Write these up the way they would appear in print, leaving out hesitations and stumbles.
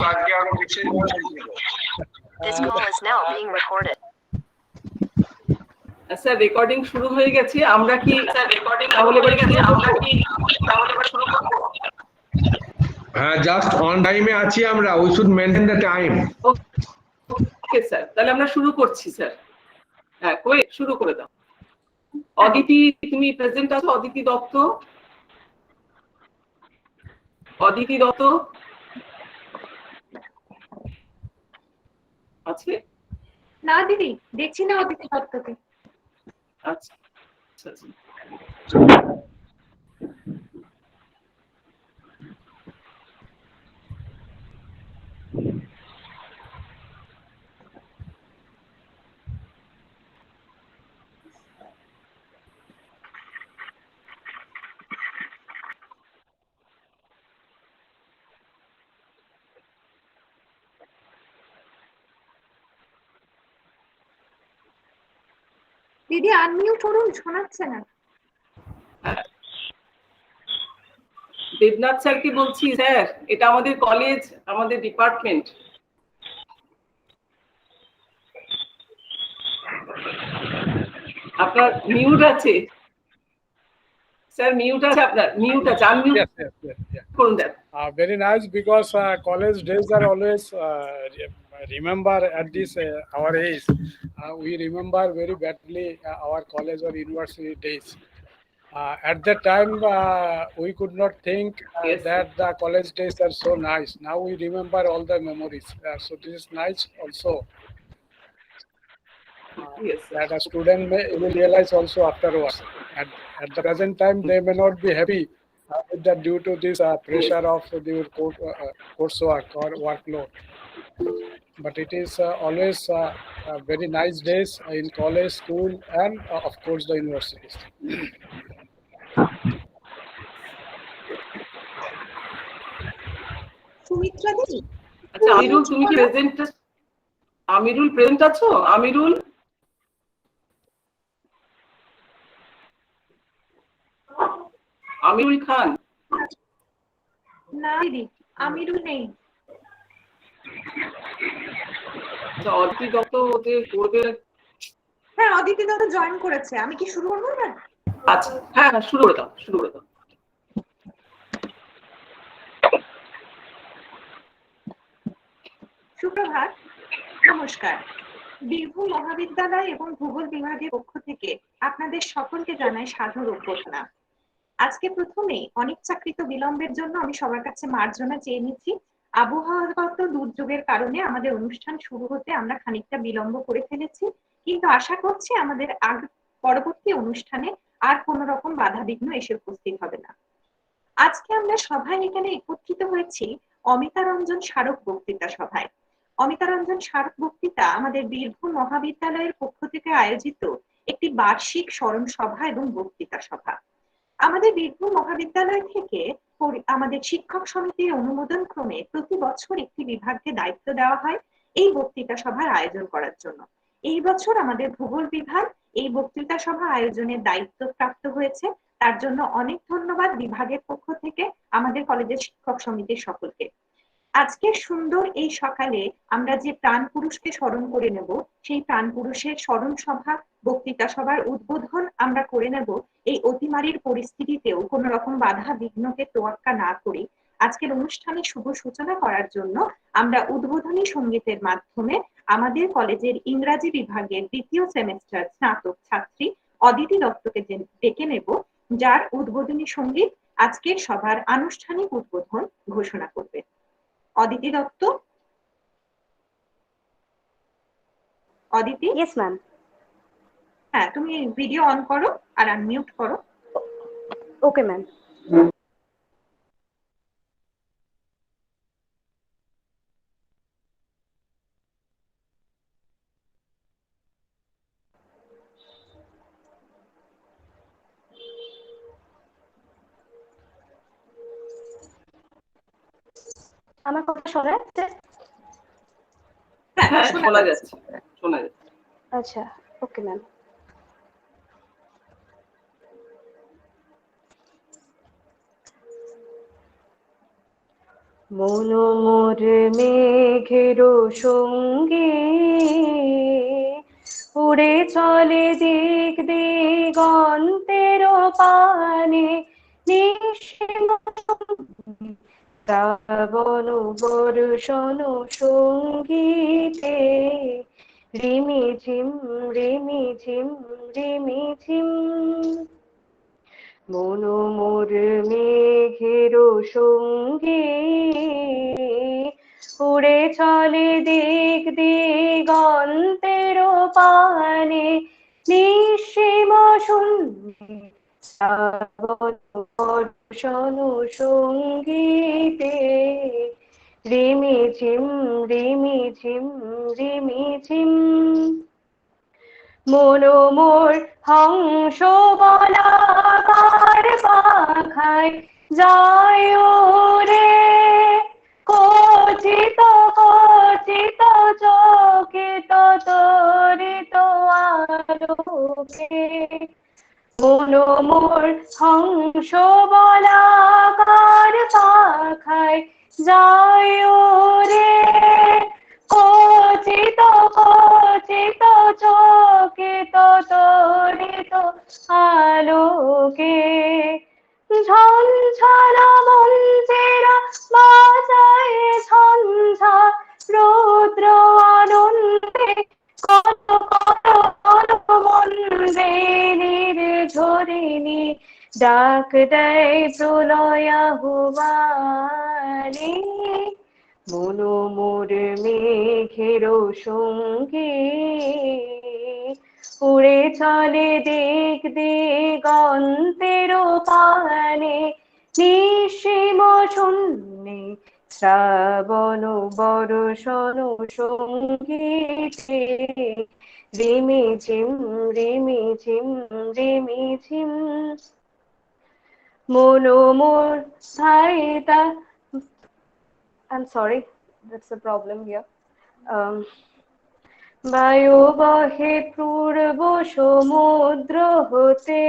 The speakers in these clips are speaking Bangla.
This call is now being recorded. আচ্ছা রেকর্ডিং শুরু হয়ে গেছে আমরা কি হ্যাঁ জাস্ট অন টাইমে আছি আমরা we should maintain the time okay sir তাহলে আমরা শুরু করছি স্যার হ্যাঁ কই শুরু করে দাও অদিতি তুমি প্রেজেন্ট আছো অদিতি দত্ত আছে না দিদি দেখছি না অদিতি দত্তকে আচ্ছা আচ্ছা দিদি আনমিউট করুন শোনাচ্ছে না দেবনাথ স্যার কি বলছি স্যার এটা আমাদের কলেজ আমাদের ডিপার্টমেন্ট আপনার মিউট আছে স্যার মিউট আছে আপনার মিউট আছে আনমিউট করুন দেন very nice because college days are always remember at this our age we remember very badly our college or university days at that time we could not think that the college days are so nice now we remember all the memories so this is nice also that a student may will realize also afterwards at the present time they may not be happy with that due to this pressure of the coursework or workload but it is always very nice days in college school and of course the universities Sumitra দিদি আচ্ছা আমিরুল তুমি কি প্রেজেন্ট আমিরুল প্রেজেন্ট আছো আমিরুল আমিরুল খান না দিদি আমিরুল নেই আচ্ছা অদিতি দত্ত ওতে করবে হ্যাঁ অদিতি দত্ত জয়েন করেছে আমি কি শুরু করবো না আচ্ছা হ্যাঁ শুরু করে দাও সুপ্রভাত নমস্কার বীরভূম মহাবিদ্যালয় এবং ভূগোল বিভাগের পক্ষ থেকে আপনাদের সকলকে জানাই সাদর অভ্যর্থনা আজকে প্রথমেই অনিচ্ছাকৃত বিলম্বের জন্য আমি সবার কাছে মার্জনা চেয়ে নিচ্ছি আবহাওয়াগত দুর্যোগের কারণে আমাদের অনুষ্ঠান শুরু হতে আমরা খানিকটা বিলম্ব করে ফেলেছি কিন্তু আশা করছি আমাদের পরবর্তী অনুষ্ঠানে আর কোনো রকম বাধা বিঘ্ন এসে উপস্থিত হবে না আজকে আমরা সভায় এখানে একত্রিত হয়েছি অমিতারঞ্জন স্মারক বক্তৃতা সভায় অমিতারঞ্জন স্মারক বক্তৃতা আমাদের বীরভূম মহাবিদ্যালয়ের পক্ষ থেকে আয়োজিত একটি বার্ষিক স্মরণ সভা এবং বক্তৃতা সভা আমাদের বীরভূম মহাবিদ্যালয় থেকে আমাদের শিক্ষক সমিতির অনুমোদন ক্রমে প্রতি বছর একটি বিভাগকে দায়িত্ব দেওয়া হয় এই বক্তৃতা সভার আয়োজন করার জন্য এই বছর আমাদের ভূগোল বিভাগ এই বক্তৃতা সভা আয়োজনের দায়িত্ব প্রাপ্ত হয়েছে তার জন্য অনেক ধন্যবাদ বিভাগের পক্ষ থেকে আমাদের কলেজের শিক্ষক সমিতির সকলকে আজকের সুন্দর এই সকালে আমরা যে প্রাণ পুরুষকে স্মরণ করে নেব সেই প্রাণ পুরুষের স্মরণ সভা বক্তৃতা সভার উদ্বোধন আমরা করে নেব এই অতিমারীর পরিস্থিতিতেও কোনো রকম বাধা বিঘ্নকে তোয়াক্কা না করে আজকের অনুষ্ঠানে শুভ সূচনা করার জন্য আমরা উদ্বোধনী সঙ্গীতের মাধ্যমে আমাদের কলেজের ইংরাজি বিভাগের দ্বিতীয় সেমেস্টার স্নাতক ছাত্রী অদিতি দত্তকে ডেকে নেব যার উদ্বোধনী সঙ্গীত আজকের সভার আনুষ্ঠানিক উদ্বোধন ঘোষণা করবে অদিতি দত্ত অদিতি ইয়েস ম্যাম হ্যাঁ তুমি ভিডিও অন করো আর আনমিউট করো ওকে ম্যাম আমার কথা শোনা যাচ্ছে হ্যাঁ শোনা যাচ্ছে আচ্ছা ওকে ম্যাম মন মোর মেঘের সঙ্গে উড়ে চলে দিক দিগন্তের পানে নিঃসীম শ্রাবণ বর্ষণ সঙ্গীতে রিমি ঝিম রিমি ঝিম রিমি ঝিম মন মোর মেঘের সঙ্গে উড়ে চলে দিক দিগন্তের পানে নিঃসীম শূন্যে শ্রাবণ বর্ষণ সঙ্গীতে রিমি ঝিম রিমি ঝিম রিমি ঝিম মন মোর হংস বলাকার পাখায় যায় রে কচিত কচিত চকিত তরিত আলোকে মন মোর হংস বলাকার পাখায় যায় রে কচিত কচিত চকিত তরিত আলোকে ঝঞ্ঝান মঞ্চের বাজায় ঝঞ্ঝা রৌদ্র আনন্দে কত কত কত মন্দে নির্ঝরিণী ডাক দেয় প্রলয় আহ্বানে মন মোর মেঘের সঙ্গে উড়ে চলে দিক দিগন্তের পানে নিঃসীম শূন্যে শ্রাবণ বর্ষণ সঙ্গীতে রিমি ঝিম রিমি ঝিম রিমি ঝিম মন মোর সাইতা I'm sorry, that's a problem here. বায়ু বহে পূর্ব সমুদ্র হতে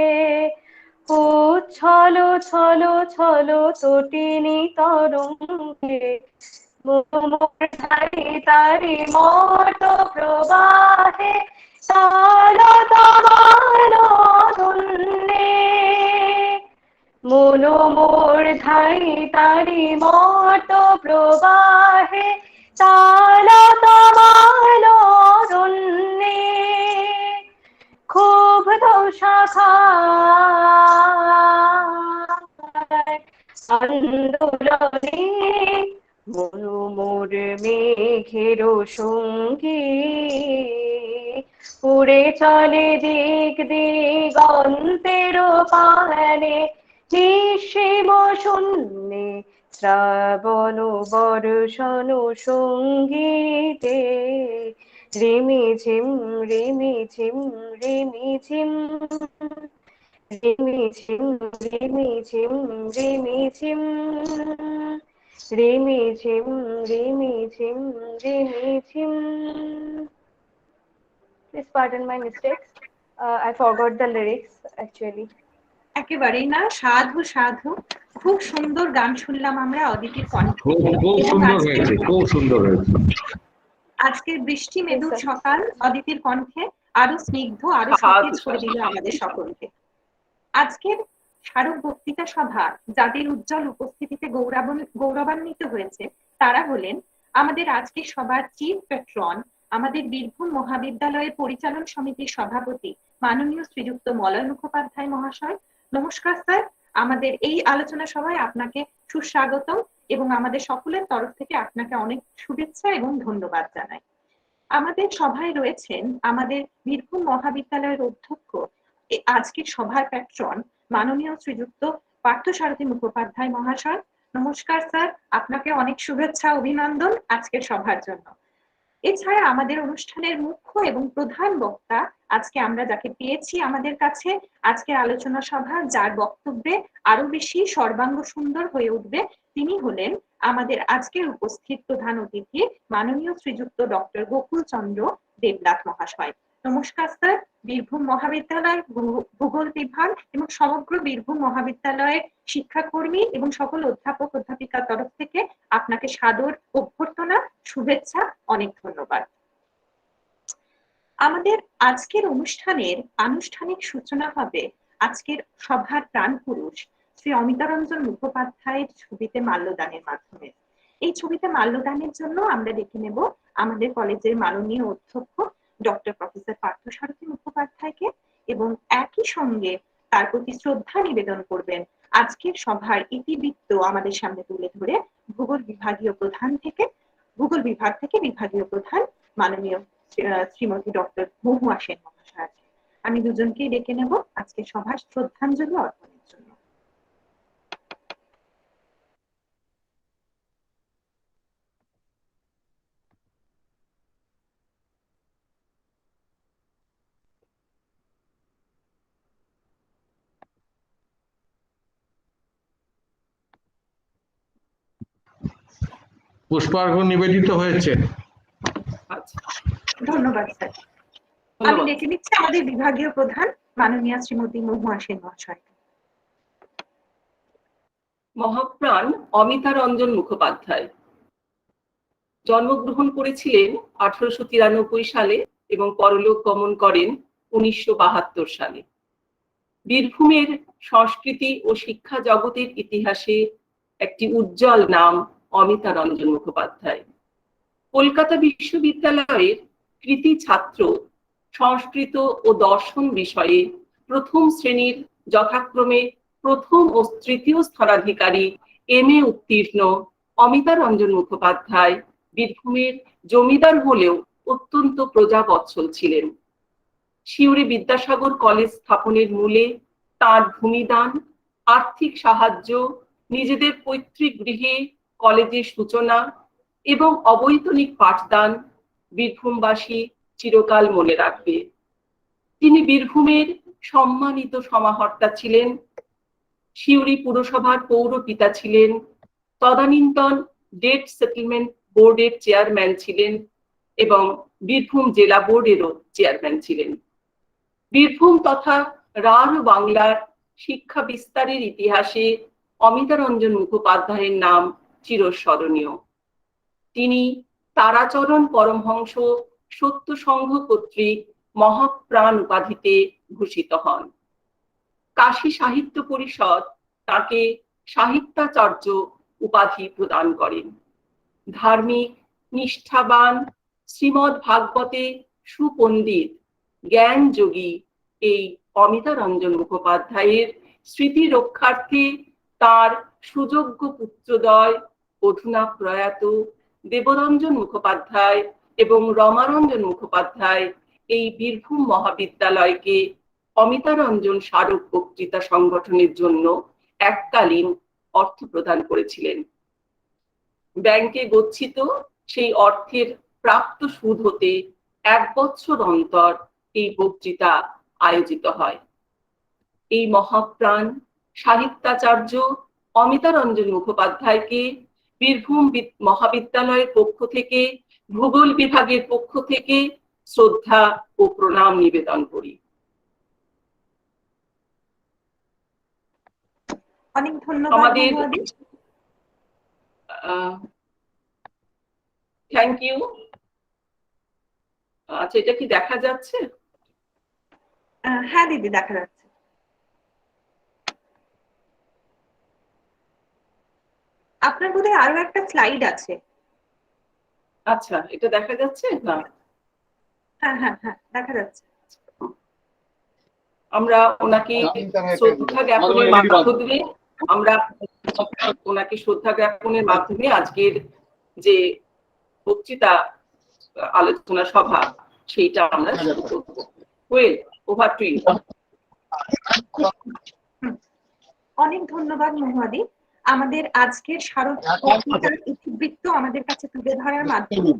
উচ্ছল ছল ছল তটিনী তরঙ্গে মোর ধারে তারি মট প্রবাহে তাল তামাল অরণ্যে মন মোর ধাই তারি মট প্রবাহে তাল তামাল অরণ্যে ক্ষুব্ধ শাখায় আন্দোলনে মন মোর মেঘের সঙ্গে উড়ে চলে দিক দিগন্তের পানে নিঃসীম শূন্যে শ্রাবণ বর্ষণ সঙ্গীতে রিমি ঝিম রিমি ঝিম রিমি ঝিম রিমি ঝিম রিমি ঝিম রিমি ঝিম রিমি ঝিম রিমি ঝিম রিমি ঝিম Please pardon my mistakes. I forgot the lyrics actually. একেবারেই না, সাধু সাধু, খুব সুন্দর গান শুনলাম আমরা অদিতির কণ্ঠে। খুব সুন্দর হয়েছে, খুব সুন্দর হয়েছে। আজকের বৃষ্টি মেদুর সকাল অদিতির কণ্ঠে আরো স্নিগ্ধ আরো সতেজ করে দিল আমাদের সকলকে। আজকের স্মারক বক্তৃতা সভা যাদের উজ্জ্বল উপস্থিতিতে গৌরবান্বিত হয়েছে তারা হলেন আমাদের আজকের সভার চিফ পেট্রন, আমাদের বীরভূম মহাবিদ্যালয়ের পরিচালন সমিতির সভাপতি মাননীয় শ্রীযুক্ত মলয় মুখোপাধ্যায় মহাশয়। নমস্কার স্যার, আমাদের এই আলোচনা সভায় আপনাকে সুস্বাগতম এবং আমাদের সকলের তরফ থেকে আপনাকে অনেক শুভেচ্ছা এবং ধন্যবাদ জানাই। আমাদের সভায় রয়েছেন আমাদের বীরভূম মহাবিদ্যালয়ের অধ্যক্ষ, আজকের সভার প্যাট্রন মাননীয় শ্রীযুক্ত পার্থসারথী মুখোপাধ্যায় মহাশয়। নমস্কার স্যার, আপনাকে অনেক শুভেচ্ছা অভিনন্দন আজকের সভার জন্য। এছাড়া আমাদের অনুষ্ঠানের মুখ্য এবং প্রধান বক্তা আজকে আমরা যাকে পেয়েছি আমাদের কাছে আজকের আলোচনা সভা, যার বক্তব্যে আরো বেশি সর্বাঙ্গ সুন্দর হয়ে উঠবে, তিনি হলেন আমাদের আজকের উপস্থিত প্রধান অতিথি মাননীয় শ্রীযুক্ত ডক্টর গোকুল চন্দ্র দেবনাথ মহাশয়। নমস্কার স্যার। বীরভূম মহাবিদ্যালয় ভূগোল বিভাগ এবং সমগ্র বীরভূম মহাবিদ্যালয়ের শিক্ষাকর্মী এবং সকল অধ্যাপক অধ্যাপিকার তরফ থেকে আপনাকে সাদর অভ্যর্থনা, শুভেচ্ছা, অনেক ধন্যবাদ। আমাদের আজকের অনুষ্ঠানের আনুষ্ঠানিক সূচনা হবে আজকের সভার প্রাণপুরুষ শ্রী অমিতারঞ্জন মুখোপাধ্যায়ের ছবিতে মাল্যদানের মাধ্যমে। এই ছবিতে মাল্যদানের জন্য আমরা ডেকে নেব আমাদের কলেজের মাননীয় অধ্যক্ষ ডক্টর প্রফেসর পার্থসারথী মুখোপাধ্যায়কে, এবং একই সঙ্গে তার প্রতি শ্রদ্ধা নিবেদন করবেন আজকের সভার ইতিবৃত্ত আমাদের সামনে তুলে ধরে ভূগোল বিভাগ থেকে বিভাগীয় প্রধান মাননীয় শ্রীমতী ডক্টর মহুয়া সেন মহাশয়। আমি দুজনকেই ডেকে নেব আজকে সভার শ্রদ্ধাঞ্জলি অর্পণের জন্য। পুষ্পার্ঘ্য নিবেদিত হয়েছে। আচ্ছা, ধন্যবাদ স্যার। আমি ধন্যবাদ। ডেকে নিচ্ছি আমাদের বিভাগীয় প্রধান মাননীয়া শ্রীমতী মহুয়া সেন মহাশয়। মহাপ্রাণ অমিতারঞ্জন মুখোপাধ্যায় জন্মগ্রহণ করেছিলেন 1893 সালে এবং পরলোক গমন করেন 1972 সালে। বীরভূমের সংস্কৃতি ও শিক্ষা জগতের ইতিহাসে একটি উজ্জ্বল নাম অমিতারঞ্জন মুখোপাধ্যায়। কলকাতা বিশ্ববিদ্যালয়ের কৃতী ছাত্র, সংস্কৃত ও দর্শন বিষয়ে প্রথম শ্রেণীর যথাক্রমে প্রথম ও তৃতীয় স্থানাধিকারী MA উত্তীর্ণ অমিতারঞ্জন মুখোপাধ্যায় বীরভূমের জমিদার হলেও অত্যন্ত প্রজাবৎসল ছিলেন। সিউড়ি বিদ্যাসাগর কলেজ স্থাপনের মূলে তার ভূমিদান, আর্থিক সাহায্য, নিজেদের পৈতৃক গৃহে কলেজের সূচনা এবং অবৈতনিক পাঠদান বীরভূমবাসী চিরকাল মনে রাখবে। তিনি বীরভূমের সম্মানিত সমাহর্তা ছিলেন, সিউড়ি পুরসভার পৌরপিতা ছিলেন, তদানীন্তন ডেট সেটেলমেন্ট বোর্ডের চেয়ারম্যান ছিলেন এবং বীরভূম জেলা বোর্ডেরও চেয়ারম্যান ছিলেন। বীরভূম তথা রাঢ় বাংলার শিক্ষা বিস্তারের ইতিহাসে অমিতারঞ্জন মুখোপাধ্যায়ের নাম চিরস্মরণীয়। তিনি তারাচরণ পরমহংস সত্য সংঘ কর্তৃক মহাপ্রাণ উপাধিতে ভূষিত হন। কাশী সাহিত্য পরিষদ তাকে সাহিত্যাচার্য উপাধি প্রদান করেন। ধার্মিক, নিষ্ঠাবান, শ্রীমদ্ ভাগবতে সুপণ্ডিত, জ্ঞানযোগী এই অমিতারঞ্জন মুখোপাধ্যায়ের স্মৃতি রক্ষার্থে তার সুযোগ্য পুত্রদ্বয় অধুনা প্রয়াত দেবরঞ্জন মুখোপাধ্যায় এবং রমারঞ্জন মুখোপাধ্যায় এই বীরভূম মহাবিদ্যালয়কে অমিতারঞ্জন স্মারক বক্তৃতা সংগঠনের জন্য এককালীন অর্থ প্রদান করেছিলেন। ব্যাংকে গচ্ছিত সেই অর্থের প্রাপ্ত সুদ হতে 1 বছর অন্তর এই বক্তৃতা আয়োজিত হয়। এই মহাপ্রাণ সাহিত্যাচার্য অমিতারঞ্জন মুখোপাধ্যায়কে বীরভূম মহাবিদ্যালয়ের পক্ষ থেকে, ভূগোল বিভাগের পক্ষ থেকে শ্রদ্ধা ও প্রণাম নিবেদন করি। অনেক ধন্যবাদ আমাদের মহুয়াদি। Thank you. আচ্ছা, এটা কি দেখা যাচ্ছে? হ্যাঁ দিদি, দেখা যাচ্ছে। আপনার বোধহয় আরো একটা স্লাইড আছে। আচ্ছা, এটা দেখা যাচ্ছে না? হ্যাঁ হ্যাঁ হ্যাঁ, দেখা যাচ্ছে। আমরা ওনাকে শ্রদ্ধা জ্ঞাপনের মাধ্যমে আজকের যে বক্তৃতা আলোচনা সভা সেইটা আমরা শুরু করব। Well, over to you. অনেক ধন্যবাদ মহুয়াদি। আমাদের আজকের স্মারক বক্তৃতার ইতিবৃত্ত আমাদের কাছে তুলে ধরার মাধ্যমে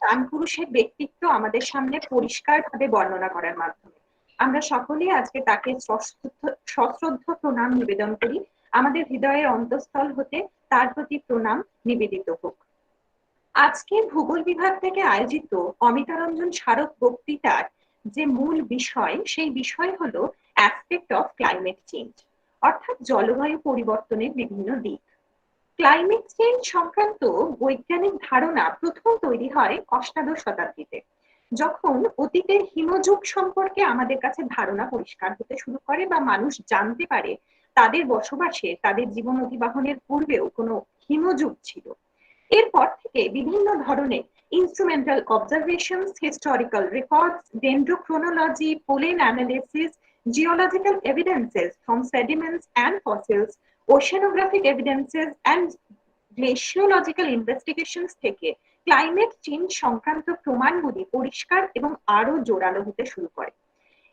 প্রাণপুরুষের ব্যক্তিত্ব আমাদের সামনে পরিষ্কারভাবে বর্ণনা করার মাধ্যমে আমরা সকলেই আজকে তাকে সশ্রদ্ধ প্রণাম নিবেদন করি। আমাদের হৃদয়ের অন্তঃস্থল হতে তার প্রতি প্রণাম নিবেদিত হোক। আজকে ভূগোল বিভাগ থেকে আয়োজিত অমিতারঞ্জন স্মারক বক্তৃতার যে মূল বিষয়, সেই বিষয় হলো অ্যাসপেক্ট অফ ক্লাইমেট চেঞ্জ, অর্থাৎ জলবায়ু পরিবর্তনের বিভিন্ন দিক। ক্লাইমেট চেঞ্জ সংক্রান্ত বৈজ্ঞানিক ধারণা প্রথম তৈরি হয় অষ্টাদশ শতাব্দীতে, যখন অতীতের হিমযুগ সম্পর্কে আমাদের কাছে ধারণা পরিষ্কার হতে শুরু করে বা মানুষ জানতে পারে তাদের বসবাসে, তাদের জীবন অতিবাহনের পূর্বেও কোনো হিমযুগ ছিল। এরপর থেকে বিভিন্ন ধরনের instrumental observations, historical records, dendrochronology, pollen analysis, geological evidences from sediments and fossils, oceanographic evidences and glaciological investigations থেকে ক্লাইমেট চেঞ্জ সংক্রান্ত প্রমাণগুলি পরিষ্কার এবং আরো জোরালো হতে শুরু করে।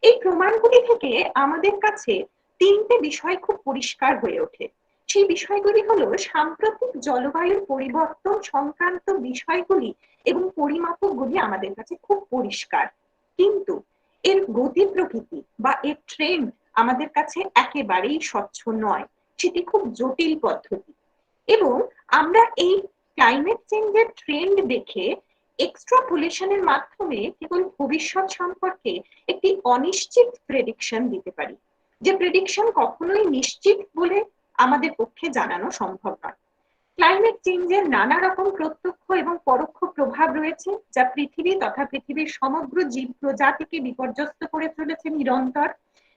এই প্রমাণগুলি থেকে আমাদের কাছে তিনটে বিষয় খুব পরিষ্কার হয়ে ওঠে। সেই বিষয়গুলি হলো সাম্প্রতিক জলবায়ুর পরিবর্তন সংক্রান্ত বিষয়গুলি এবং পরিমাপকগুলি আমাদের কাছে খুব পরিষ্কার, কিন্তু এর গতি প্রকৃতি বা এর ট্রেন্ড আমাদের কাছে একেবারেই স্বচ্ছ নয়, সেটি খুব জটিল পদ্ধতি। এবং আমরা এই ক্লাইমেট চেঞ্জের ট্রেন্ড দেখে এক্সট্রাপোলেশনের মাধ্যমে কেবল ভবিষ্যৎ সম্পর্কে একটি অনিশ্চিত প্রেডিকশন দিতে পারি, যে প্রেডিকশন কখনোই নিশ্চিত বলে আমাদের পক্ষে জানানো সম্ভব নয়। ক্লাইমেট চেঞ্জের নানা রকম প্রত্যক্ষ এবং পরোক্ষ প্রভাব রয়েছে, যা পৃথিবী তথা পৃথিবীর সমগ্র জীব প্রজাতিকে বিপর্যস্ত করে চলেছে নিরন্তর।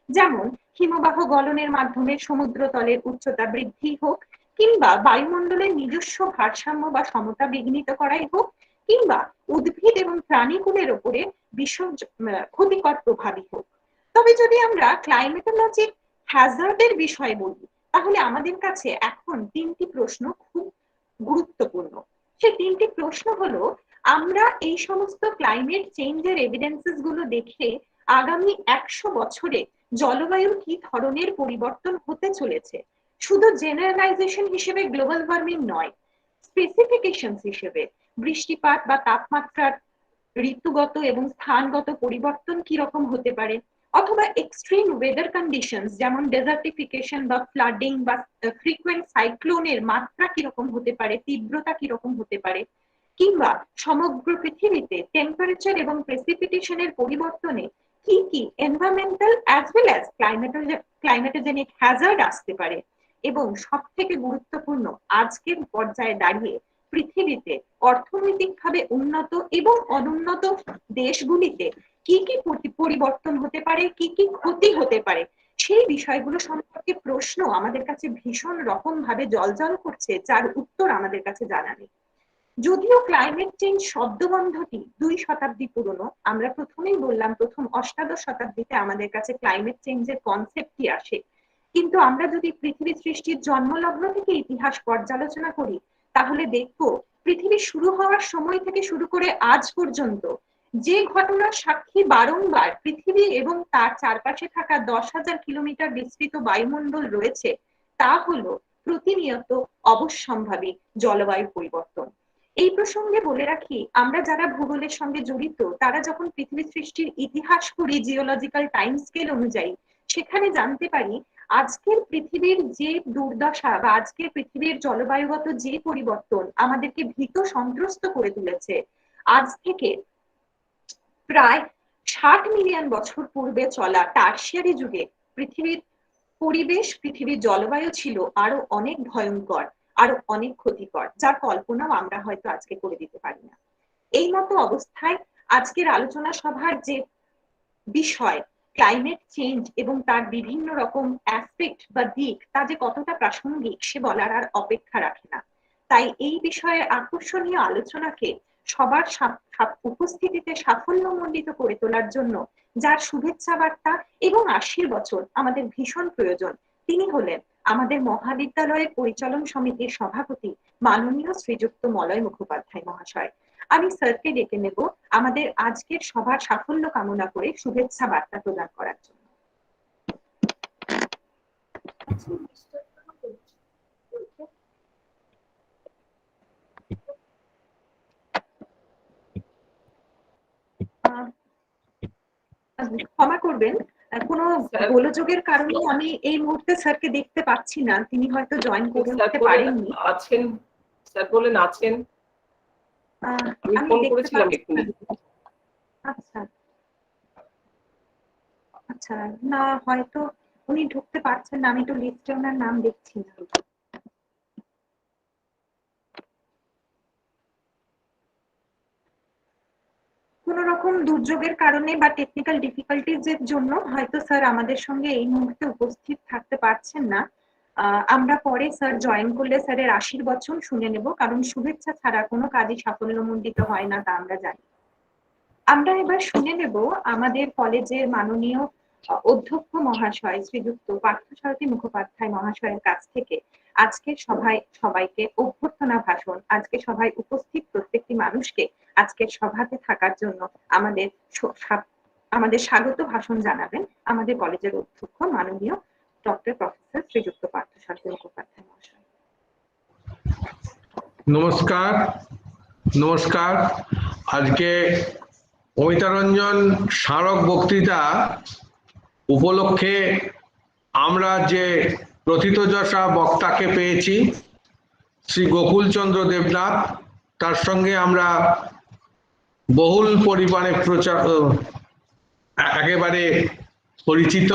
যেমন হিমবাহ গলনের মাধ্যমে সমুদ্রতলের উচ্চতা বৃদ্ধি হোক, কিংবা বায়ুমণ্ডলের নিজস্ব ভারসাম্য বা সমতা বিঘ্নিত করাই হোক, কিংবা উদ্ভিদ এবং প্রাণীকুলের উপরে ভীষণ ক্ষতিকর প্রভাবই হোক। তবে যদি আমরা ক্লাইমেটোলজির হ্যাজার্ডের বিষয় বলি, তাহলে আমাদের কাছে এখন তিনটি প্রশ্ন খুব গুরুত্বপূর্ণ। সেই তিনটি প্রশ্ন হলো, আমরা এই সমস্ত ক্লাইমেট চেঞ্জের এভিডেন্সেস গুলো দেখে আগামী 100 বছরে জলবায়ুর কি ধরনের পরিবর্তন হতে চলেছে, শুধু জেনারেলাইজেশন হিসেবে গ্লোবাল ওয়ার্মিং নয়, স্পেসিফিকেশনস হিসেবে বৃষ্টিপাত বা তাপমাত্রার ঋতুগত এবং স্থানগত পরিবর্তন কি রকম হতে পারে, অথবা এক্সট্রিম ওয়েদার কন্ডিশনস যেমন ডেজার্টিফিকেশন বা ফ্লাডিং বা ফ্রিকুয়েন্ট সাইক্লোনের মাত্রা কিরকম হতে পারে, তীব্রতা কিরকম হতে পারে, কিংবা সমগ্র পৃথিবীতে টেম্পারেচার এবং প্রেসিপিটেশনের পরিবর্তনে কি কি environmental as well as climatogenic hazard আসতে পারে, এবং সব থেকে গুরুত্বপূর্ণ আজকের পর্যায়ে দাঁড়িয়ে পৃথিবীতে অর্থনৈতিকভাবে উন্নত এবং অনুন্নত দেশগুলিতে কি কি পরিবর্তন হতে পারে, কি কি ক্ষতি হতে পারে, সেই বিষয়গুলো সম্পর্কে প্রশ্ন আমাদের কাছে ভীষণ রকম ভাবে জলজল করছে, যার উত্তর আমাদের কাছে জানা নেই। যদিও ক্লাইমেট চেঞ্জ শব্দবন্ধটি 2 শতাব্দী পুরনো, আমরা প্রথমেই বললাম প্রথম অষ্টাদশ শতাব্দীতে আমাদের কাছে ক্লাইমেট চেঞ্জের কনসেপ্টটি আসে, কিন্তু আমরা যদি পৃথিবী সৃষ্টির জন্মলগ্ন থেকে ইতিহাস পর্যালোচনা করি, তাহলে দেখব পৃথিবী শুরু হওয়ার সময় থেকে শুরু করে আজ পর্যন্ত যে ঘটনার সাক্ষী বারংবার পৃথিবী এবং তার চারপাশে থাকা 10,000 কিলোমিটার বিস্তৃত বায়ুমণ্ডল রয়েছে, তা হলো প্রতিনিয়ত অবশ্যম্ভাবী জলবায়ু পরিবর্তন। এই প্রসঙ্গে বলে রাখি, আমরা যারা ভূগোলের সঙ্গে জড়িত, তারা যখন পৃথিবী সৃষ্টির ইতিহাস করি জিওলজিক্যাল টাইম স্কেল অনুযায়ী, সেখানে জানতে পারি আজকের পৃথিবীর যে দুর্দশা বা আজকের পৃথিবীর জলবায়ুগত যে পরিবর্তন আমাদেরকে ভীত সন্ত্রস্ত করে তুলেছে, আজ থেকে প্রায় 60 মিলিয়ন বছর পূর্বে চলা টারশিয়ারি যুগে পৃথিবীর পরিবেশ, পৃথিবীর জলবায়ু ছিল আরো অনেক ভয়ঙ্কর, আরো অনেক ক্ষতিকর, যার কল্পনাও আমরা হয়তো আজকে করে দিতে পারি না। এই মতো অবস্থায় আজকের আলোচনা সভার যে বিষয় ক্লাইমেট চেঞ্জ এবং তার বিভিন্ন রকম অ্যাসপেক্ট বা দিক, তা যে কতটা প্রাসঙ্গিক সে বলার আর অপেক্ষা রাখে না। তাই এই বিষয়ে আকর্ষণীয় আলোচনাকে সবার উপস্থিতিতে সাফল্যমণ্ডিত করে তোলার জন্য যার শুভেচ্ছা বার্তা এবং আশীর্বচন আমাদের ভীষণ প্রয়োজন, তিনি হলেন আমাদের মহাবিদ্যালয়ের পরিচালন সমিতির সভাপতি মাননীয় শ্রীযুক্ত মলয় মুখোপাধ্যায় মহাশয়। আমি স্যারকে ডেকে নেব আমাদের আজকের সভার সাফল্য কামনা করে শুভেচ্ছা বার্তা প্রদান করার জন্য। ক্ষমা করবেন, কোনো গোলযোগের কারণে আমি এই মুহূর্তে স্যারকে দেখতে পাচ্ছি না, তিনি হয়তো জয়েন করতে পারেননি। আছেন স্যার বলেন, আছেন। আমি আমি ফোন দেখতে করেছিলাম পাচ্ছি এক্ষুনি। না। আচ্ছা আচ্ছা, না হয়তো উনি ঢুকতে পারছেন না, আমি তো লিস্টে ওনার নাম দেখছি না। কোন রকম দুর্যোগের কারণে বা টেকনিক্যাল ডিফিকাল্টিজ এর জন্য হয়তো স্যার আমাদের সঙ্গে এই মুহূর্তে উপস্থিত থাকতে পারছেন না। আমরা পরে স্যার জয়েন করলে স্যারের আশীর্বচন শুনে নেব, কারণ শুভেচ্ছা ছাড়া কোনো কাজই সাফল্যমণ্ডিত হয় না, তা আমরা জানি। আমরা এবার শুনে নেব আমাদের কলেজের মাননীয় অধ্যক্ষ মহাশয় শ্রীযুক্ত পার্থসারথী মুখোপাধ্যায় মহাশয়ের কাছ থেকে আজকের সভায় সবাইকে অভ্যর্থনা ভাষণ, আজকে সভায় উপস্থিত প্রত্যেকটি মানুষকে আজকের সভাতে থাকার জন্য আমাদের স্বাগত ভাষণ জানাবেন আমাদের কলেজের অধ্যক্ষ মাননীয় ডক্টর প্রফেসর শ্রীযুক্ত পার্থসারথী মুখোপাধ্যায় মহাশয়। নমস্কার নমস্কার। আজকে অমিতারঞ্জন স্মারক বক্তৃতা উপলক্ষে আমরা যে প্রথিতযশা বক্তাকে পেয়েছি শ্রী গোকুলচন্দ্র দেবনাথ, তার সঙ্গে আমরা বহুল পরিমাণে একেবারে পরিচিত।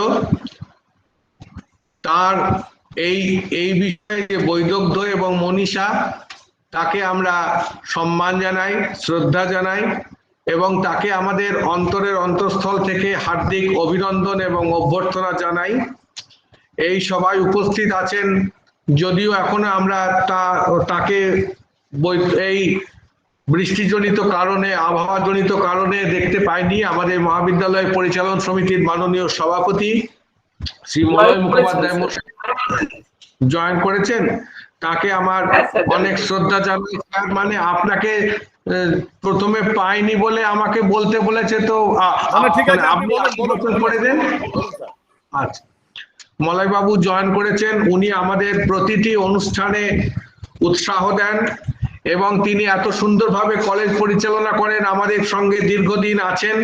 তার এই বিষয়ে যে বৈদগ্ধ্য এবং মনীষা, তাকে আমরা সম্মান জানাই, শ্রদ্ধা জানাই এবং তাকে আমাদের অন্তরের অন্তঃস্থল থেকে হার্দিক অভিনন্দন এবং অভ্যর্থনা জানাই। এই সভায় উপস্থিত আছেন, যদিও এখনো আমরা তাকে এই বৃষ্টিজনিত কারণে, আবহাওয়াজনিত কারণে দেখতে পাইনি। আমাদের মহাবিদ্যালয় পরিচালন সমিতির মাননীয় সভাপতি শ্রী মলয় মুখোপাধ্যায় জয়েন করেছেন, তাকে আমার অনেক শ্রদ্ধা জানাই। মানে আপনাকে প্রথমে পাইনি বলে আমাকে বলতে বলেছে, তো আপনি করে দেন। আচ্ছা, মলয় বাবু জয়েন করেছেন। উনি আমাদের প্রতিটি অনুষ্ঠানে উৎসাহ দেন এবং তিনি এত সুন্দরভাবে কলেজ পরিচালনা করেন, আমাদের সঙ্গে দীর্ঘদিন আছেন।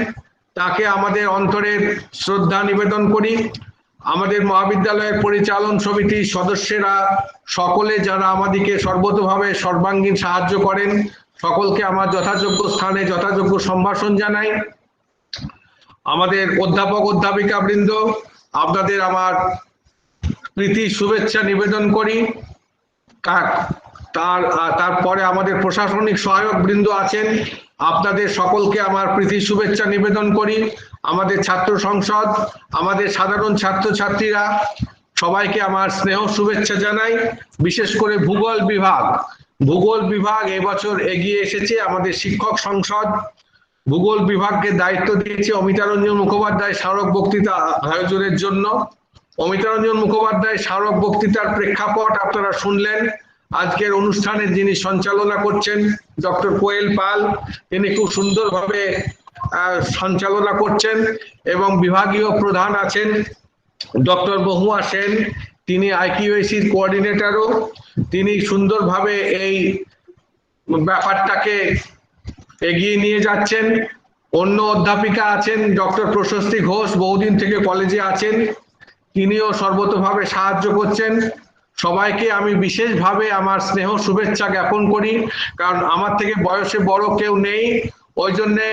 তাকে আমাদের অন্তরের শ্রদ্ধা নিবেদন করি। আমাদের মহাবিদ্যালয়ের পরিচালন সমিতির সদস্যরা সকলে যারা আমাদেরকে সর্বতোভাবে সর্বাঙ্গীন সাহায্য করেন, সকলকে আমার যথাযোগ্য স্থানে যথাযোগ্য সম্ভাষণ জানাই। আমাদের অধ্যাপক অধ্যাপিকা বৃন্দ, আপনাদের আমার প্রীতি শুভেচ্ছা নিবেদন করি। তারপরে আমাদের প্রশাসনিক সহায়ক বৃন্দ আছেন, আপনাদের সকলকে আমার প্রীতি শুভেচ্ছা নিবেদন করি। আমাদের ছাত্র সংসদ, আমাদের সাধারণ ছাত্রছাত্রীরা, সবাইকে আমার স্নেহ শুভেচ্ছা জানাই। বিশেষ করে ভূগোল বিভাগ এবছর এগিয়ে এসেছে। আমাদের শিক্ষক সংসদ ভূগোল বিভাগকে দায়িত্ব দিয়েছে অমিতারঞ্জন মুখোপাধ্যায় স্মারক বক্তৃতা আয়োজনের জন্য। অমিতারঞ্জন মুখোপাধ্যায় স্মারক বক্তৃতার প্রেক্ষাপট আপনারা শুনলেন। আজকের অনুষ্ঠানে যিনি সঞ্চালনা করছেন ডক্টর কোয়েল পাল, তিনি খুব সুন্দরভাবে সঞ্চালনা করছেন এবং বিভাগীয় প্রধান আছেন ডক্টর বহুয়া সেন, তিনি আইকিউএসির কোঅর্ডিনেটরও। তিনি সুন্দরভাবে এই ব্যাপারটাকে এগিয়ে নিয়ে যাচ্ছেন। অন্য অধ্যাপিকা আছেন ডক্টর প্রশস্তি ঘোষ, বহুদিন থেকে কলেজে আছেন, তিনিও সর্বতোভাবে সাহায্য করছেন। সবাইকে আমি বিশেষভাবে আমার স্নেহ শুভেচ্ছা জ্ঞাপন করি, কারণ আমার থেকে বয়সে বড় কেউ নেই। ওই জন্যে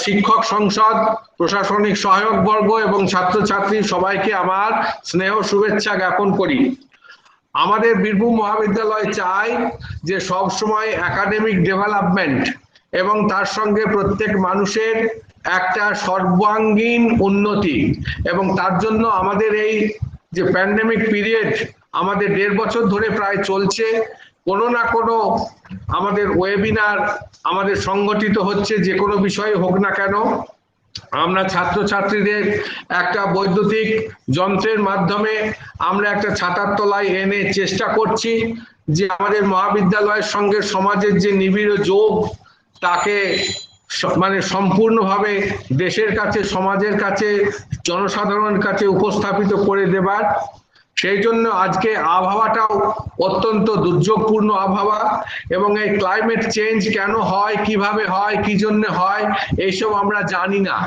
শিক্ষক সংসদ, প্রশাসনিক সহায়ক বর্গ এবং ছাত্রছাত্রী সবাইকে আমার স্নেহ শুভেচ্ছা জ্ঞাপন করি। আমাদের বীরভূম মহাবিদ্যালয় চায় যে সব সময় একাডেমিক ডেভেলপমেন্ট এবং তার সঙ্গে প্রত্যেক মানুষের একটা সর্বাঙ্গীন উন্নতি, এবং তার জন্য আমাদের এই যে প্যান্ডেমিক পিরিয়ড আমাদের 1.5 বছর ধরে প্রায় চলছে, কোনো না কোনো আমাদের ওয়েবিনার আমাদের সংগঠিত হচ্ছে, যে কোনো বিষয় হোক না কেন। আমরা ছাত্রছাত্রীদের একটা বৈদ্যুতিক যন্ত্রের মাধ্যমে আমরা একটা ছাতার তলায় এনে চেষ্টা করছি যে আমাদের মহাবিদ্যালয়ের সঙ্গে সমাজের যে নিবিড় যোগ, তাকে মানে সম্পূর্ণভাবে দেশের কাছে, সমাজের কাছে, জনসাধারণের কাছে উপস্থাপিত করে দেবার। সেই জন্য আজকে আবহাওয়াটাও অত্যন্ত দুর্যোগপূর্ণ আবহাওয়া, এবং এই ক্লাইমেট চেঞ্জ কেন হয়, কিভাবে হয়, কি জন্য হয়, এইসব আমরা জানি না।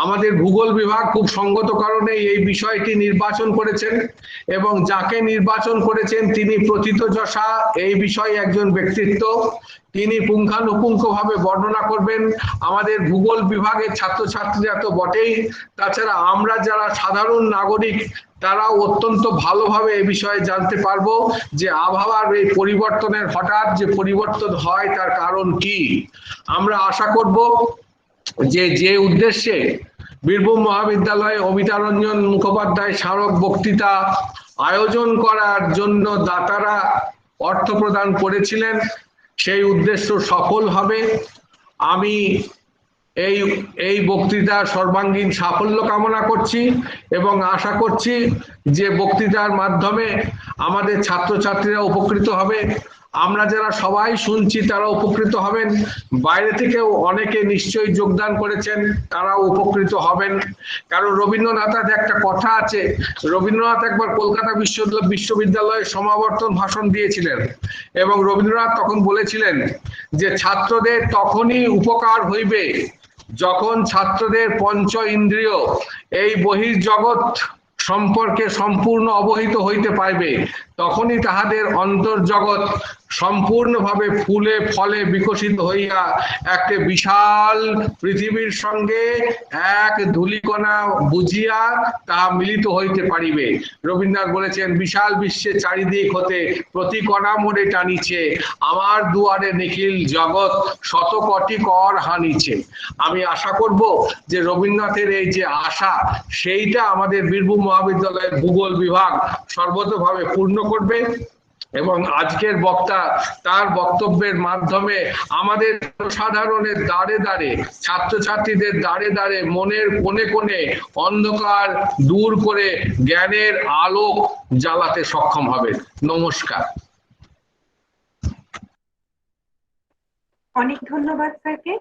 আমাদের ভূগোল বিভাগ খুব সঙ্গত কারণে এই বিষয়টি নির্বাচন করেছেন এবং যাকে নির্বাচন করেছেন তিনি প্রথিতযশা এই বিষয়ে একজন ব্যক্তিত্ব। তিনি পুঙ্খানুপুঙ্খভাবে বর্ণনা করবেন। আমাদের ভূগোল বিভাগের ছাত্রছাত্রীরা তো বটেই, তাছাড়া আমরা যারা সাধারণ নাগরিক তারাও অত্যন্ত ভালোভাবে এই বিষয়ে জানতে পারবো যে আবহাওয়ার এই পরিবর্তনের হঠাৎ যে পরিবর্তন হয় তার কারণ কি। আমরা আশা করব যে উদ্দেশ্যে বীরভূম মহাবিদ্যালয়ে অমিতারঞ্জন মুখোপাধ্যায় স্মারক বক্তৃতা আয়োজন করার জন্য দাতারা অর্থ প্রদান করেছিলেন, সেই উদ্দেশ্য সফল হবে। আমি এই বক্তৃতার সর্বাঙ্গীন সাফল্য কামনা করছি এবং আশা করছি যে বক্তৃতার মাধ্যমে আমাদের ছাত্রছাত্রীরা উপকৃত হবে। আমরা যারা সবাই শুনছি তারা উপকৃত হবেন, বাইরে থেকেও অনেকে নিশ্চয়ই যোগদান করেছেন, তারাও উপকৃত হবেন। কারণ রবীন্দ্রনাথের একটা কথা আছে, রবীন্দ্রনাথ একবার কলকাতা বিশ্ববিদ্যালয়ে সমাবর্তন ভাষণ দিয়েছিলেন এবং রবীন্দ্রনাথ তখন বলেছিলেন যে ছাত্রদের তখনই উপকার হইবে যখন ছাত্রদের পঞ্চ ইন্দ্রিয় এই বহির্জগৎ সম্পর্কে সম্পূর্ণ অবহিত হইতে পাইবে, তখনই তাহাদের অন্তর্জগৎ সম্পূর্ণভাবে ফুলে ফলে বিকশিত হইয়া একটা বিশাল পৃথিবীর সঙ্গে এক ধূলিকণা বুঝিয়া তাহা মিলিত হইতে পারিবে। রবীন্দ্রনাথ বলেছেন বিশাল বিশ্বের চারিদিক হতে প্রতি কণা মোড়ে টানিছে, আমার দুয়ারে নিখিল জগৎ শত কোটি কর হানিছে। আমি আশা করব যে রবীন্দ্রনাথের এই যে আশা সেইটা আমাদের বীরভূম মহাবিদ্যালয়ের ভূগোল বিভাগ সর্বতোভাবে পূর্ণ করবে এবং আজকের বক্তা তার বক্তব্যের মাধ্যমে আমাদের সাধারণের দাঁড়ে দাঁড়ে ছাত্রছাত্রীদের দাঁড়ে দাঁড়ে মনের কোণে কোণে অন্ধকার দূর করে জ্ঞানের আলোক জ্বালাতে সক্ষম হবে। নমস্কার। অনেক ধন্যবাদ স্যারকে।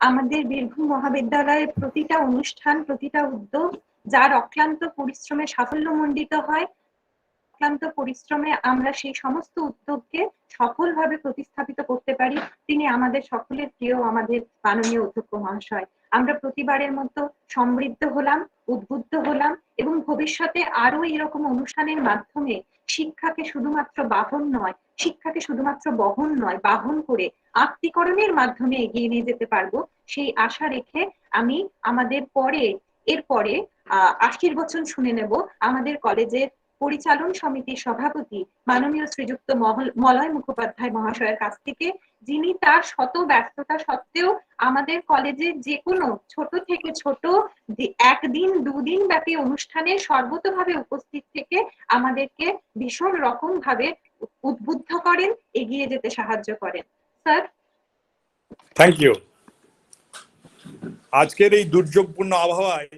আমাদের বীরভূম মহাবিদ্যালয়ের প্রতিটা অনুষ্ঠান, প্রতিটা উদ্যোগ যার অক্লান্ত পরিশ্রমে সাফল্যমণ্ডিত হয়, অক্লান্ত পরিশ্রমে আমরা সেই সমস্ত উদ্যোগকে সফলভাবে প্রতিস্থাপিত করতে পারি, তিনি আমাদের সকলের প্রিয় আমাদের মাননীয় অধ্যক্ষ মহাশয়। আমরা প্রতিবারের মতো সমৃদ্ধ হলাম, উদ্বুদ্ধ হলাম এবং ভবিষ্যতে আরো এরকম অনুষ্ঠানের মাধ্যমে শিক্ষাকে শুধুমাত্র বাহন নয়, শিক্ষাকে শুধুমাত্র বহন নয়, বাহন করে আত্মীকরণের মাধ্যমে এগিয়ে নিয়ে যেতে পারবো সেই আশা রেখে আমি আমাদের এরপরে আশীর্বচন শুনে নেব আমাদের কলেজের পরিচালন সমিতির সভাপতি মাননীয় শ্রীযুক্ত মলয় মুখোপাধ্যায় মহাশয়ের কাছ থেকে, যিনি তার শত ব্যস্ততা সত্ত্বেও আমাদের কলেজের যে কোনো ছোট থেকে ছোট একদিন দুদিন ব্যাপী অনুষ্ঠানে সর্বতোভাবে উপস্থিত থেকে আমাদেরকে ভীষণ রকম ভাবে উদ্বুদ্ধ করেন, এগিয়ে যেতে সাহায্য করেন। স্যার। Thank you. আজকের এই দুর্যোগপূর্ণ আবহাওয়ায়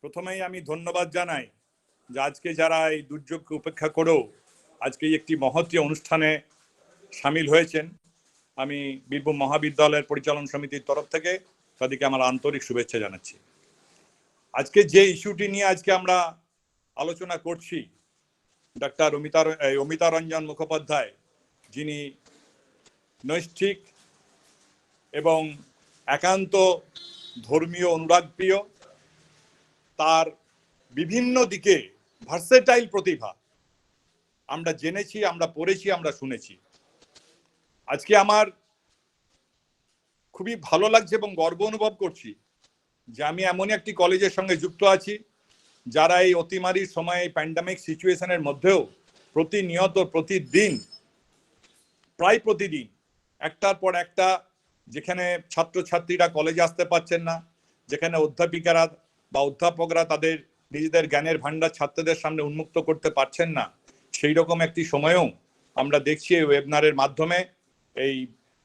প্রথমেই আমি ধন্যবাদ জানাই যে আজকে যারা এই দুর্যোগকে উপেক্ষা করেও আজকে একটি মহতী অনুষ্ঠানে সামিল হয়েছেন, আমি বীরভূম মহাবিদ্যালয়ের পরিচালন সমিতির তরফ থেকে তাদেরকে আমার আন্তরিক শুভেচ্ছা জানাচ্ছি। আজকে যে ইস্যুটি নিয়ে আজকে আমরা আলোচনা করছি, ডাক্তার অমিতারঞ্জন মুখোপাধ্যায়, যিনি নৈষ্ঠিক এবং একান্ত ধর্মীয় অনুরাগপ্রিয়, তার বিভিন্ন দিকে ভার্সেটাইল প্রতিভা আমরা জেনেছি, আমরা পড়েছি, আমরা শুনেছি। আজকে আমার খুবই ভালো লাগছে এবং গর্ব অনুভব করছি যে আমি এমনই একটি কলেজের সঙ্গে যুক্ত আছি যারা এই অতিমারির সময়ে প্যান্ডামিক সিচুয়েশনের মধ্যেও প্রতিনিয়ত প্রায় প্রতিদিন একটার পর একটা, যেখানে ছাত্রছাত্রীরা কলেজে আসতে পারছেন না, যেখানে অধ্যাপিকারা বা অধ্যাপকরা তাদের নিজেদের জ্ঞানের ভান্ডার ছাত্রদের সামনে উন্মুক্ত করতে পারছেন না, সেই রকম একটি সময়েও আমরা দেখছি এই ওয়েবিনারের মাধ্যমে এই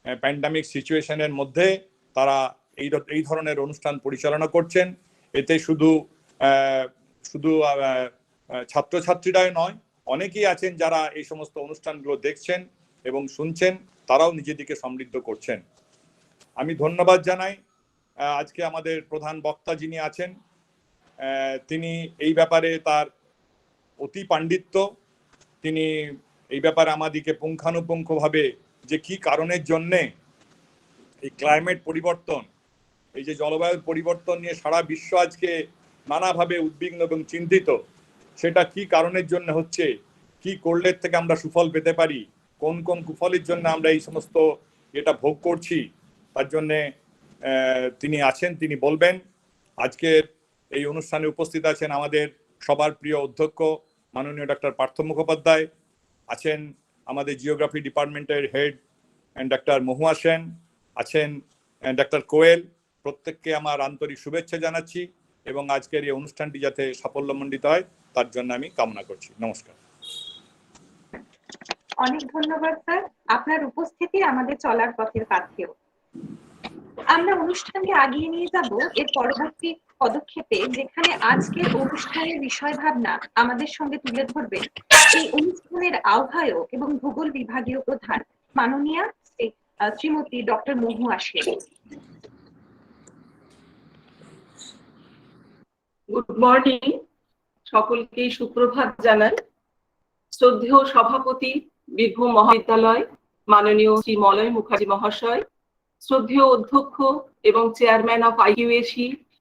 প্যান্ডামিক সিচুয়েশনের মধ্যে তারা এই ধরনের অনুষ্ঠান পরিচালনা করছেন। এতে শুধু ছাত্রছাত্রীরাই নয়, অনেকেই আছেন যারা এই সমস্ত অনুষ্ঠানগুলো দেখছেন এবং শুনছেন, তারাও নিজেদেরকে সমৃদ্ধ করছেন। আমি ধন্যবাদ জানাই আজকে আমাদের প্রধান বক্তা যিনি আছেন, তিনি এই ব্যাপারে তার অতি পাণ্ডিত্য, তিনি এই ব্যাপারে আমাদেরকে পুঙ্খানুপুঙ্খভাবে যে কি কারণের জন্যে এই ক্লাইমেট পরিবর্তন এই যে জলবায়ুর পরিবর্তন নিয়ে সারা বিশ্ব আজকে নানাভাবে উদ্বিগ্ন এবং চিন্তিত, সেটা কি কারণের জন্য হচ্ছে, কি করলে থেকে আমরা সুফল পেতে পারি, কোন কোন কুফলের জন্য আমরা এই সমস্ত এটা ভোগ করছি, তার জন্যে তিনি আছেন, তিনি বলবেন। আজকের এই অনুষ্ঠানে উপস্থিত আছেন আমাদের সবার প্রিয় অধ্যক্ষ মাননীয় ডক্টর পার্থ মুখোপাধ্যায়, আছেন আমাদের জিওগ্রাফি ডিপার্টমেন্টের হেড ডক্টর মহুয়া সেন, আছেন ডক্টর কোয়েল। প্রত্যেককে আমার আন্তরিক শুভেচ্ছা জানাচ্ছি এবং আজকের এই অনুষ্ঠানটি যাতে সাফল্যমণ্ডিত হয় তার জন্য আমি কামনা করছি। নমস্কার। অনেক ধন্যবাদ স্যার, আপনার উপস্থিতি আমাদের চলার পথের পাথেয়। আমরা অনুষ্ঠানকে আগিয়ে নিয়ে যাব এর পরবর্তী পদক্ষেপে, যেখানে আজকের অনুষ্ঠানের বিষয় ভাবনা আমাদের সঙ্গে তুলে ধরবেন এই অনুষ্ঠানের আহ্বায়ক এবং ভূগোল বিভাগীয় প্রধান মাননীয়া শ্রীমতী ডক্টর মহুয়া সেন। গুড মর্নিং, সকলকে সুপ্রভাত জানাই। শ্রদ্ধেয় সভাপতি বীরভূম মহাবিদ্যালয় মাননীয় শ্রী মলয় মুখার্জি মহাশয়, শ্রদ্ধেয় অধ্যক্ষ এবং চেয়ারম্যান অফ IUAC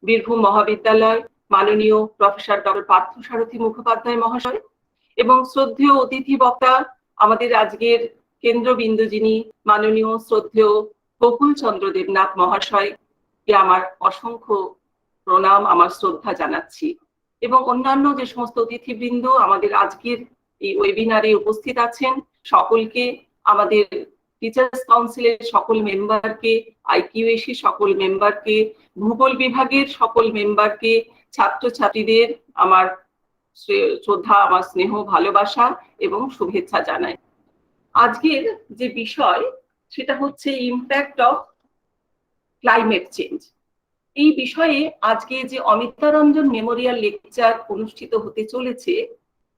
বীরভূম মহাবিদ্যালয় মাননীয় প্রফেসর ডক্টর পার্থসারথী মুখোপাধ্যায় মহাশয়, এবং শ্রদ্ধেয় অতিথি বক্তা আমাদের আজকের কেন্দ্রবিন্দু যিনি মাননীয় শ্রদ্ধেয় গোকুল চন্দ্র দেবনাথ মহাশয়কে আমার অসংখ্য প্রণাম, আমার শ্রদ্ধা জানাচ্ছি। এবং অন্যান্য যে সমস্ত অতিথিবৃন্দ আমাদের আজকের এই ওয়েবিনারে উপস্থিত আছেন, সকলকে, আমাদের টিচার্স কাউন্সিলের সকল মেম্বারকে, IQAC সকল মেম্বারকে, ভূগোল বিভাগের সকল মেম্বারকে, ছাত্রছাত্রীদের আমার শ্রদ্ধা, আমার স্নেহ, ভালোবাসা এবং শুভেচ্ছা জানাই। আজকের যে বিষয় সেটা হচ্ছে ইমপ্যাক্ট অফ ক্লাইমেট চেঞ্জ। এই বিষয়ে আজকে যে অমিতারঞ্জন মেমোরিয়াল লেকচার অনুষ্ঠিত হতে চলেছে,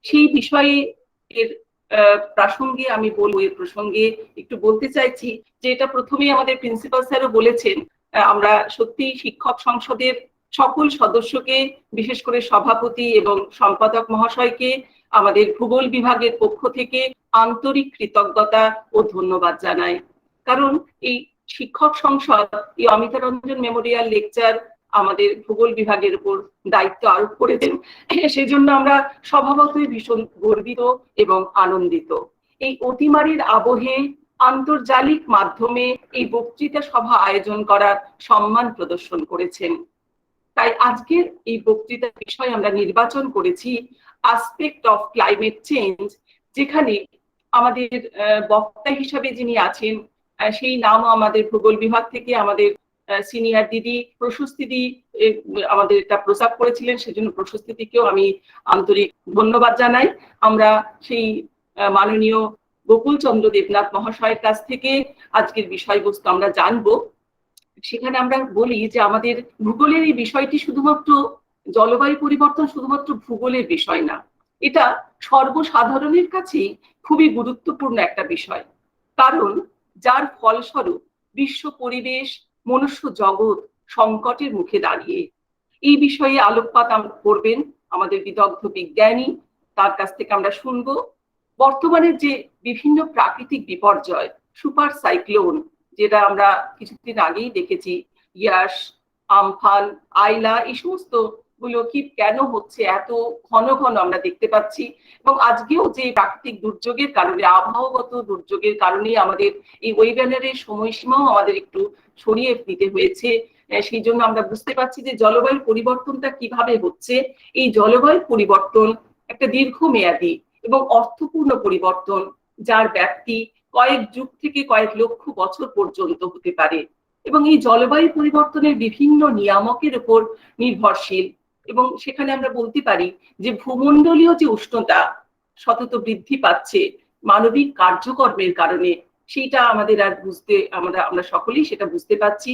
সেই বিষয়ে এর প্রাসঙ্গে আমি বলবো, এর প্রসঙ্গে একটু বলতে চাইছি যে এটা প্রথমেই আমাদের প্রিন্সিপাল স্যারও বলেছেন, আমরা সত্যি শিক্ষক সংসদের সকল সদস্যকে, বিশেষ করে সভাপতি এবং সম্পাদক মহাশয়কে আমাদের ভূগোল বিভাগের পক্ষ থেকে আন্তরিক কৃতজ্ঞতা ও ধন্যবাদ জানাই। কারণ এই শিক্ষক সংসদ এই অমিতারঞ্জন মেমোরিয়াল লেকচার আমাদের ভূগোল বিভাগের উপর দায়িত্ব আরোপ করেছেন, সেই জন্য আমরা স্বভাবতই ভীষণ গর্বিত এবং আনন্দিত। এই অতিমারির আবহে আন্তর্জালিক মাধ্যমে এই বক্তৃতা সভা আয়োজন করার সম্মান প্রদর্শন করেছেন। তাই আজকের এই বক্তৃতার বিষয় আমরা নির্বাচন করেছি আসপেক্ট অফ ক্লাইমেট চেঞ্জ, যেখানে আমাদের বক্তা হিসাবে যিনি আছেন সেই নামও আমাদের ভূগোল বিভাগ থেকে আমাদের সিনিয়র দিদি প্রশস্তি দি আমাদের এটা প্রস্তাব করেছিলেন, সেজন্য প্রশস্তি দিকেও আমি আন্তরিক ধন্যবাদ জানাই। আমরা সেই মাননীয় গোকুল চন্দ্র দেবনাথ মহাশয়ের কাছ থেকে আজকের বিষয়বস্তু আমরা জানবো। সেখানে আমরা বলি যে আমাদের ভূগোলের এই বিষয়টি শুধুমাত্র জলবায়ু পরিবর্তন শুধুমাত্র ভূগোলের বিষয় না, এটা সর্বসাধারণের কাছেই খুবই গুরুত্বপূর্ণ একটা বিষয়। কারণ যার ফলস্বরূপ বিশ্ব পরিবেশ, মনুষ্য জগৎ সংকটের মুখে দাঁড়িয়ে। এই বিষয়ে আলোকপাত করবেন আমাদের বিদগ্ধ বিজ্ঞানী, তার কাছ থেকে আমরা শুনবো বর্তমানের যে বিভিন্ন প্রাকৃতিক বিপর্যয়, সুপার সাইক্লোন, যেটা আমরা কিছুদিন আগেই দেখেছি, ইয়াস, আমফান, আইলা, এই সমস্ত গুলো কি কেন হচ্ছে, এত ঘন ঘন আমরা দেখতে পাচ্ছি। এবং আজকেও যে প্রাকৃতিক দুর্যোগের কারণে, আবহাওয়াগত দুর্যোগের কারণে আমাদের এই ওয়েবিনারের সময়সীমাও আমাদের একটু সরিয়ে দিতে হয়েছে। সেই জন্য আমরা বুঝতে পারছি যে জলবায়ু পরিবর্তনটা কিভাবে হচ্ছে। এই জলবায়ু পরিবর্তন একটা দীর্ঘমেয়াদী এবং অর্থপূর্ণ পরিবর্তন, যার ব্যাপ্তি কয়েক যুগ থেকে কয়েক লক্ষ বছর পর্যন্ত হতে পারে এবং এই জলবায়ু পরিবর্তনের বিভিন্ন নিয়ামকের উপর নির্ভরশীল। এবং সেখানে আমরা বলতে পারি যে ভূমণ্ডলীয় যে উষ্ণতা সতত বৃদ্ধি পাচ্ছে মানবিক কার্যকর্মের কারণে, সেইটা আমাদের আর বুঝতে, আমরা সকলেই সেটা বুঝতে পারছি।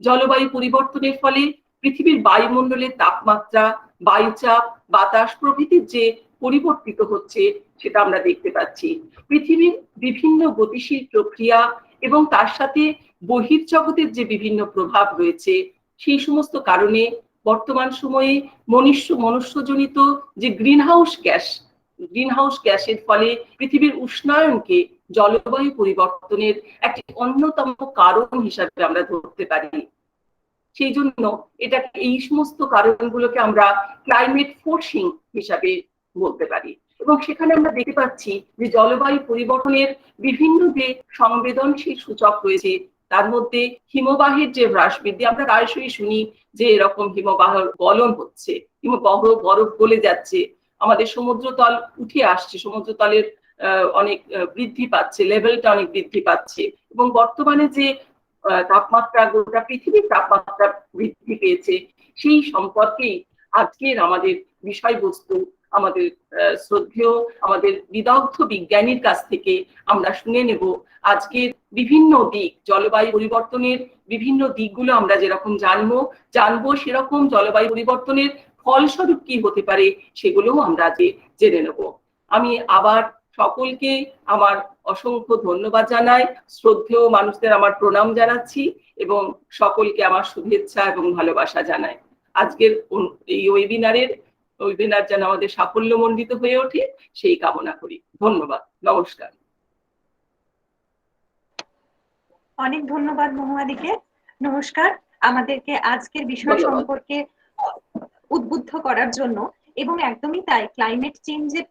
জলবায়ু পরিবর্তনের ফলে পৃথিবীর বায়ুমণ্ডলের তাপমাত্রা, বায়ুচাপ, বাতাস প্রভৃতির যে পরিবর্তিত হচ্ছে সেটা আমরা দেখতে পাচ্ছি। পৃথিবীর বিভিন্ন গতিশীল প্রক্রিয়া এবং তার সাথে বহির্জগতের যে বিভিন্ন প্রভাব রয়েছে, সেই সমস্ত কারণে বর্তমান সময়ে মনুষ্যজনিত যে গ্রিনহাউস গ্যাসের ফলে পৃথিবীর উষ্ণায়নকে জলবায়ু পরিবর্তনের একটি অন্যতম কারণ হিসাবে আমরা ধরতে পারি। সেই জন্য এটাকে এই সমস্ত কারণগুলোকে আমরা ক্লাইমেট ফোর্সিং হিসাবে বলতে পারি। এবং সেখানে আমরা দেখতে পাচ্ছি যে জলবায়ু পরিবর্তনের বিভিন্ন যে সংবেদনশীল সূচক রয়েছে, তার মধ্যে হিমবাহের যে হ্রাস বৃদ্ধি, আমরা প্রায়শই শুনি যে এরকম হিমবাহ গলন হচ্ছে, হিমবাহ বরফ গলে যাচ্ছে, আমাদের সমুদ্রতল উঠে আসছে, সমুদ্রতলের অনেক বৃদ্ধি পাচ্ছে, লেভেলটা অনেক বৃদ্ধি পাচ্ছে। এবং বর্তমানে যে তাপমাত্রা, গোটা পৃথিবীর তাপমাত্রা বৃদ্ধি পেয়েছে, সেই সম্পর্কেই আজকের আমাদের বিষয়বস্তু। আমাদের শ্রদ্ধেয়, আমাদের বিদগ্ধ বিজ্ঞানীর কাছ থেকে আমরা শুনে নেব আজকের বিভিন্ন দিক, জলবায়ু পরিবর্তনের বিভিন্ন দিকগুলো আমরা যেরকম জানবো সেরকম জলবায়ু পরিবর্তনের ফলস্বরূপ কি হতে পারে সেগুলোও আমরা জেনে নেব। আমি আবার সকলকে আমার অসংখ্য ধন্যবাদ জানাই, শ্রদ্ধেয় মানুষদের আমার প্রণাম জানাচ্ছি এবং সকলকে আমার শুভেচ্ছা এবং ভালোবাসা জানাই। আজকের এই ওয়েবিনার যেন আমাদের সাফল্যমণ্ডিত হয়ে ওঠে সেই কামনা করি। ধন্যবাদ, নমস্কার। অনেক ধন্যবাদ মহুয়াদিকে। নমস্কার আমাদেরকে আজকের বিষয় সম্পর্কে উদ্বুদ্ধ করার জন্য। এবং একদমই তাই, ক্লাইমেট চেঞ্জের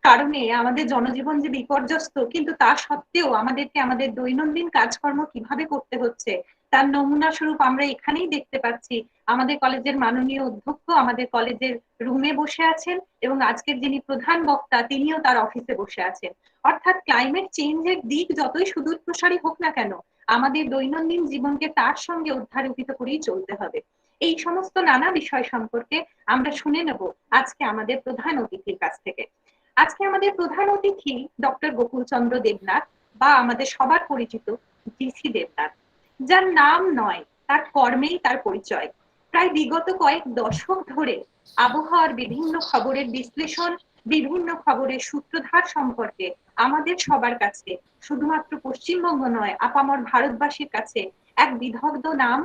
কারণে আমাদের জনজীবন যে বিপর্যস্ত, কিন্তু তা সত্ত্বেও আমাদেরকে আমাদের দৈনন্দিন কাজকর্ম কিভাবে করতে হচ্ছে তার নমুনা স্বরূপ আমরা এখানেই দেখতে পাচ্ছি। আমাদের কলেজের মাননীয় অধ্যক্ষ আমাদের কলেজের রুমে বসে আছেন এবং আজকের যিনি প্রধান বক্তা তিনিও তার অফিসে বসে আছেন। অর্থাৎ ক্লাইমেট চেঞ্জের দিক যতই সুদূর প্রসারী হোক না কেন, আমাদের দৈনন্দিন জীবনকে তার সঙ্গে উদ্ধারিত করেই চলতে হবে। এই সমস্ত নানা বিষয় সম্পর্কে আমরা শুনে নেব আজকে আমাদের প্রধান অতিথির কাছ থেকে। আজকে আমাদের প্রধান অতিথি ডক্টর গোকুল চন্দ্র দেবনাথ, বা আমাদের সবার পরিচিত জিসি দেবনাথ, যার নাম নয় তার কর্মেই তার পরিচয়। প্রায় বিগত কয়েক দশক ধরে আবহাওয়ার বিভিন্ন খবরের বিশ্লেষণ, বিভিন্ন খবরের সূত্রধার সম্পর্কে আমাদের সবার কাছে, শুধুমাত্র পশ্চিমবঙ্গ নয় আপামর ভারতবাসীর কাছে এক বিদগ্ধ নাম,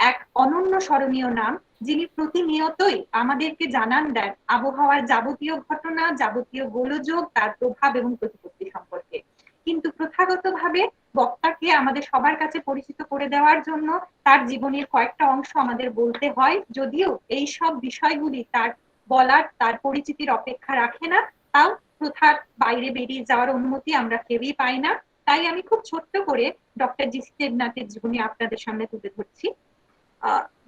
এক অনন্য স্মরণীয় নাম, যিনি প্রতিনিয়তই আমাদেরকে জানান দেন আবহাওয়ার যাবতীয় ঘটনা, যাবতীয় গোলযোগ, তার প্রভাব এবং প্রতিপত্তি সম্পর্কে। কিন্তু প্রথাগতভাবে বক্তাকে আমাদের সবার কাছে পরিচিত করে দেওয়ার জন্য তার জীবনের কয়েকটা অংশ আমাদের বলতে হয়, যদিও এই সব বিষয়গুলি তার বলার, তার পরিচিতির অপেক্ষা রাখে না, তাও প্রথার বাইরে বেরিয়ে যাওয়ার অনুমতি আমরা কেউই পাই না। তাই আমি খুব ছোট্ট করে ডক্টর জিসি দেবনাথের জীবনী আপনাদের সামনে তুলে ধরছি।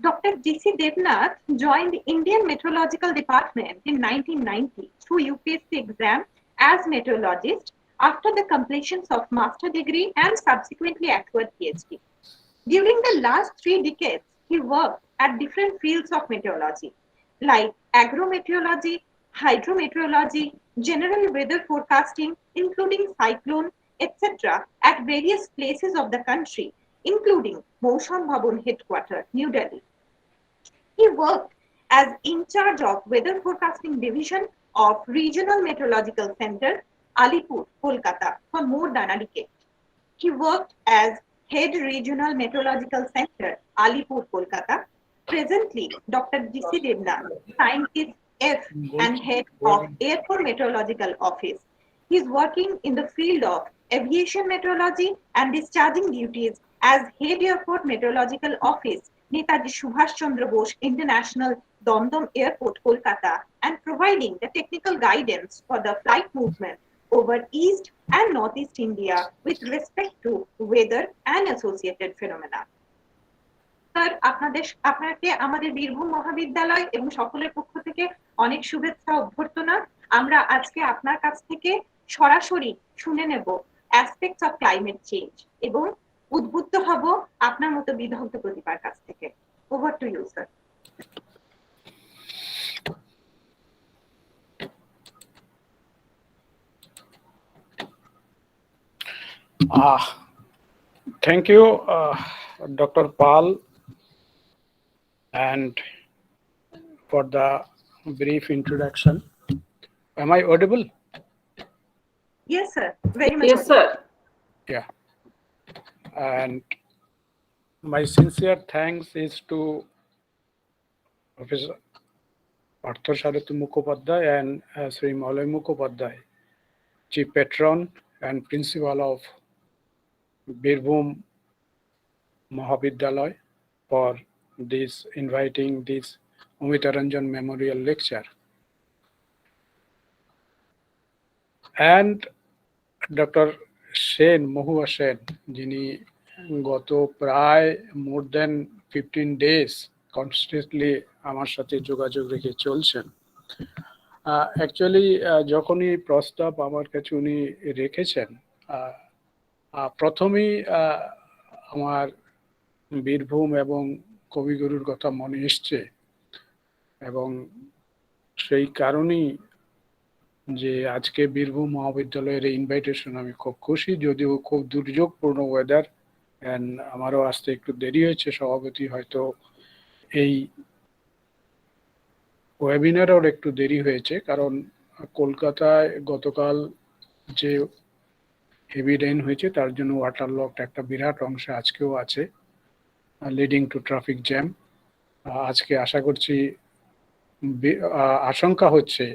Dr. G.C. Devnath joined the Indian Meteorological Department in 1990 through UPSC exam as meteorologist after the completion of master degree and subsequently acquired PhD. During the last 3 decades, he worked at different fields of meteorology like agrometeorology, hydrometeorology, general weather forecasting, including cyclone, etc. at various places of the country, including Mousham Bhavan headquarters, New Delhi. He worked as in charge of Weather Forecasting Division of Regional Meteorological Center, Alipur, Kolkata, for more than a decade. He worked as Head Regional Meteorological Center, Alipur, Kolkata. Presently, Dr. G.C. Devnath, Scientist F and Head of Airport Meteorological Office. He is working in the field of aviation meteorology and discharging duties as Head Airport Meteorological Office, Netaji Subhash Chandra Bose International Dom Airport, Kolkata, and providing the technical guidance for the flight movement over East and Northeast India with respect to weather and associated phenomena. Sir, আপনাকে আমাদের বীরভূম মহাবিদ্যালয় এবং সকলের পক্ষ থেকে অনেক শুভেচ্ছা অভ্যর্থনা। আমরা আজকে আপনার কাছ থেকে সরাসরি শুনে নেব অ্যাসপেক্টস অফ ক্লাইমেট চেঞ্জ এবং উদ্বুদ্ধ হব আপনার মতো বিদগ্ধ প্রতিভার কাছ থেকে। Over to you sir. Thank you, Dr. Pal, and for the brief introduction. Am I audible? Yes, sir. Very much. Yes, sir. Yeah. And my sincere thanks is to Professor Partho Sarathy Mukhopadhyay and Sri Malay Mukhopadhyay, Chief Patron and Principal of Birbhum Mahavidyalaya, for this inviting this Amita Ranjan Memorial Lecture. And Dr. Sen, Mohua Sen, যিনি গত প্রায় more than 15 days constantly আমার সাথে যোগাযোগ রেখে চলছেন। অ্যাকচুয়ালি যখনই প্রস্তাব আমার কাছে উনি রেখেছেন, প্রথমেই আমার বীরভূম এবং কবিগুরুর কথা মনে এসছে, এবং সেই কারণেই যে আজকে বীরভূম মহাবিদ্যালয়ের এই ইনভাইটেশন আমি খুব খুশি, যদিও খুব দুর্যোগপূর্ণ ওয়েদার, অ্যান্ড আমারও আসতে একটু দেরি হয়েছে। সভাপতি হয়তো এই ওয়েবিনারেও একটু দেরি হয়েছে, কারণ কলকাতায় গতকাল যে হেভি রেইন হয়েছে তার জন্য ওয়াটার লক একটা বিরাট অংশ আজকেও আছে, লিডিং টু ট্রাফিক জ্যাম। আজকে আশা করছি, আশঙ্কা হচ্ছে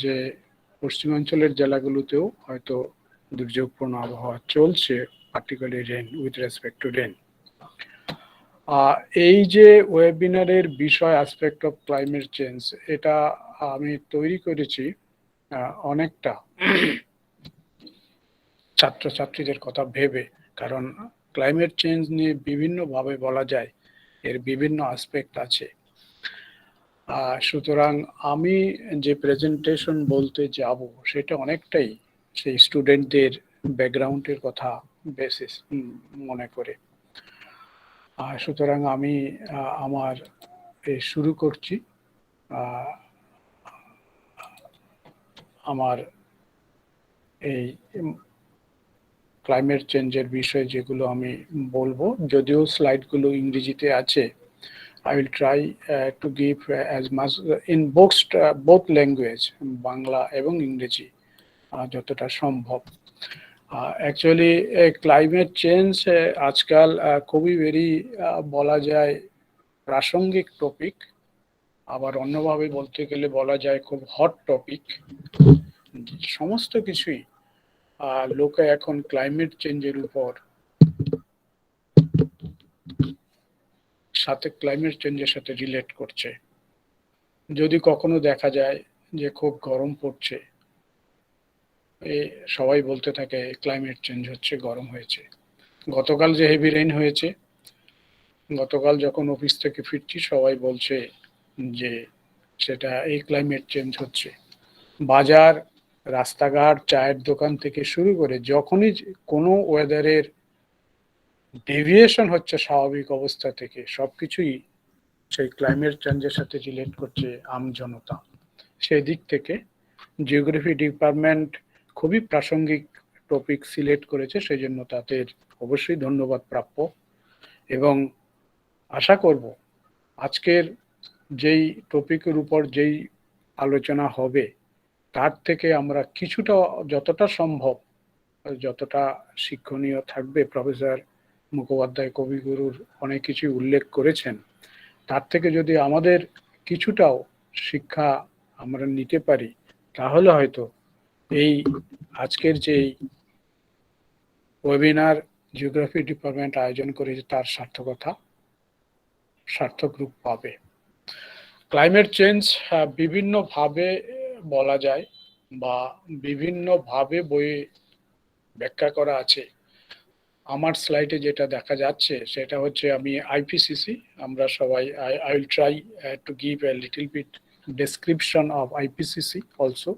যে পশ্চিমাঞ্চলের জেলাগুলোতেও হয়তো দুর্যোগপূর্ণ আবহাওয়া চলছে, particularly rain, with respect to rain. এই যে ওয়েবিনারের বিষয় অ্যাসপেক্ট অফ ক্লাইমেট চেঞ্জ, এটা আমি তৈরি করেছি অনেকটা ছাত্রছাত্রীদের কথা ভেবে, কারণ ক্লাইমেট চেঞ্জ নিয়ে বিভিন্নভাবে বলা যায়, এর বিভিন্ন অ্যাসপেক্ট আছে। সুতরাং আমি যে প্রেজেন্টেশন বলতে যাব সেটা অনেকটাই সেই স্টুডেন্টদের ব্যাকগ্রাউন্ডের কথা বেসিস মনে করে। সুতরাং আমি আমার শুরু করছি। আমার এই ক্লাইমেট চেঞ্জের বিষয়ে যেগুলো আমি বলবো, যদিও স্লাইডগুলো ইংরেজিতে আছে, I will try to give as much in both language, Bangla এবং ইংরেজি, যতটা সম্ভব। অ্যাকচুয়ালি ক্লাইমেট চেঞ্জ আজকাল খুবই বলা যায় প্রাসঙ্গিক টপিক, আবার অন্যভাবে বলতে গেলে বলা যায় খুব হট টপিক। সমস্ত কিছুই লোকে এখন ক্লাইমেট চেঞ্জের উপর ক্লাইমেট চেঞ্জের সাথে রিলেট করছে। যদি কখনো দেখা যায় যে খুব গরম পড়ছে, সবাই বলতে থাকে ক্লাইমেট চেঞ্জ হচ্ছে, গরম হয়েছে। গতকাল যে হেভি রেইন হয়েছে, গতকাল যখন অফিস থেকে ফিরছি সবাই বলছে যে সেটা এই ক্লাইমেট চেঞ্জ হচ্ছে। বাজার, রাস্তাঘাট, চায়ের দোকান থেকে শুরু করে যখনই কোনো ওয়েদারের ডেভিয়েশন হচ্ছে স্বাভাবিক অবস্থা থেকে, সবকিছুই সেই ক্লাইমেট চেঞ্জের সাথে রিলেট করছে আমজনতা। সেই দিক থেকে জিওগ্রাফি ডিপার্টমেন্ট খুবই প্রাসঙ্গিক টপিক সিলেক্ট করেছে, সেই জন্য তাদের অবশ্যই ধন্যবাদ প্রাপ্য। এবং আশা করব আজকের যেই টপিকের উপর যেই আলোচনা হবে তার থেকে আমরা কিছুটা, যতটা সম্ভব, যতটা শিক্ষণীয় থাকবে, প্রফেসর মুখোপাধ্যায় কবিগুরুর অনেক কিছু উল্লেখ করেছেন, তার থেকে যদি আমাদের কিছুটাও শিক্ষা আমরা নিতে পারি, তাহলে হয়তো এই আজকের যে ওয়েবিনার জিওগ্রাফি ডিপার্টমেন্ট আয়োজন করেছে তার সার্থক রূপ পাবে। ক্লাইমেট চেঞ্জ বিভিন্নভাবে বলা যায় বা বিভিন্নভাবে বইয়ে ব্যাখ্যা করা আছে। আমার স্লাইডে যেটা দেখা যাচ্ছে সেটা হচ্ছে আমি আইপিসিসি, আমরা সবাই, I will try to give a little bit description of IPCC also.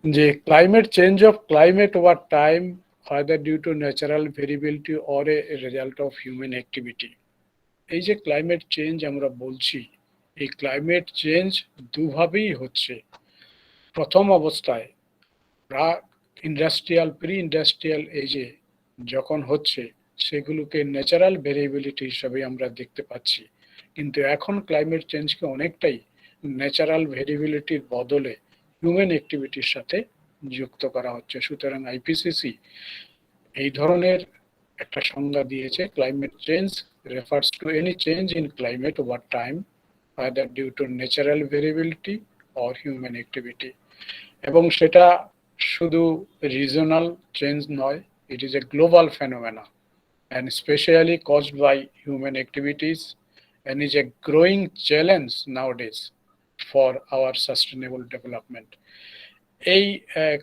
যে climate change of climate over time, whether due to natural variability or a result of human activity. এই যে ক্লাইমেট চেঞ্জ আমরা বলছি, এই ক্লাইমেট চেঞ্জ দুভাবেই হচ্ছে। প্রথম অবস্থায় প্রি ইন্ডাস্ট্রিয়াল এজে যখন হচ্ছে, সেগুলোকে ন্যাচারাল ভেরিয়েবিলিটি হিসাবে আমরা দেখতে পাচ্ছি, কিন্তু এখন ক্লাইমেট চেঞ্জকে অনেকটাই ন্যাচারাল ভেরিয়েবিলিটির বদলে হিউম্যান অ্যাক্টিভিটির সাথে যুক্ত করা হচ্ছে। সুতরাং আইপিসিসি এই ধরনের একটা সংজ্ঞা দিয়েছে, climate change refers to any change in climate over time, either due to natural variability or human activity. এবং সেটা শুধু রিজনাল চেঞ্জ নয়, it is a global phenomena and especially caused by human activities and is a growing challenge nowadays for our sustainable development. এই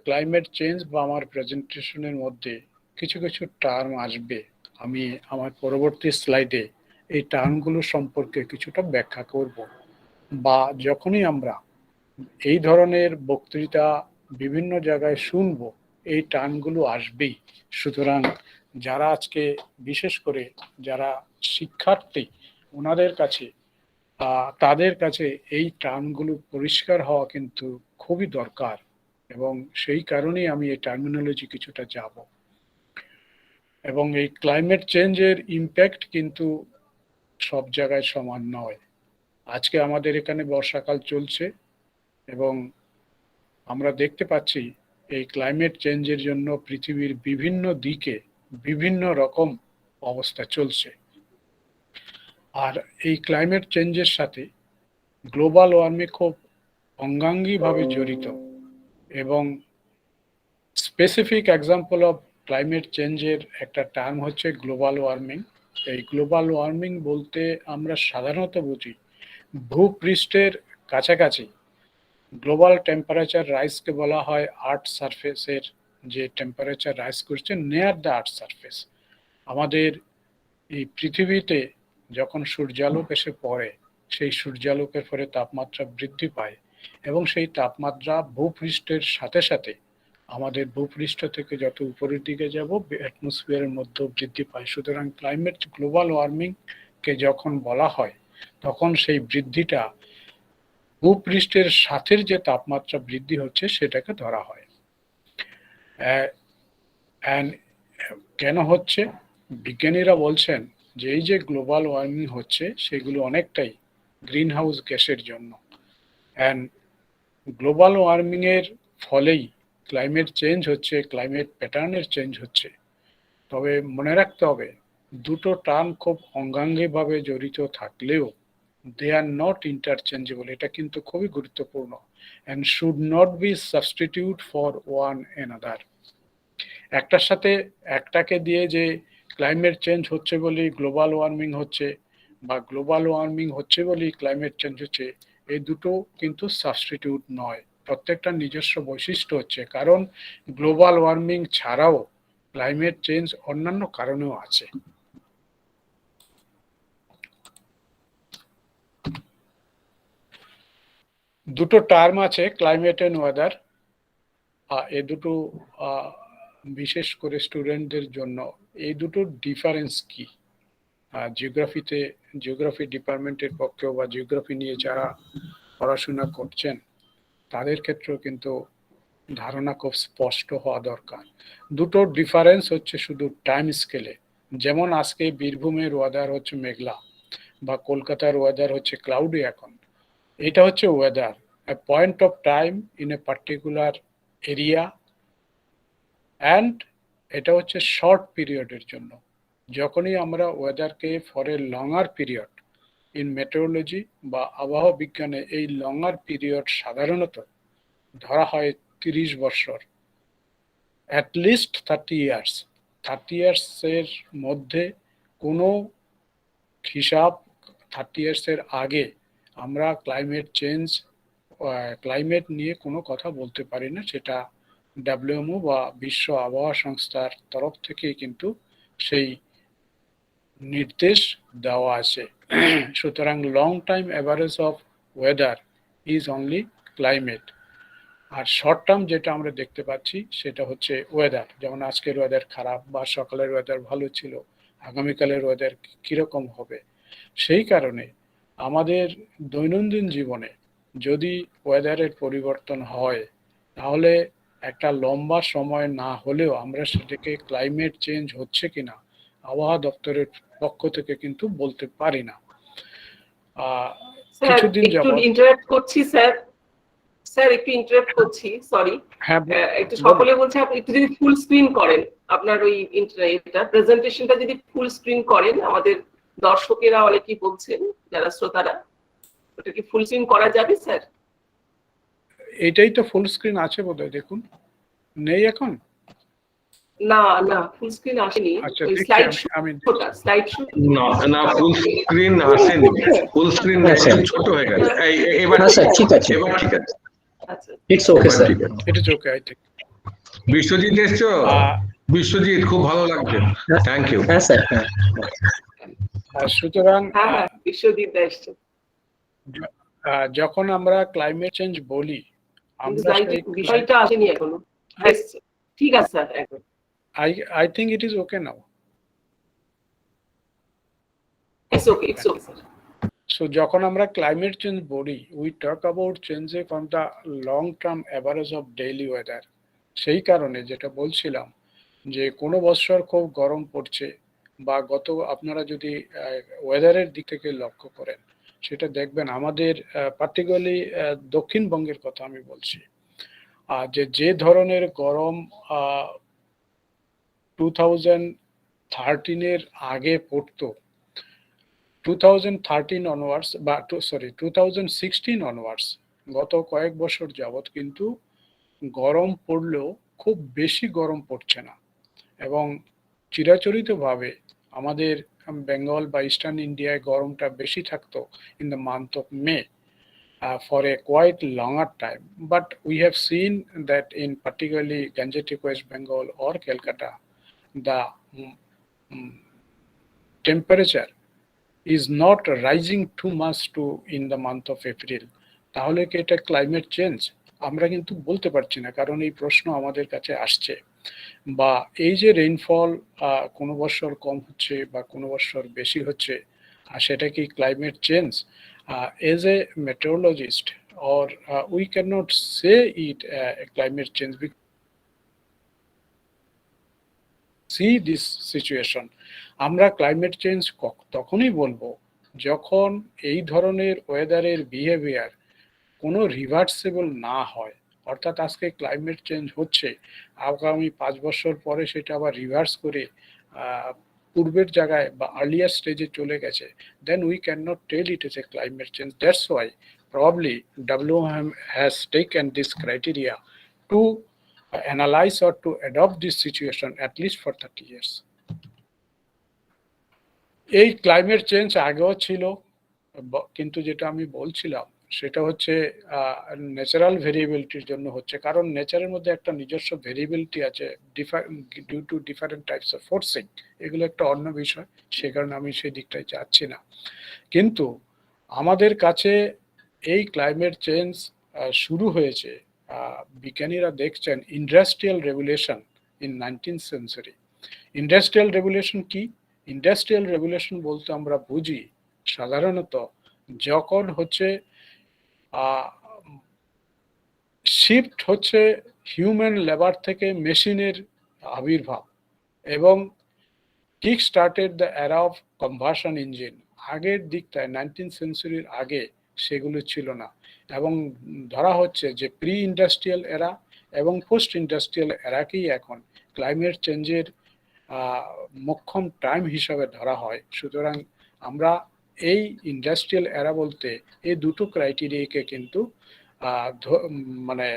ক্লাইমেট চেঞ্জ বা আমার প্রেজেন্টেশনের মধ্যে কিছু কিছু টার্ম আসবে, আমি আমার পরবর্তী স্লাইডে এই টার্মগুলো সম্পর্কে কিছুটা ব্যাখ্যা করব। বা যখনই আমরা এই ধরনের বক্তৃতা বিভিন্ন জায়গায় শুনবো, এই টার্মগুলো আসবেই। সুতরাং যারা আজকে বিশেষ করে যারা শিক্ষার্থী, ওনাদের কাছে তাদের কাছে এই টার্মগুলো পরিষ্কার হওয়া কিন্তু খুবই দরকার, এবং সেই কারণেই আমি এই টার্মিনোলজি কিছুটা যাব। এবং এই ক্লাইমেট চেঞ্জের ইম্প্যাক্ট কিন্তু সব জায়গায় সমান নয়। আজকে আমাদের এখানে বর্ষাকাল চলছে এবং আমরা দেখতে পাচ্ছি এই ক্লাইমেট চেঞ্জের জন্য পৃথিবীর বিভিন্ন দিকে বিভিন্ন রকম অবস্থা চলছে। আর এই ক্লাইমেট চেঞ্জের সাথে গ্লোবাল ওয়ার্মিং খুব অঙ্গাঙ্গিভাবে জড়িত, এবং স্পেসিফিক এক্সাম্পল অফ ক্লাইমেট চেঞ্জের একটা টার্ম হচ্ছে গ্লোবাল ওয়ার্মিং। এই গ্লোবাল ওয়ার্মিং বলতে আমরা সাধারণত বুঝি ভূপৃষ্ঠের কাছাকাছি গ্লোবাল টেম্পারেচার রাইজকে বলা হয় আর্থ সারফেসের যে টেম্পারেচার রাইজ করছে নিয়ার দ্য আর্থ সারফেস। আমাদের এই পৃথিবীতে যখন সূর্যালোক এসে পড়ে, সেই সূর্যালোকের ফলে তাপমাত্রা বৃদ্ধি পায়, এবং সেই তাপমাত্রা ভূপৃষ্ঠের সাথে সাথে আমাদের ভূপৃষ্ঠ থেকে যত উপরের দিকে যাব অ্যাটমসফিয়ারের মধ্যেও বৃদ্ধি পায়। সুতরাং ক্লাইমেট গ্লোবাল ওয়ার্মিংকে যখন বলা হয় তখন সেই বৃদ্ধিটা ভূপৃষ্ঠের সাথে যে তাপমাত্রা বৃদ্ধি হচ্ছে সেটাকে ধরা হয়। কেন হচ্ছে? বিজ্ঞানীরা বলছেন যে এই যে গ্লোবাল ওয়ার্মিং হচ্ছে সেগুলো অনেকটাই গ্রিন হাউস গ্যাসের জন্য। অ্যান্ড গ্লোবাল ওয়ার্মিং এর ফলেই ক্লাইমেট চেঞ্জ হচ্ছে, ক্লাইমেট প্যাটার্নের চেঞ্জ হচ্ছে। তবে মনে রাখতে হবে দুটো টার্ম খুব অঙ্গাঙ্গিভাবে জড়িত থাকলেও they are not interchangeable, এটা কিন্তু খুবই গুরুত্বপূর্ণ, and should not be substitute for one another। একটার সাথে একটাকে দিয়ে যে ক্লাইমেট চেঞ্জ হচ্ছে বলে গ্লোবাল ওয়ার্মিং হচ্ছে বা গ্লোবাল ওয়ার্মিং হচ্ছে বলে ক্লাইমেট চেঞ্জ হচ্ছে, এই দুটো কিন্তু সাবস্টিটিউট নয়। প্রত্যেকটা নিজস্ব বৈশিষ্ট্য হচ্ছে, কারণ গ্লোবাল ওয়ার্মিং ছাড়াও ক্লাইমেট চেঞ্জ অন্যান্য কারণেও আছে। দুটো টার্ম আছে ক্লাইমেট এন্ড ওয়েদার। এই দুটো বিশেষ করে স্টুডেন্টদের জন্য এই দুটো ডিফারেন্স কি? জিওগ্রাফি ডিপার্টমেন্টের পক্ষেও বা জিওগ্রাফি নিয়ে যারা পড়াশোনা করছেন তাদের ক্ষেত্রেও কিন্তু ধারণা খুব স্পষ্ট হওয়া দরকার। দুটো ডিফারেন্স হচ্ছে শুধু টাইম স্কেলে। যেমন আজকে বীরভূমের ওয়েদার হচ্ছে মেঘলা বা কলকাতার ওয়েদার হচ্ছে ক্লাউডি। এখন এটা হচ্ছে weather, a point of time in a particular area, and এটা হচ্ছে শর্ট পিরিয়ডের জন্য। যখনই আমরা ওয়েদারকে for a longer period in meteorology বা আবহাওয়া বিজ্ঞানে এই লঙ্গার পিরিয়ড সাধারণত ধরা হয় 30 বছর, অ্যাটলিস্ট 30 ইয়ার্স। 30 ইয়ার্সের মধ্যে কোনো হিসাব 30 ইয়ার্সের আগে আমরা ক্লাইমেট নিয়ে কোনো কথা বলতে পারি না। সেটা ডাব্লিউএমও বা বিশ্ব আবহাওয়া সংস্থার তরফ থেকে কিন্তু সেই নির্দেশ দেওয়া আছে। সুতরাং long time average of weather is only climate. আর শর্ট টার্ম যেটা আমরা দেখতে পাচ্ছি সেটা হচ্ছে ওয়েদার। যেমন আজকের ওয়েদার খারাপ বা সকালের ওয়েদার ভালো ছিল, আগামীকালের ওয়েদার কিরকম হবে। সেই কারণে আমাদের দৈনন্দিন জীবনে যদি ওয়েদারের পরিবর্তন হয় তাহলে একটা লম্বা সময় না হলেও আমরা সেটাকে ক্লাইমেট চেঞ্জ হচ্ছে কিনা আবহাওয়া দপ্তরের পক্ষ থেকে কিন্তু বলতে পারি না। কিছুদিন একটু ইন্টারাপ্ট করছি স্যার একটু ইন্টারাপ্ট করছি, সরি। হ্যাঁ, একটু সকলে বলছে আপনি একটু যদি ফুল স্ক্রিন করেন আপনার ওই এটা প্রেজেন্টেশনটা যদি ফুল স্ক্রিন করেন, আমাদের দর্শকেরা অনেকেই বলছেন যারা শ্রোতারা, ওটা কি ফুল স্ক্রিন করা যাবে স্যার? এটাই তো ফুল স্ক্রিন আছে বোধহয়, দেখুন। নেই এখন? না না ফুল স্ক্রিন আসেনি, আচ্ছা ওই দেখছি স্লাইড আমি শোটা স্লাইড শো। না না ফুল স্ক্রিন আসেনি, ফুল স্ক্রিন আচ্ছা। একটু ছোট হয়ে গেছে। এবার হ্যাঁ স্যার, ঠিক আছে, এবার ঠিক আছে, আচ্ছা ইটস ওকে এবার স্যার। ঠিক আছে। It is okay I think. Biswajit এসছো? বিশ্বজিৎ খুব ভালো লাগছে, থ্যাংক ইউ। হ্যাঁ স্যার, হ্যাঁ। সুতরাং হ্যাঁ হ্যাঁ বিশ্বজিৎ দা এসছে, যখন আমরা ক্লাইমেট চেঞ্জ বলি কিন্তু আমরা স্লাইডে সেই বিষয়টা আসেনি এখনো। হ্যাঁ, এসছে। ঠিক আছে স্যার একদম। I think it is okay now. It's okay sir. So যখন আমরা ক্লাইমেট চেঞ্জ বলি we talk about change from the long term average of daily weather. সেই কারণে যেটা বলছিলাম যে কোনো বছর খুব গরম পড়ছে বা গত আপনারা যদি ওয়েদারের দিক থেকে লক্ষ্য করেন সেটা দেখবেন আমাদের পার্টিকুলারলি দক্ষিণবঙ্গের কথা আমি বলছি, যে ধরনের গরম 2013 এর আগে পড়তো 2013 অনওয়ার্ডস বা 2016 অনওয়ার্ডস গত কয়েক বছর যাবত কিন্তু গরম পড়লেও খুব বেশি গরম পড়ছে না, এবং চিরাচরিতভাবে আমাদের বেঙ্গল বা ইস্টার্ন ইন্ডিয়ায় গরমটা বেশি থাকতো in the month of May for a quite longer time. But we have seen that in particularly Gangetic West Bengal or Calcutta, the temperature is not rising too much to in the month of April. তাহলে কি এটা ক্লাইমেট চেঞ্জ? আমরা কিন্তু বলতে পারছি না, কারণ এই প্রশ্ন আমাদের কাছে আসছে। বা এই যে রেইনফল কোনো বছর কম হচ্ছে বা কোনো বছর বেশি হচ্ছে, সেটা কি climate change? As a meteorologist, or we cannot say it a climate change because see this situation. আমরা ক্লাইমেট চেঞ্জ তখনই বলবো যখন এই ধরনের ওয়েদারের বিহেভিয়ার কোনো রিভার্সেবল না হয়, অর্থাৎ আজকে ক্লাইমেট চেঞ্জ হচ্ছে, আগামী 5 বছর পরে সেটা আবার রিভার্স করে পূর্বের জায়গায় বা আর্লিয়ার স্টেজে চলে গেছে, then we cannot tell it as a climate change. That's why probably WM has taken this criteria to analyze or to adopt this situation at least for 30 years. এই ক্লাইমেট চেঞ্জ আগেও ছিল, কিন্তু যেটা আমি বলছিলাম সেটা হচ্ছে ন্যাচারাল ভেরিয়েবিলিটির জন্য হচ্ছে, কারণ নেচারের মধ্যে একটা নিজস্ব ভেরিয়েবিলিটি আছে due to different types of forcing, এগুলো একটা অন্য বিষয়, সে কারণে আমি সেই দিকটায় যাচ্ছি না। কিন্তু আমাদের কাছে এই ক্লাইমেট চেঞ্জ শুরু হয়েছে, বিজ্ঞানীরা দেখছেন industrial revolution in 19th century. Industrial revolution কি? ইন্ডাস্ট্রিয়াল রেভলিউশন বলতে আমরা বুঝি সাধারণত যখন হচ্ছে শিফট হচ্ছে হিউম্যান লেবার থেকে মেশিনের আবির্ভাব, এবং কিক স্টার্টেড দ্য এরা অফ কম্বাশন ইঞ্জিন। আগের দিকটায় 19th সেঞ্চুরির আগে সেগুলো ছিল না, এবং ধরা হচ্ছে যে প্রি ইন্ডাস্ট্রিয়াল এরা এবং পোস্ট ইন্ডাস্ট্রিয়াল এরাকেই এখন ক্লাইমেট চেঞ্জের মোক্ষম টাইম হিসাবে ধরা হয়। সুতরাং আমরা এই ইন্ডাস্ট্রিয়াল এরা বলতে এই দুটো ক্রাইটেরিয়াকে কিন্তু মানে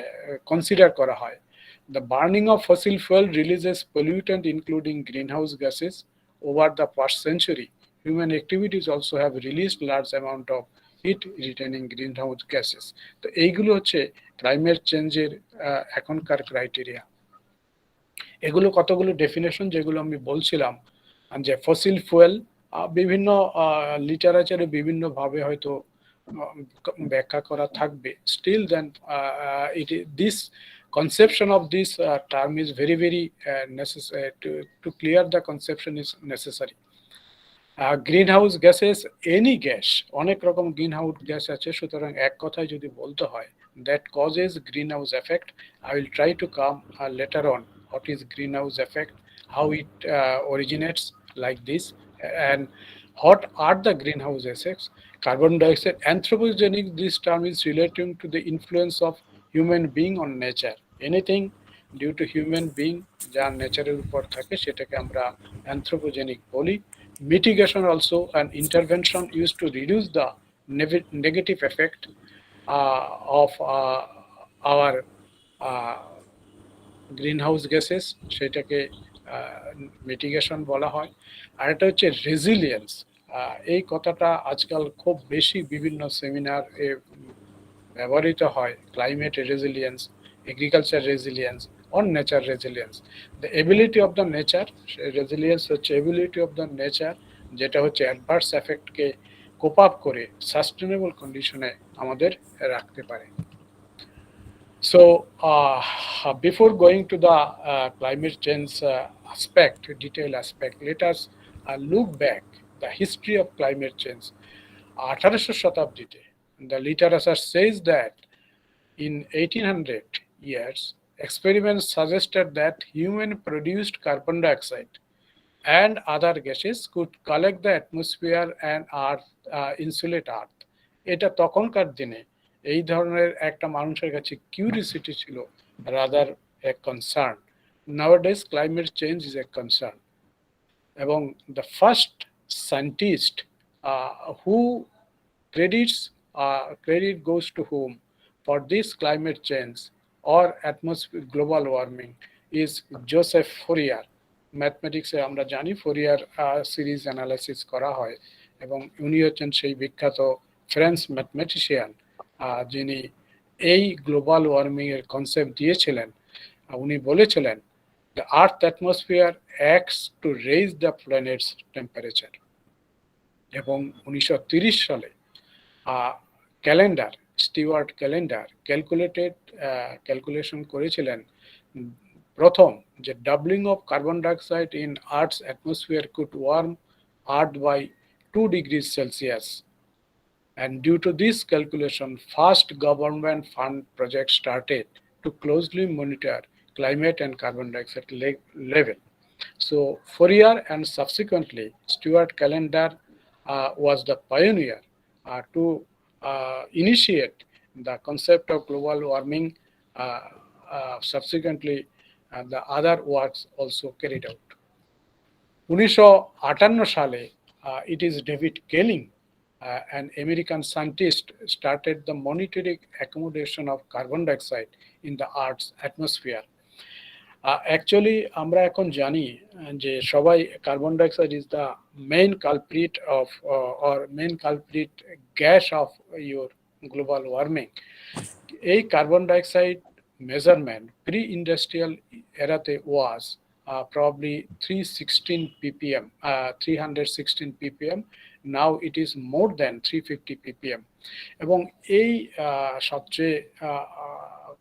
কনসিডার করা হয়। The burning of fossil fuel releases pollutant including greenhouse gases. Over the past century, human activities also have released large amount of heat retaining greenhouse gases. তো এইগুলো হচ্ছে ক্লাইমেট চেঞ্জের এখনকার ক্রাইটেরিয়া। এগুলো কতগুলো ডেফিনেশন যেগুলো আমি বলছিলাম, যে ফসিল ফুয়েল বিভিন্ন লিটারেচারে বিভিন্ন ভাবে হয়তো ব্যাখ্যা করা থাকবে, still then this conception of this term is very necessary. To clear the conception is necessary. Greenhouse gases, any gas, অনেক রকম গ্রিনহাউস গ্যাস আছে, সুতরাং এক কথায় যদি বলতে হয় that causes greenhouse effect. I will try to come later on what is greenhouse effect, how it originates like this, and what are the greenhouse effects. Carbon dioxide, anthropogenic, this term is relating to the influence of human being on nature. Anything due to human being যা নেচারের উপর থাকে সেটাকে আমরা anthropogenic বলি। Mitigation also an intervention used to reduce the negative effect of our greenhouse gases, সেটাকে মিটিগেশন বলা হয়, আর এটা হচ্ছে রেজিলিয়েন্স। এই কথাটা আজকাল খুব বেশি বিভিন্ন সেমিনারে ব্যবহৃত হয়, climate resilience, agriculture resilience or nature resilience. The ability of the nature, resilience হচ্ছে এবিলিটি অফ দ্য নেচার, যেটা হচ্ছে অ্যাডভার্স এফেক্টকে কোপ আপ করে সাস্টেনেবল কন্ডিশনে আমাদের রাখতে পারে। So before going to the climate change aspect, detailed aspect, let us look back the history of climate change. 1800 শতাব্দীতে the literature says that in 1800 years, experiments suggested that human produced carbon dioxide and other gases could collect the atmosphere and earth, insulate earth. এটা তখনকার দিনে এই ধরনের একটা মানুষের কাছে কিউরিসিটি ছিল, rather a concern. Nowadays climate change is a concern. এবং the first scientist who credit goes to whom for this climate change or atmosphere global warming is Joseph Fourier. ম্যাথমেটিক্সে আমরা জানি ফোরিয়ার সিরিজ অ্যানালাইসিস করা হয়, এবং উনি হচ্ছেন সেই বিখ্যাত ফ্রেঞ্চ ম্যাথমেটিশিয়ান যিনি এই গ্লোবাল ওয়ার্মিং এর কনসেপ্ট দিয়েছিলেন। উনি বলেছিলেন the earth atmosphere acts to raise the planet's temperature। এবং 1930 সালে ক্যালেন্ডার, স্টিওয়ার্ট ক্যালেন্ডার ক্যালকুলেশন করেছিলেন প্রথম যে doubling of carbon dioxide in earth's atmosphere could warm earth by 2 degrees Celsius। And due to this calculation, first government fund project started to closely monitor climate and carbon dioxide level. So Fourier and subsequently Stewart Callendar was the pioneer to initiate the concept of global warming. Subsequently, the other works also carried out. 1958 সালে it is David Kelling, an American scientist, started the monitoring accommodation of carbon dioxide in the Earth's atmosphere. Actually, আমরা এখন জানি যে সবাই carbon dioxide is the main culprit of or main culprit gas of your global warming. এই carbon dioxide measurement pre-industrial এরাতে was probably 316 ppm, 316 ppm. Now it is more than 350 ppm. এবং এই সবচেয়ে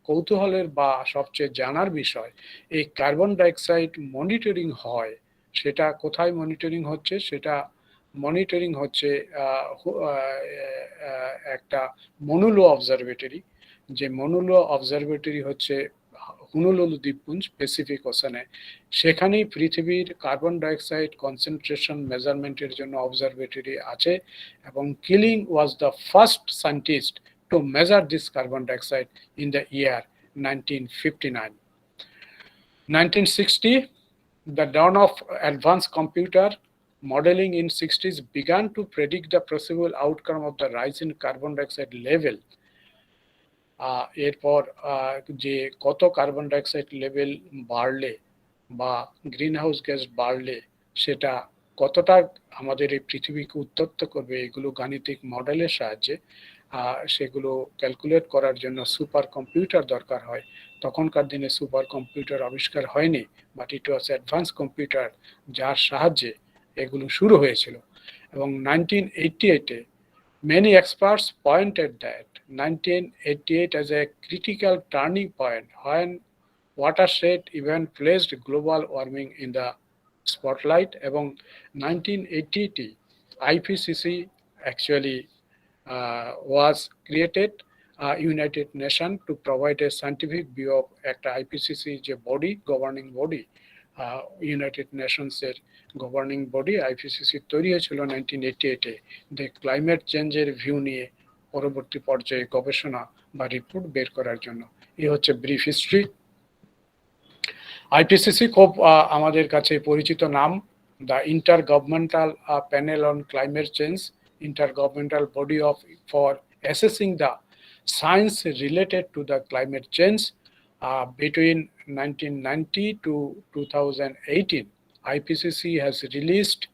কৌতূহলের বা সবচেয়ে জানার বিষয়, এই কার্বন ডাইঅক্সাইড মনিটরিং হয়, সেটা কোথায় মনিটরিং হচ্ছে? সেটা মনিটরিং হচ্ছে একটা মনুলো অবজারভেটরি। যে মনুলো অবজারভেটরি হচ্ছে হুনুলুলু দ্বীপপুঞ্জ, প্যাসিফিক ওশানে। সেখানেই পৃথিবীর কার্বন ডাইঅক্সাইড কনসেন্ট্রেশন মেজারমেন্টের জন্য অবজারভেটরি আছে, এবং killing was the first scientist to measure this carbon dioxide in the year 1959. 1960, the dawn of advanced computer modeling in 60s began to predict the possible outcome of the rise in carbon dioxide level. এরপর যে কত কার্বন ডাইঅক্সাইড লেভেল বাড়লে বা গ্রিন হাউস গ্যাস বাড়লে সেটা কতটা আমাদের এই পৃথিবীকে উত্তপ্ত করবে, এগুলো গাণিতিক মডেলের সাহায্যে সেগুলো ক্যালকুলেট করার জন্য সুপার কম্পিউটার দরকার হয়। তখনকার দিনে সুপার কম্পিউটার আবিষ্কার হয়নি, but it was advance computer যার সাহায্যে এগুলো শুরু হয়েছিল। এবং 1988-এ many experts pointed that 1988 as a critical turning point when watershed event placed global warming in the spotlight. এবং 1980 IPCC actually was created, United Nations, to provide a scientific view of একটা IPCC যে বডি, গভর্নিং বডি, ইউনাইটেড নেশনসের গভর্নিং বডি IPCC তৈরি হয়েছিল 1988-এ যে ক্লাইমেট চেঞ্জের ভিউ নিয়ে পরবর্তী পর্যায়ে গবেষণা বা রিপোর্ট বের করার জন্য। এই হচ্ছে ব্রিফ হিস্ট্রি। IPCC খুব আমাদের কাছে পরিচিত নাম, the inter governmental panel on climate change, intergovernmental body for assessing the science related to the climate change. Between 1990 to 2018, IPCC has released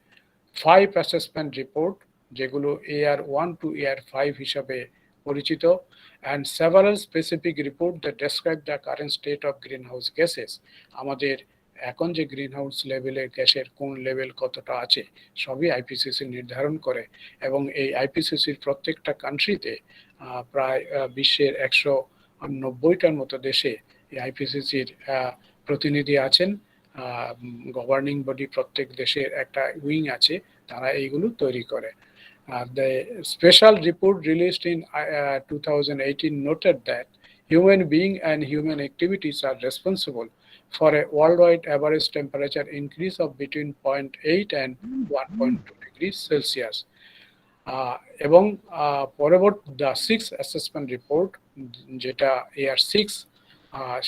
5 assessment report, যেগুলো AR 1 to AR 5 হিসাবে পরিচিত, and several specific report that describe the current state of greenhouse gases. আমাদের এখন যে গ্রিনহাউস লেভেলের গ্যাসের কোন লেভেল কতটা আছে সবই আইপিসিসি নির্ধারণ করে, এবং এই আইপিসিসির প্রত্যেকটা কান্ট্রিতে প্রায় বিশ্বের 190টার মতো দেশে এই আইপিসিসির প্রতিনিধি আছেন। গভর্নিং বডি প্রত্যেক দেশের একটা উইং আছে, তারা এইগুলো তৈরি করে। The special report released in 2018 noted that human being and human activities are responsible for a worldwide average temperature increase of between 0.8 and 1.2 degrees Celsius. এবং পরবর্তী the 6th assessment report, যেটা AR6,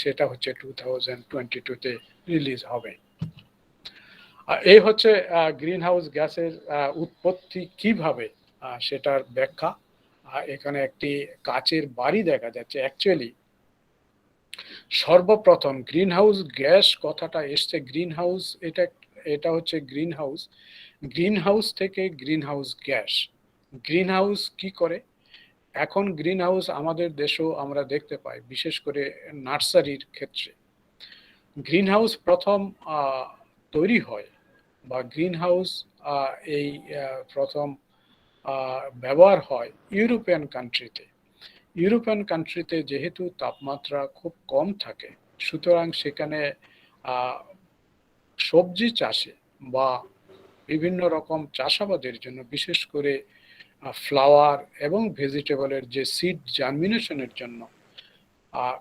সেটা হচ্ছে 2022-তে রিলিজ হবে। এই হচ্ছে গ্রিনহাউস গ্যাসের উৎপত্তি কিভাবে সেটার ব্যাখ্যা। এখানে একটি কাচের বাড়ি দেখা যাচ্ছে। অ্যাকচুয়ালি সর্বপ্রথম গ্রিনহাউস গ্যাস কথাটা এসছে, গ্রিনহাউস এটা হচ্ছে গ্রিনহাউস থেকে গ্রিনহাউস গ্যাস। গ্রিনহাউস কি করে? এখন গ্রিনহাউস আমাদের দেশেও আমরা দেখতে পাই, বিশেষ করে নার্সারির ক্ষেত্রে। গ্রিনহাউস প্রথম তৈরি হয় বা গ্রিনহাউস এই প্রথম ব্যবহার হয় ইউরোপিয়ান কান্ট্রিতে। ইউরোপিয়ান কান্ট্রিতে যেহেতু তাপমাত্রা খুব কম থাকে, সুতরাং সেখানে সবজি চাষে বা বিভিন্ন রকম চাষাবাদের জন্য, বিশেষ করে ফ্লাওয়ার এবং ভেজিটেবলের যে সিড জার্মিনেশনের জন্য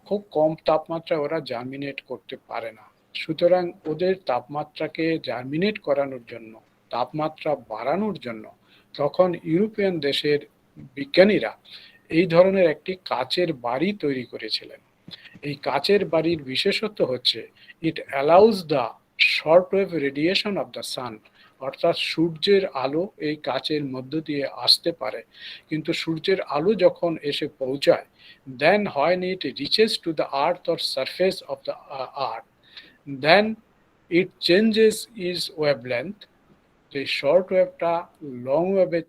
খুব কম তাপমাত্রায় ওরা জার্মিনেট করতে পারে না। সুতরাং ওদের তাপমাত্রাকে জার্মিনেট করানোর জন্য, তাপমাত্রা বাড়ানোর জন্য তখন ইউরোপিয়ান দেশের বিজ্ঞানীরা এই ধরনের একটি কাচের বাড়ি তৈরি করেছিলেন। এই কাচের বাড়ির বিশেষত্ব হচ্ছে ইট allows the short wave radiation of the sun, অর্থাৎ সূর্যের আলো এই কাচের মধ্য দিয়ে আসতে পারে, কিন্তু সূর্যের আলো যখন এসে পৌঁছায়, দেন when it reaches to the earth or surface of the earth, then it changes its wavelength. যে শর্ট ওয়েভটা লং ওয়েভে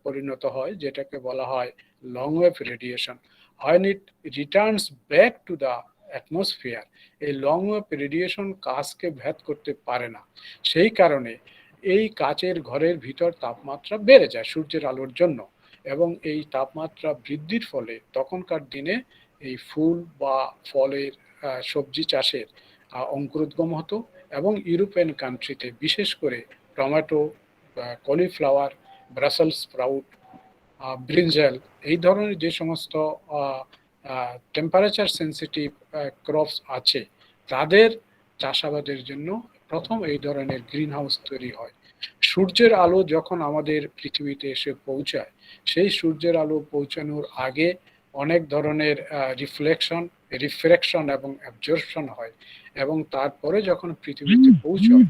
পরিণত হয়, যেটাকে বলা হয় long wave radiation. when it returns back to the atmosphere, এই লং ওয়েভ রেডিয়েশন কাচকে ভেদ করতে পারে না। সেই কারণে এই কাচের ঘরের ভিতর তাপমাত্রা বেড়ে যায় সূর্যের আলোর জন্য, এবং এই তাপমাত্রা বৃদ্ধির ফলে তখনকার দিনে এই ফুল বা ফলের সবজি চাষের অঙ্কুরোদ্গম হতো, এবং ইউরোপিয়ান কান্ট্রিতে বিশেষ করে tomato, cauliflower, Brussels sprout, brinjal, এই ধরনের যে সমস্ত টেম্পারেচার সেন্সিটিভ ক্রপস আছে, তাদের চাষাবাদের জন্য প্রথম এই ধরনের গ্রিনহাউস তৈরি হয়। সূর্যের আলো যখন আমাদের পৃথিবীতে এসে পৌঁছায়, সেই সূর্যের আলো পৌঁছানোর আগে অনেক ধরনের রিফ্লেকশন এবং অ্যাবজর্পশন হয়, এবং তারপরে যখন পৃথিবীতে পৌঁছায়,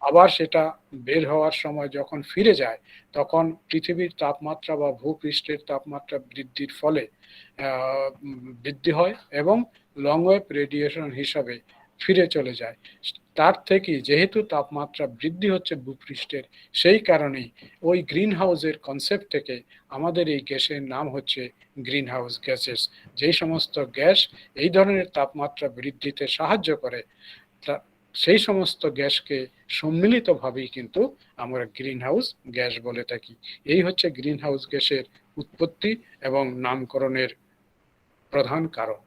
আবার সেটা বের হওয়ার সময় যখন ফিরে যায়, তখন পৃথিবীর তাপমাত্রা বা ভূপৃষ্ঠের তাপমাত্রা বৃদ্ধির ফলে বৃদ্ধি হয় এবং লং ওয়েভ রেডিয়েশন হিসাবে ফিরে চলে যায়। তার থেকে যেহেতু তাপমাত্রা বৃদ্ধি হচ্ছে ভূপৃষ্ঠের, সেই কারণেই ওই গ্রিন হাউসের কনসেপ্ট থেকে আমাদের এই গ্যাসের নাম হচ্ছে গ্রিন হাউস গ্যাসেস। যেই সমস্ত গ্যাস এই ধরনের তাপমাত্রা বৃদ্ধিতে সাহায্য করে, সেই সমস্ত গ্যাসকে সম্মিলিতভাবেই কিন্তু আমরা গ্রিন হাউস গ্যাস বলে থাকি। এই হচ্ছে গ্রিন হাউস গ্যাসের উৎপত্তি এবং নামকরণের প্রধান কারণ।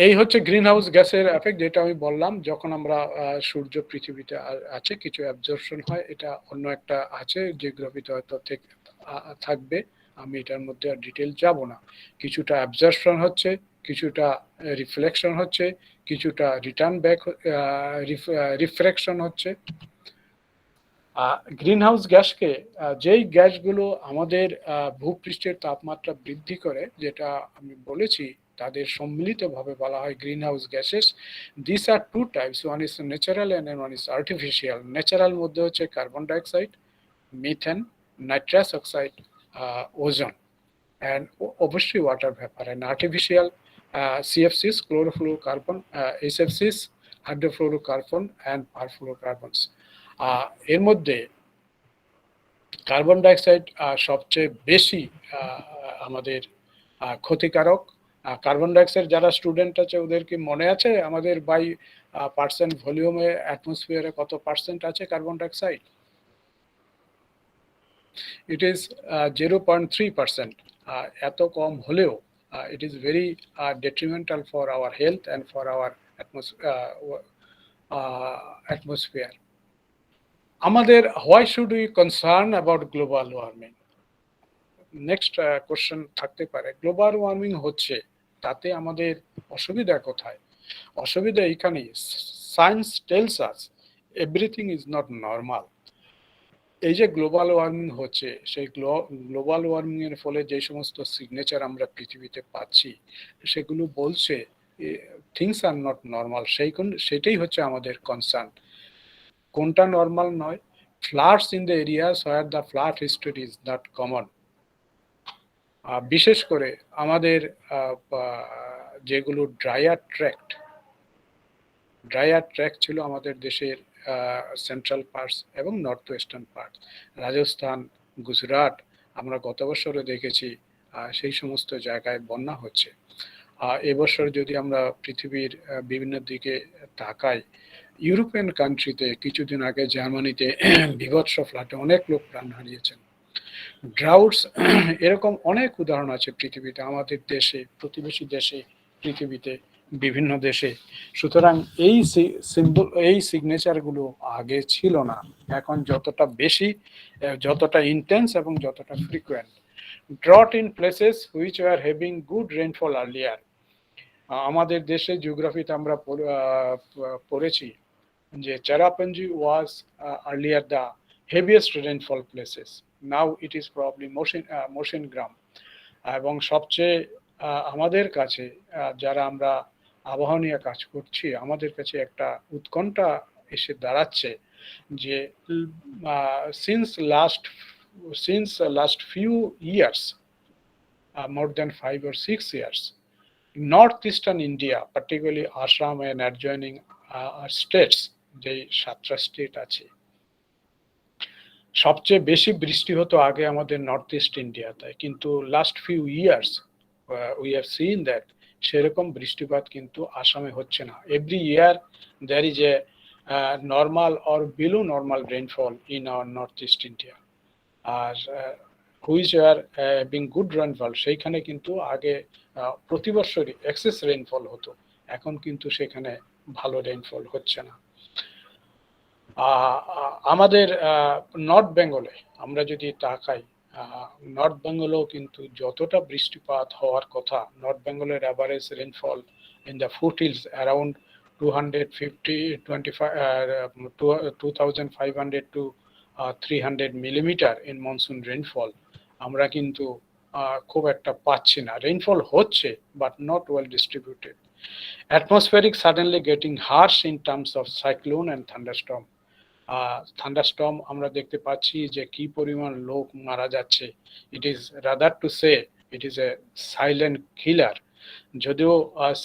এই হচ্ছে গ্রিন হাউস গ্যাসের এফেক্ট, যেটা আমি বললাম। যখন আমরা সূর্য পৃথিবীতে আছে, কিছু অ্যাবজর্পশন হয়, এটা অন্য একটা আছে জিওগ্রাফিতে হয়তো থাকবে, আমি এটার মধ্যে আর ডিটেল যাব না। কিছুটা অ্যাবজর্পশন হচ্ছে, কিছুটা রিফ্লেকশন হচ্ছে, কিছুটা রিটার্ন ব্যাক রিফ্র্যাকশন হচ্ছে। গ্রিন হাউস গ্যাসকে, যেই গ্যাসগুলো আমাদের ভূপৃষ্ঠের তাপমাত্রা বৃদ্ধি করে, যেটা আমি বলেছি, তাদের সম্মিলিতভাবে বলা হয় green house gases. This are two types, one is natural and one is artificial. Natural মধ্যে হচ্ছে carbon dioxide, methane, nitrous oxide, ozone. and obviously water vapor, and artificial CFCs, chlorofluorocarbon, SFCs, hydrofluorocarbon and perfluorocarbons. এর মধ্যে কার্বন ডাইঅক্সাইড সবচেয়ে বেশি আমাদের ক্ষতিকারক। কার্বন ডাইঅক্সাইড যারা স্টুডেন্ট আছে ওদের কি মনে আছে আমাদের বাই পার্সেন্ট ভলিউমে অ্যাটমসফিয়ারে কত পার্সেন্ট আছে কার্বন ডাইঅক্সাইড? It is 0.3%। এত কম হলেও it is very detrimental for our health and for our atmosphere. আমাদের why should we concern about global warming? Next question থাকতে পারে, গ্লোবাল ওয়ার্মিং হচ্ছে তাতে আমাদের অসুবিধা কোথায়? অসুবিধা এইখানেই, science tells us everything is not normal. এই যে গ্লোবাল ওয়ার্মিং হচ্ছে, সেই গ্লোবাল ওয়ার্মিং এর ফলে যে সমস্ত সিগনেচার আমরা পৃথিবীতে পাচ্ছি সেগুলো বলছে থিংস আর নট নর্মাল। সেটাই হচ্ছে আমাদের কনসার্ন। কোনটা নর্মাল নয়? Floods in the areas where the flood history is not common. বিশেষ করে আমাদের যেগুলো ড্রায়ার ট্র্যাক্ট ছিল আমাদের দেশের সেন্ট্রাল পার্টস এবং north western part, Rajasthan, Gujarat, আমরা গত বছরে দেখেছি সেই সমস্ত জায়গায় বন্যা হচ্ছে। এবছর যদি আমরা পৃথিবীর বিভিন্ন দিকে তাকাই, ইউরোপিয়ান কান্ট্রিতে কিছুদিন আগে জার্মানিতে বিভৎস ফ্লাডে অনেক লোক প্রাণ হারিয়েছেন। ড্রাউটস, এরকম অনেক উদাহরণ আছে পৃথিবীতে, আমাদের দেশে, প্রতিবেশী দেশে, পৃথিবীতে, বিভিন্ন দেশে। সুতরাং এই সিগনেচারগুলো আগে ছিল না, এখন যতটা বেশি, যতটা ইন্টেন্স এবং যতটা frequent. Drought in places which are having good rainfall earlier. আমাদের দেশে জিওগ্রাফিতে আমরা পড়েছি যে Cherrapunji was earlier the heaviest rainfall places, now it is probably Mawsynram. এবং সবচেয়ে আমাদের কাছে যারা আমরা আবহাওয়া নিয়ে কাজ করছি, আমাদের কাছে একটা উৎকণ্ঠা এসে দাঁড়াচ্ছে যে since last few years, more than 5 or 6 years, northeastern India, particularly Assam and adjoining states, যে 7টা স্টেট আছে, সবচেয়ে বেশি বৃষ্টি হতো আগে আমাদের নর্থ ইস্ট ইন্ডিয়াতে, কিন্তু last few years we have seen that সেরকম বৃষ্টিপাত কিন্তু আসামে হচ্ছে না। Every year there is a normal or below normal rainfall in our north east India. আর which are being good rainfall, সেইখানে কিন্তু আগে প্রতি বছরই এক্সেস রেইনফল হতো, এখন কিন্তু সেখানে ভালো রেইনফল হচ্ছে না। আমাদের নর্থ বেঙ্গলে আমরা যদি তাকাই, নর্থ বেঙ্গলেও কিন্তু যতটা বৃষ্টিপাত হওয়ার কথা, নর্থ বেঙ্গলের average rainfall in the foot hills around 2500 to 300 millimeter in monsoon rainfall, আমরা কিন্তু খুব একটা পাচ্ছি না। রেইনফল হচ্ছে but not well distributed. Atmospheric suddenly getting harsh in terms of cyclone and thunderstorm. Thunderstorm আমরা দেখতে পাচ্ছি যে কি পরিমাণ লোক মারা যাচ্ছে। It is rather to say it is a silent killer. যদিও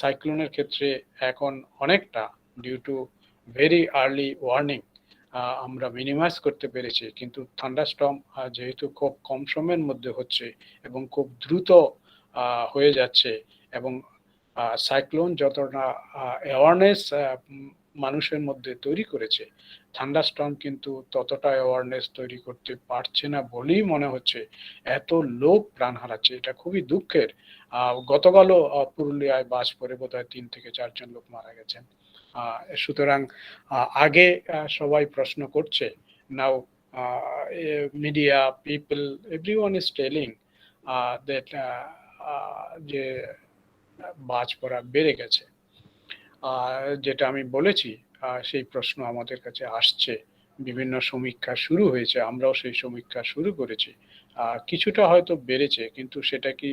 সাইক্লোনের ক্ষেত্রে এখন অনেকটা due to very early warning আমরা মিনিমাইজ করতে পেরেছি, কিন্তু থান্ডারস্টর্ম যেহেতু খুব কম সময়ের মধ্যে হচ্ছে এবং খুব দ্রুত হয়ে যাচ্ছে, এবং সাইক্লোন যতটা অ্যাওয়ারনেস মানুষের মধ্যে তৈরি করেছে, থান্ডারস্টর্ম কিন্তু ততটা অ্যাওয়ারনেস তৈরি করতে পারছে না বলেই মনে হচ্ছে এত লোক প্রাণ হারাচ্ছে। এটা খুবই দুঃখের। গতকালও পুরুলিয়ায় বাজ পড়ে বোধহয় 3 থেকে 4 জন লোক মারা গেছেন। সুতরাং আগে সবাই প্রশ্ন করছে, now media, people, everyone is telling that যে বাজ পড়া বেড়ে গেছে। যেটা আমি বলেছি, সেই প্রশ্ন আমাদের কাছে আসছে, বিভিন্ন সমীক্ষা শুরু হয়েছে, আমরাও সেই সমীক্ষা শুরু করেছি। কিছুটা হয়তো বেড়েছে, কিন্তু সেটা কি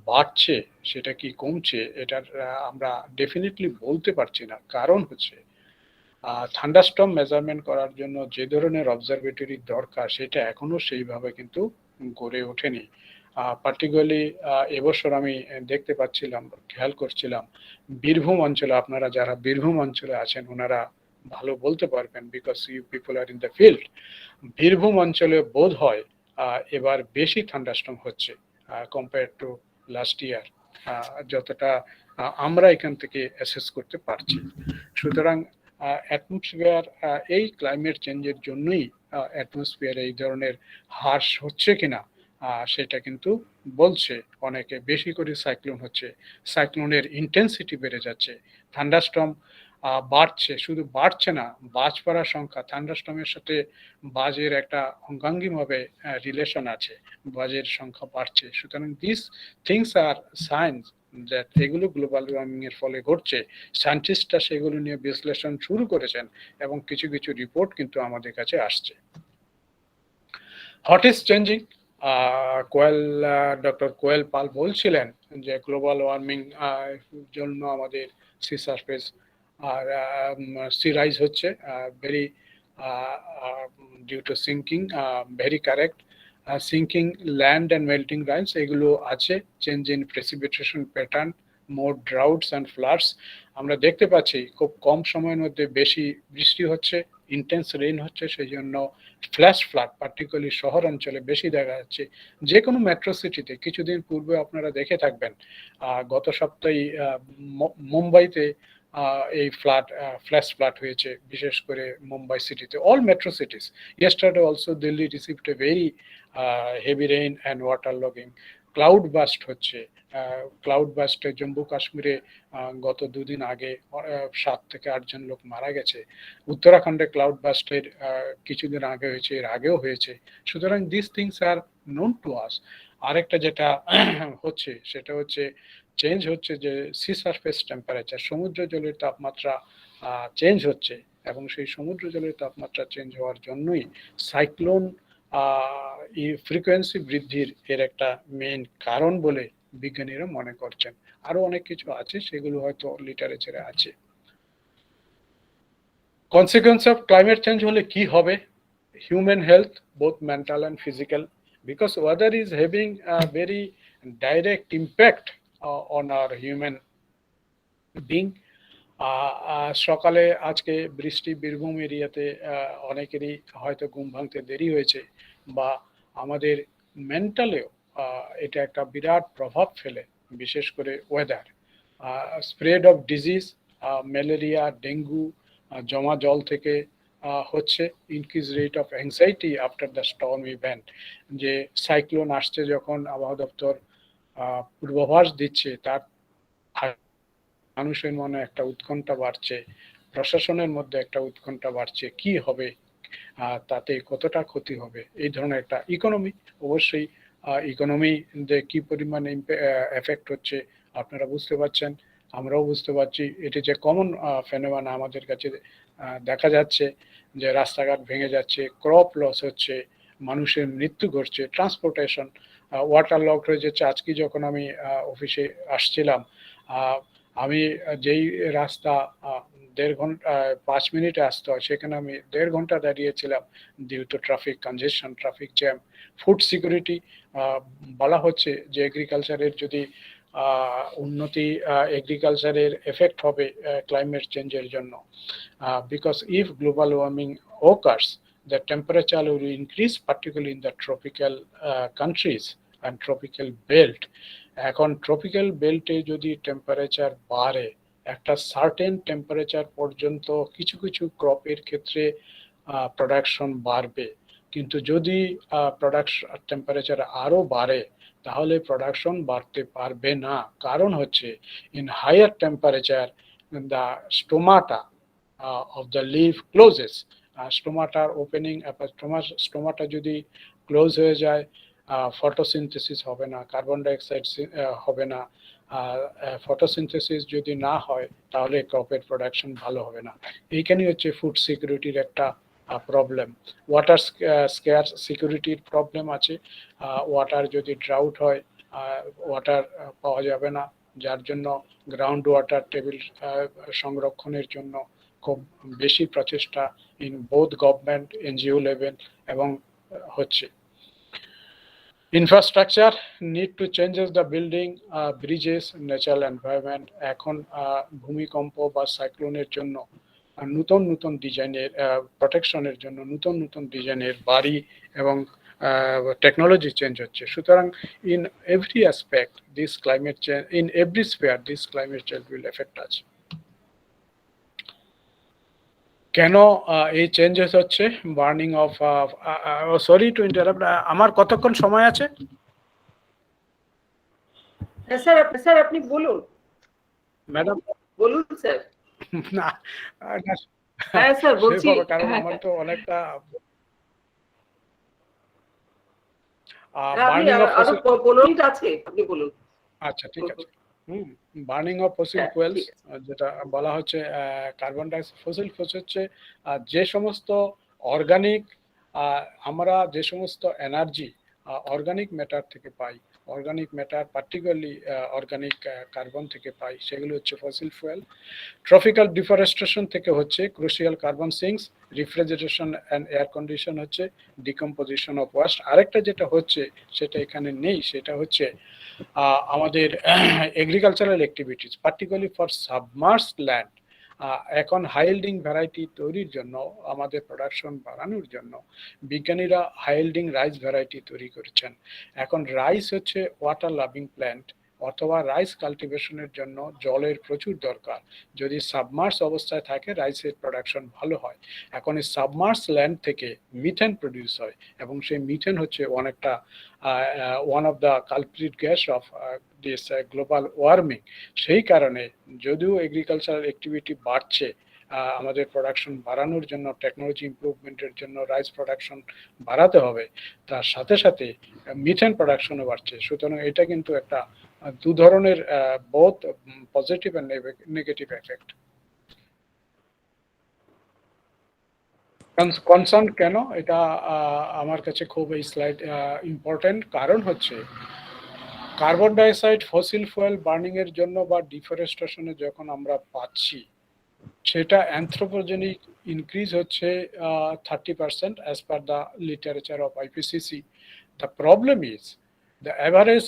বাড়ছে, সেটা কি কমছে, এটার আমরা ডেফিনেটলি বলতে পারছি না। কারণ হচ্ছে থান্ডারস্টর্ম মেজারমেন্ট করার জন্য যে ধরনের অবজারভেটরি দরকার সেটা এখনো সেইভাবে কিন্তু গড়ে ওঠেনি। পার্টিকুলারলি এবছর আমি দেখতে পাচ্ছিলাম, খেয়াল করছিলাম বীরভূম অঞ্চলে, আপনারা যারা বীরভূম অঞ্চলে আছেন ওনারা ভালো বলতে পারবেন, because you people are in the field. Birbhum অঞ্চলে বোধ হয় এবার বেশি থান্ডারস্টর্ম হচ্ছে কম্পেয়ার টু লাস্ট ইয়ার, যতটা আমরা এখান থেকে অ্যাসেস করতে পারছি। সুতরাং অ্যাটমসফিয়ার, এই ক্লাইমেট চেঞ্জের জন্যই অ্যাটমসফিয়ারে এই ধরনের হ্রাস হচ্ছে কিনা সেটা কিন্তু বলছে অনেকে। বেশি করে সাইক্লোন হচ্ছে, সাইক্লোনের ইন্টেন্সিটি বেড়ে যাচ্ছে, থান্ডারস্টর্ম বাড়ছে, শুধু বাড়ছে না, বাজ পড়ার সংখ্যা, থান্ডারস্টর্মের সাথে বাজের একটা অঙ্গাঙ্গিভাবে রিলেশন আছে, বাজের সংখ্যা বাড়ছে। সুতরাং this things are signs that এগুলো গ্লোবাল ওয়ার্মিং এর ফলে ঘটছে। সায়েন্টিস্টরা সেগুলো নিয়ে বিশ্লেষণ শুরু করেছেন এবং কিছু কিছু রিপোর্ট কিন্তু আমাদের কাছে আসছে। What is changing? Doctor Koel Pal বলছিলেন যে গ্লোবাল ওয়ার্মিং জন্য আমাদের সি সারফেস আর সি রাইজ হচ্ছে, very due to sinking, very correct. Sinking land and melting rise এগুলো আছে, change in precipitation pattern, more droughts and floods. আমরা দেখতে পাচ্ছি খুব কম সময়ের মধ্যে বেশি বৃষ্টি হচ্ছে, ইন্টেন্স রেইন হচ্ছে, সেই জন্য ফ্ল্যাশ ফ্লাড পার্টিকুলারলি শহর অঞ্চলে বেশি দেখা যাচ্ছে। যে কোনো মেট্রো সিটিতে, কিছুদিন পূর্বে আপনারা দেখে থাকবেন গত সপ্তাহে মুম্বাইতে এই ফ্ল্যাশ ফ্লাড হয়েছে, বিশেষ করে মুম্বাই সিটিতে, all metro cities. Yesterday also Delhi received a very heavy rain and water logging. Cloud burst হচ্ছে, ক্লাউড বাস্টে জম্মু কাশ্মীরে গত দুদিন আগে 7 থেকে 8 জন লোক মারা গেছে। উত্তরাখণ্ডে ক্লাউড বাস্টের কিছুদিন আগে হয়েছে, এর আগেও হয়েছে। সুতরাং this things are known to us. আরেকটা যেটা হচ্ছে সেটা হচ্ছে চেঞ্জ হচ্ছে যে সি সারফেস টেম্পারেচার, সমুদ্র জলের তাপমাত্রা চেঞ্জ হচ্ছে, এবং সেই সমুদ্র জলের তাপমাত্রা চেঞ্জ হওয়ার জন্যই সাইক্লোন ফ্রিকোয়েন্সি বৃদ্ধির এর একটা মেইন কারণ বলে বিজ্ঞানীরা মনে করছেন। আরো অনেক কিছু আছে, সেগুলো হয়তো লিটারেচারে আছে। কনসিকুয়েন্স অফ ক্লাইমেট চেঞ্জ হলে কি হবে? Human health, both mental and physical, because weather is having a very direct impact on our human being. সকালে আজকে বৃষ্টি বীরভূম এরিয়াতে অনেকেরই হয়তো ঘুম ভাঙতে দেরি হয়েছে, বা আমাদের মেন্টালেও এটা একটা বিরাট প্রভাব ফেলে, বিশেষ করে weather. Spread of disease, malaria, dengue জমা জল থেকে হচ্ছে। Increase rate of anxiety after the storm event, যে সাইক্লোন আসছে যখন আবহাওয়া দপ্তর পূর্বাভাস দিচ্ছে, তার মানুষের মনে একটা উৎকণ্ঠা বাড়ছে, প্রশাসনের মধ্যে একটা উৎকণ্ঠা বাড়ছে, কি হবে, তাতে কতটা ক্ষতি হবে। এই ধরনের একটা ইকোনমি, অবশ্যই ইকোনমি কি পরিমাণে এফেক্ট হচ্ছে আপনারা বুঝতে পারছেন, আমরাও বুঝতে পারছি। এটি যে কমন ফেনোমেনা আমাদের কাছে দেখা যাচ্ছে, যে রাস্তাঘাট ভেঙে যাচ্ছে, ক্রপ লস হচ্ছে, মানুষের মৃত্যু ঘটছে, ট্রান্সপোর্টেশন, ওয়াটার লক হয়ে যাচ্ছে। আজকে যখন আমি অফিসে আসছিলাম, আমি যেই রাস্তা 1.5 ঘন্টা 5 মিনিটে আসতে হয়, সেখানে আমি 1.5 ঘন্টা দাঁড়িয়েছিলাম due to traffic congestion, traffic jam. Food security, বলা হচ্ছে যে এগ্রিকালচারের যদি উন্নতি, এগ্রিকালচারের এফেক্ট হবে ক্লাইমেট চেঞ্জের জন্য, because if global warming occurs, the temperature will increase, particularly in the tropical countries and tropical belt. এখন ট্রপিক্যাল বেল্টে যদি টেম্পারেচার বাড়ে, একটা সার্টেন টেম্পারেচার পর্যন্ত কিছু কিছু ক্রপের ক্ষেত্রে প্রোডাকশন বাড়বে, কিন্তু যদি প্রোডাকশন টেম্পারেচার আরো বাড়ে তাহলে প্রোডাকশন বাড়তে পারবে না। কারণ হচ্ছে in higher temperature the stomata of the leave closes, স্টোমাটার ওপেনিং, স্টোমাটা যদি ক্লোজ হয়ে যায়, ফটোসিনথেসিস হবে না, কার্বন ডাইঅক্সাইড হবে না। ফটোসিনথেসিস যদি না হয় তাহলে ক্রপের প্রোডাকশন ভালো হবে না। এইখানেই হচ্ছে ফুড সিকিউরিটির একটা প্রবলেম। ওয়াটার স্কেয়ার সিকিউরিটির প্রবলেম আছে। ওয়াটার যদি ড্রাউট হয়, ওয়াটার পাওয়া যাবে না, যার জন্য গ্রাউন্ড ওয়াটার টেবিল সংরক্ষণের জন্য খুব বেশি প্রচেষ্টা in both government, NGO level এবং হচ্ছে। Infrastructure need to changes the building, bridges, natural environment. এখন ভূমিকম্প বা সাইক্লোনের জন্য নতুন নতুন ডিজাইনের প্রোটেকশনের জন্য নতুন নতুন ডিজাইনের বাড়ি এবং টেকনোলজি চেঞ্জ হচ্ছে। সুতরাং in every aspect this climate change, in every sphere this climate change will effect us. কেন এই চেঞ্জেস হচ্ছে? Burning of, sorry to interrupt, আমার কতক্ষণ সময় আছে? স্যার আপনি বলুন। ম্যাডাম বলুন স্যার। না, হ্যাঁ স্যার বলছি। কারণ আমার তো অনেকটা আপনি বার্নিং অফ, আরো 15 মিনিট আছে, আপনি বলুন। আচ্ছা ঠিক আছে। বার্নিং অফ ফসিল ফুয়েলস, যেটা বলা হচ্ছে কার্বন ডাইঅক্সাইড, ফসিল ফুয়েলস হচ্ছে যে সমস্ত অর্গানিক, আমরা যে সমস্ত এনার্জি অর্গানিক ম্যাটার থেকে পাই, organic matter particularly organic carbon থেকে পাই, সেগুলো হচ্ছে ফসিল ফুয়েল। ট্রপিক্যাল ডিফরেস্টেশন থেকে হচ্ছে crucial carbon sinks, refrigeration and air condition হচ্ছে ডিকম্পোজিশন অফ ওয়াস্ট। আরেকটা যেটা হচ্ছে সেটা এখানে নেই, সেটা হচ্ছে আমাদের agricultural activities particularly for submersed land. এখন হাই ইল্ডিং ভ্যারাইটি তৈরির জন্য, আমাদের প্রোডাকশন বাড়ানোর জন্য বিজ্ঞানীরা হাই ইল্ডিং রাইস ভ্যারাইটি তৈরি করেছেন। এখন রাইস হচ্ছে ওয়াটার লাভিং প্ল্যান্ট, অথবা রাইস কাল্টিভেশনের জন্য জলের প্রচুর দরকার। যদি সাবমার্স অবস্থায় থাকে রাইসের প্রোডাকশন ভালো হয়। এখন এই সাবমার্স ল্যান্ড থেকে মিথেন প্রডিউস হয়, এবং সেই মিথেন হচ্ছে অনেকটা one of the culprit gas off this global warming. সেই কারণে যদিও এগ্রিকালচারাল অ্যাক্টিভিটি বাড়ছে, আমাদের প্রোডাকশন বাড়ানোর জন্য, টেকনোলজি ইমপ্রুভমেন্টের জন্য রাইস প্রোডাকশন বাড়াতে হবে, তার সাথে সাথে মিথেন প্রোডাকশনও বাড়ছে। সুতরাং এটা কিন্তু একটা দু ধরনের both positive and negative effect. Concern কেন? এটা আমার কাছে খুব এই স্লাইড ইম্পর্টেন্ট। কারণ হচ্ছে carbon dioxide fossil fuel burning এর জন্য বা ডিফরেস্টেশনে যখন আমরা পাচ্ছি, সেটা অ্যানথ্রোপোজেনিক ইনক্রিজ হচ্ছে 30% as per the literature of IPCC. The problem is the average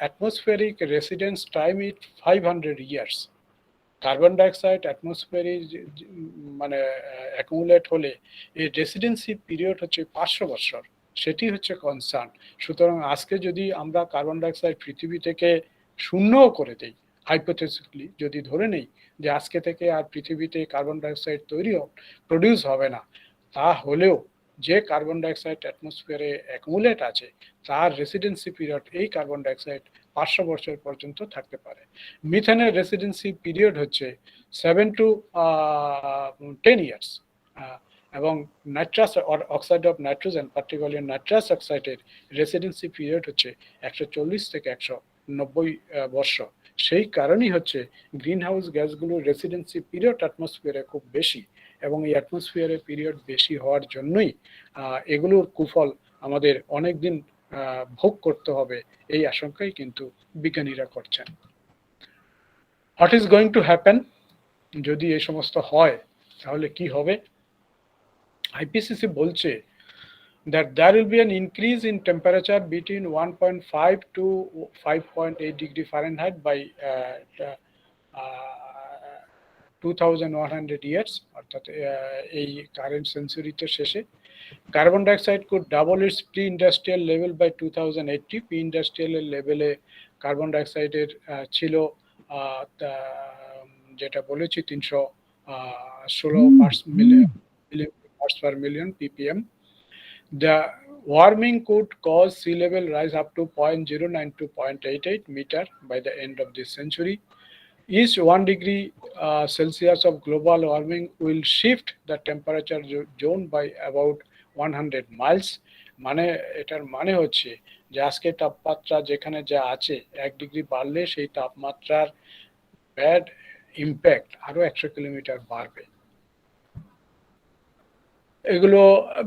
atmospheric residence time is 500 years. Carbon dioxide অ্যাটমসফিয়ারে মানে অ্যাকুমুলেট হলে এই রেসিডেন্সি পিরিয়ড হচ্ছে 500 বছর, সেটি হচ্ছে কনসার্ন। সুতরাং আজকে যদি আমরা কার্বন ডাইঅক্সাইড পৃথিবী থেকে শূন্য করে দেই, হাইপোথেটিক্যালি যদি ধরে নেই যে আজকে থেকে আর পৃথিবীতে কার্বন ডাইঅক্সাইড প্রডিউস হবে না, তাহলেও যে কার্বন ডাইঅক্সাইড অ্যাটমসফিয়ারে অ্যাকুমুলেট আছে তার রেসিডেন্সি পিরিয়ড এই কার্বন ডাইঅক্সাইড 500 বছর পর্যন্ত থাকতে পারে। মিথেনের রেসিডেন্সি পিরিয়ড হচ্ছে 7 to 10 ইয়ার্স, এবং nitrous oxide of nitrogen particularly nitrous অক্সাইডের রেসিডেন্সি পিরিয়ড হচ্ছে 140 থেকে 190 বছর। সেই কারণেই হচ্ছে গ্রিন হাউস গ্যাসগুলোর রেসিডেন্সি পিরিয়ড অ্যাটমসফিয়ারে খুব বেশি, এবং এই অ্যাটমসফিয়ারে পিরিয়ড বেশি হওয়ার জন্যই এগুলোর কুফল আমাদের অনেক দিন ভোগ করতে হবে, এই আশঙ্কাই কিন্তু বিজ্ঞানীরা করছেন। What is going to happen? যদি এই সমস্ত হয় তাহলে কি হবে? IPCC বলছে that there will be an increase in temperature between 1.5 to 5.8 degree Fahrenheit by 2100 years, অর্থাৎ এই কারেন্ট সেঞ্চুরিতে শেষে। Carbon dioxide could double its pre-industrial level by 2080. pre-industrial লেভেলে কার্বন ডাইঅক্সাইডের ছিল যেটা বলেছি 316 parts per million ppm. The warming could cause sea level rise up to 0.09 to 0.88 meter by the end of this century. Each 1 degree Celsius of global warming will shift the temperature zone by about 100 miles. মানে এটার মানে হচ্ছে যে আজকে তাপমাত্রা যেখানে যা আছে 1 ডিগ্রি বাড়লে সেই তাপমাত্রার ব্যাড ইম্প্যাক্ট আরো 100 কিলোমিটার বাড়বে। এগুলো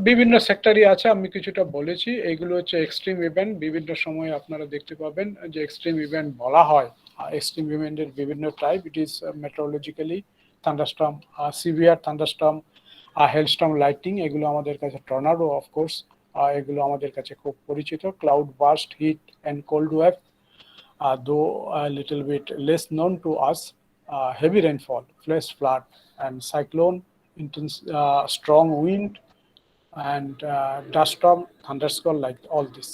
বিভিন্ন সেক্টরই আছে, আমি কিছুটা বলেছি। এগুলো হচ্ছে এক্সট্রিম ইভেন্ট, বিভিন্ন সময় আপনারা দেখতে পাবেন যে এক্সট্রিম ইভেন্ট বলা হয়। এক্সট্রিম ইভেন্টের বিভিন্ন type, it is meteorologically thunderstorm, severe thunderstorm, hailstorm, lightning, এগুলো আমাদের কাছে টর্নাডো অফকোর্স, এগুলো আমাদের কাছে খুব পরিচিত। Cloud burst, heat and cold wave, though a little bit less known to us, heavy rainfall, flash flood, and cyclone, intense strong wind, and dust storm, thunderstorm, like all this.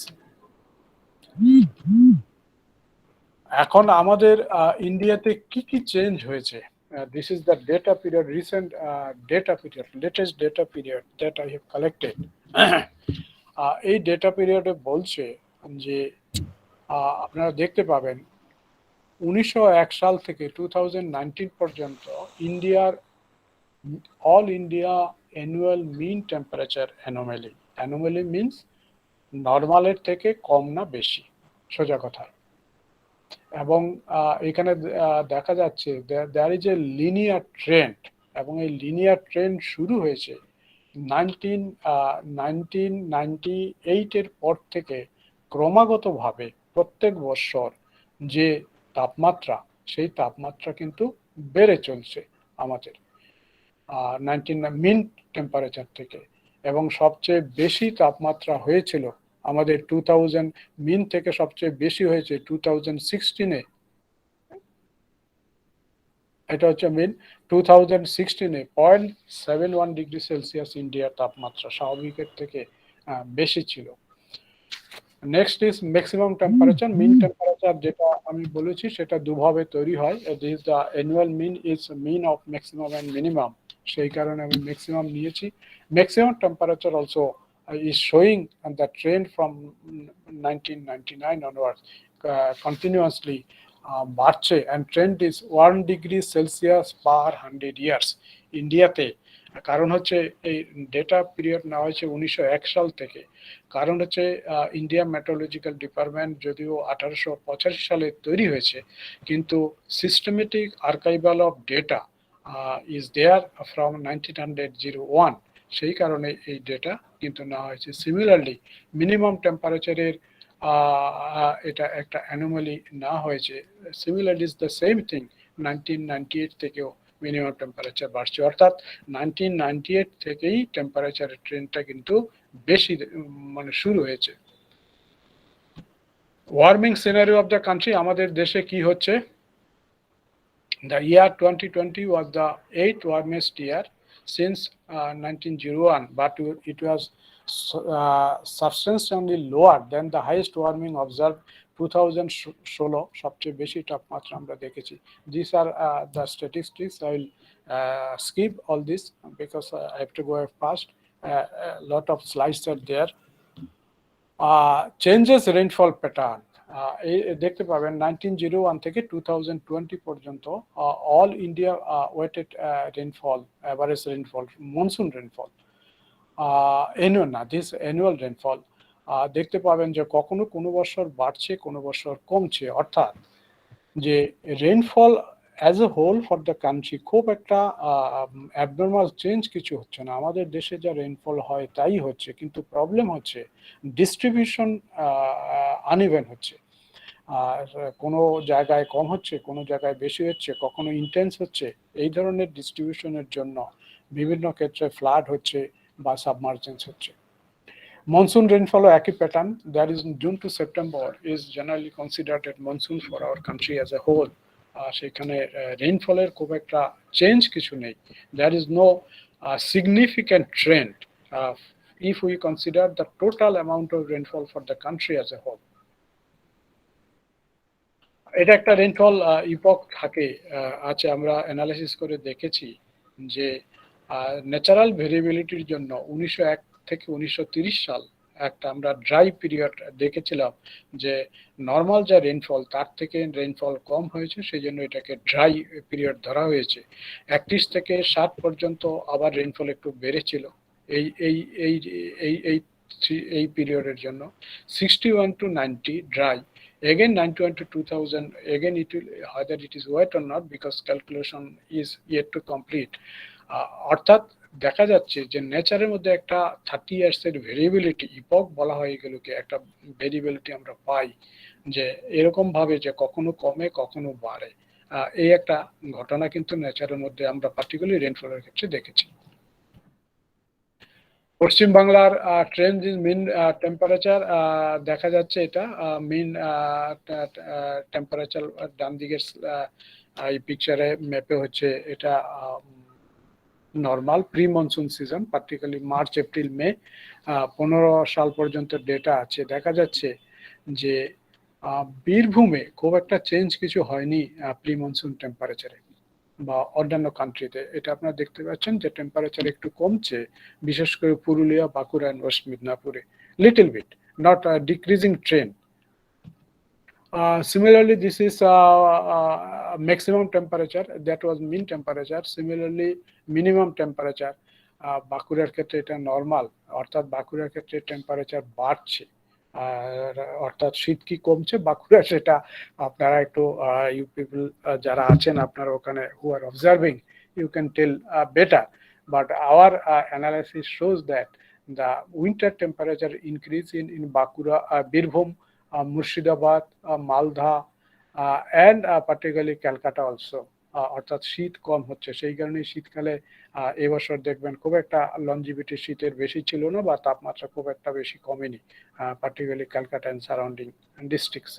এখন আমাদের ইন্ডিয়াতে কি কি চেঞ্জ হয়েছে? This is the data period, recent data period, latest data period that I have collected. এই ডেটা পিরিয়ডে বলছে যে আপনারা দেখতে পাবেন 1901 সাল থেকে 2019 পর্যন্ত ইন্ডিয়ার অল ইন্ডিয়া অ্যানুয়াল মিন টেম্পারেচার অ্যানোমালি মিনস নর্মালের থেকে কম না বেশি, সোজা কথা। এবং এখানে দেখা যাচ্ছে there is a linear trend, এবং এই লিনিয়ার ট্রেন্ড শুরু হয়েছে 1998 এর পর থেকে ক্রমাগতভাবে প্রত্যেক বছর যে তাপমাত্রা, সেই তাপমাত্রা কিন্তু বেড়ে চলছে আমাদের মিন টেম্পারেচার থেকে। এবং সবচেয়ে বেশি তাপমাত্রা হয়েছিল আমাদের 2000 মিন থেকে সবচেয়ে বেশি হয়েছে 2016-এ। এটা হচ্ছে মিন 2016-এ 0.71 ডিগ্রি সেলসিয়াস ইন্ডিয়ার তাপমাত্রা স্বাভাবিকের থেকে বেশি ছিল। Next is maximum temperature. Mean temperature যেটা আমি বলেছি সেটা দুভাবে তৈরি হয়। This the annual mean is mean of maximum and minimum, সেই কারণে আমি ম্যাক্সিমাম নিয়েছি। Maximum temperature also is showing the trend from 1999 onwards continuously বাড়ছে, and trend is 1 degree Celsius per 100 years ইন্ডিয়াতে। কারণ হচ্ছে এই ডেটা পিরিয়ড নেওয়া হয়েছে 1901 সাল থেকে। কারণ হচ্ছে ইন্ডিয়া মেট্রোলজিক্যাল ডিপার্টমেন্ট যদিও 1885 সালে তৈরি হয়েছে, কিন্তু systematic archival of data is there from 1901, সেই কারণে এই ডেটা কিন্তু নেওয়া হয়েছে। সিমিলারলি মিনিমাম টেম্পারেচারের এটা একটা অ্যানোমালি না হয়েছে। Similarly is the same thing, 1998 থেকেও মিনিমাম টেম্পারেচার বাড়ছে, অর্থাৎ 1998 থেকেই টেম্পারেচারের ট্রেন্ডটা কিন্তু বেশি মানে শুরু হয়েছে। Warming scenario of the country, আমাদের দেশে কি হচ্ছে? The year 2020 was the 8th warmest year since 1901, but it was substantially lower than the highest warming observed 2016 সবচেয়ে বেশি তাপমাত্রা আমরা দেখেছি। These are the statistics. I will skip all this because I have to go fast. A lot of slides are there. Changes rainfall pattern, দেখতে পাবেন 1901 থেকে 2020 পর্যন্ত all India weighted rainfall, average rainfall, monsoon rainfall, annual rainfall দেখতে পাবেন যে কখনো কোনো বছর বাড়ছে, কোনো বছর কমছে। অর্থাৎ যে rainfall as a whole for the country খুব একটা অ্যাবনর্মাল চেঞ্জ কিছু হচ্ছে না। আমাদের দেশে যা রেইনফল হয় তাই হচ্ছে, কিন্তু প্রবলেম হচ্ছে ডিস্ট্রিবিউশন আনইভেন হচ্ছে। আর কোনো জায়গায় কম হচ্ছে, কোনো জায়গায় বেশি হচ্ছে, কখনো ইন্টেন্স হচ্ছে। এই ধরনের ডিস্ট্রিবিউশনের জন্য বিভিন্ন ক্ষেত্রে ফ্লাড হচ্ছে বা সাবমার্জেন্স হচ্ছে। মনসুন রেইনফলও একই pattern. That is June to September is generally considered at monsoon for our country as a whole. সেখানে রেইনফলের খুব একটা চেঞ্জ কিছু নেই। There is no significant trend if we consider the total amount of rainfall for the country as a whole. এটা একটা রেইনফল ইপক থাকে আছে, আমরা অ্যানালাইসিস করে দেখেছি যে ন্যাচারাল ভেরিয়েবিলিটির জন্য 1901 থেকে 1930 সাল একটা আমরা ড্রাই পিরিয়ড দেখেছিলাম, যে নর্মাল যা রেইনফল তার থেকে রেইনফল কম হয়েছে, সেই জন্য এটাকে ড্রাই পিরিয়ড ধরা হয়েছে। 31 থেকে 60 পর্যন্ত আবার রেইনফল একটু বেড়েছিল এই এই এই এই এই পিরিয়ডের জন্য। 61 to 90 dry, again 91 to 2000 again it will, whether it is wet or not because calculation is yet to complete. অর্থাৎ দেখা যাচ্ছে যে নেচারের মধ্যে একটা 30 ইয়ার্স এর ভেরিয়েবিলিটি, ইপক বলা হয় এগুলোকে, একটা ভেরিয়েবিলিটি আমরা পাই যে এরকম ভাবে যে কখনো কমে কখনো বাড়ে। এই একটা ঘটনা কিন্তু নেচারের মধ্যে আমরা পার্টিকুলারলি রেইনফলের ক্ষেত্রে দেখেছি। পশ্চিম বাংলার ট্রেন্ড ইন মিন টেম্পারেচার দেখা যাচ্ছে, এটা মিন টেম্পারেচার ডান দিকের এই পিকচারে ম্যাপে হচ্ছে এটা normal pre monsoon season, particularly March April May 15 সাল পর্যন্ত ডেটা আছে। দেখা যাচ্ছে যে বীরভূমে খুব একটা চেঞ্জ কিছু হয়নি প্রি মনসুন টেম্পারেচারে বা অন্যান্য কান্ট্রিতে। এটা আপনারা দেখতে পাচ্ছেন যে টেম্পারেচার একটু কমছে, বিশেষ করে পুরুলিয়া, বাঁকুড়া এন্ড ওয়েস্ট মিদনাপুরে, little bit, not decreasing trend. Similarly, this is maximum temperature, that was mean temperature. Similarly, minimum temperature, বাঁকুড়ার ক্ষেত্রে এটা নর্মাল, অর্থাৎ বাঁকুড়ার ক্ষেত্রে টেম্পারেচার বাড়ছে, অর্থাৎ শীত কি কমছে বাঁকুড়া, সেটা আপনারা একটু ইউ পিপল যারা আছেন আপনারা ওখানে who are observing, you can tell better, but our analysis shows that the winter temperature increase in Bankura, Birbhum, Murshidabad, Malda and particularly Calcutta also, অর্থাৎ শীত কম হচ্ছে। সেই কারণে শীতকালে এবছর দেখবেন খুব একটা লঞ্জিভিটি শীতের বেশি ছিল না বা তাপমাত্রা খুব একটা বেশি কমেনি, particularly Calcutta and surrounding districts.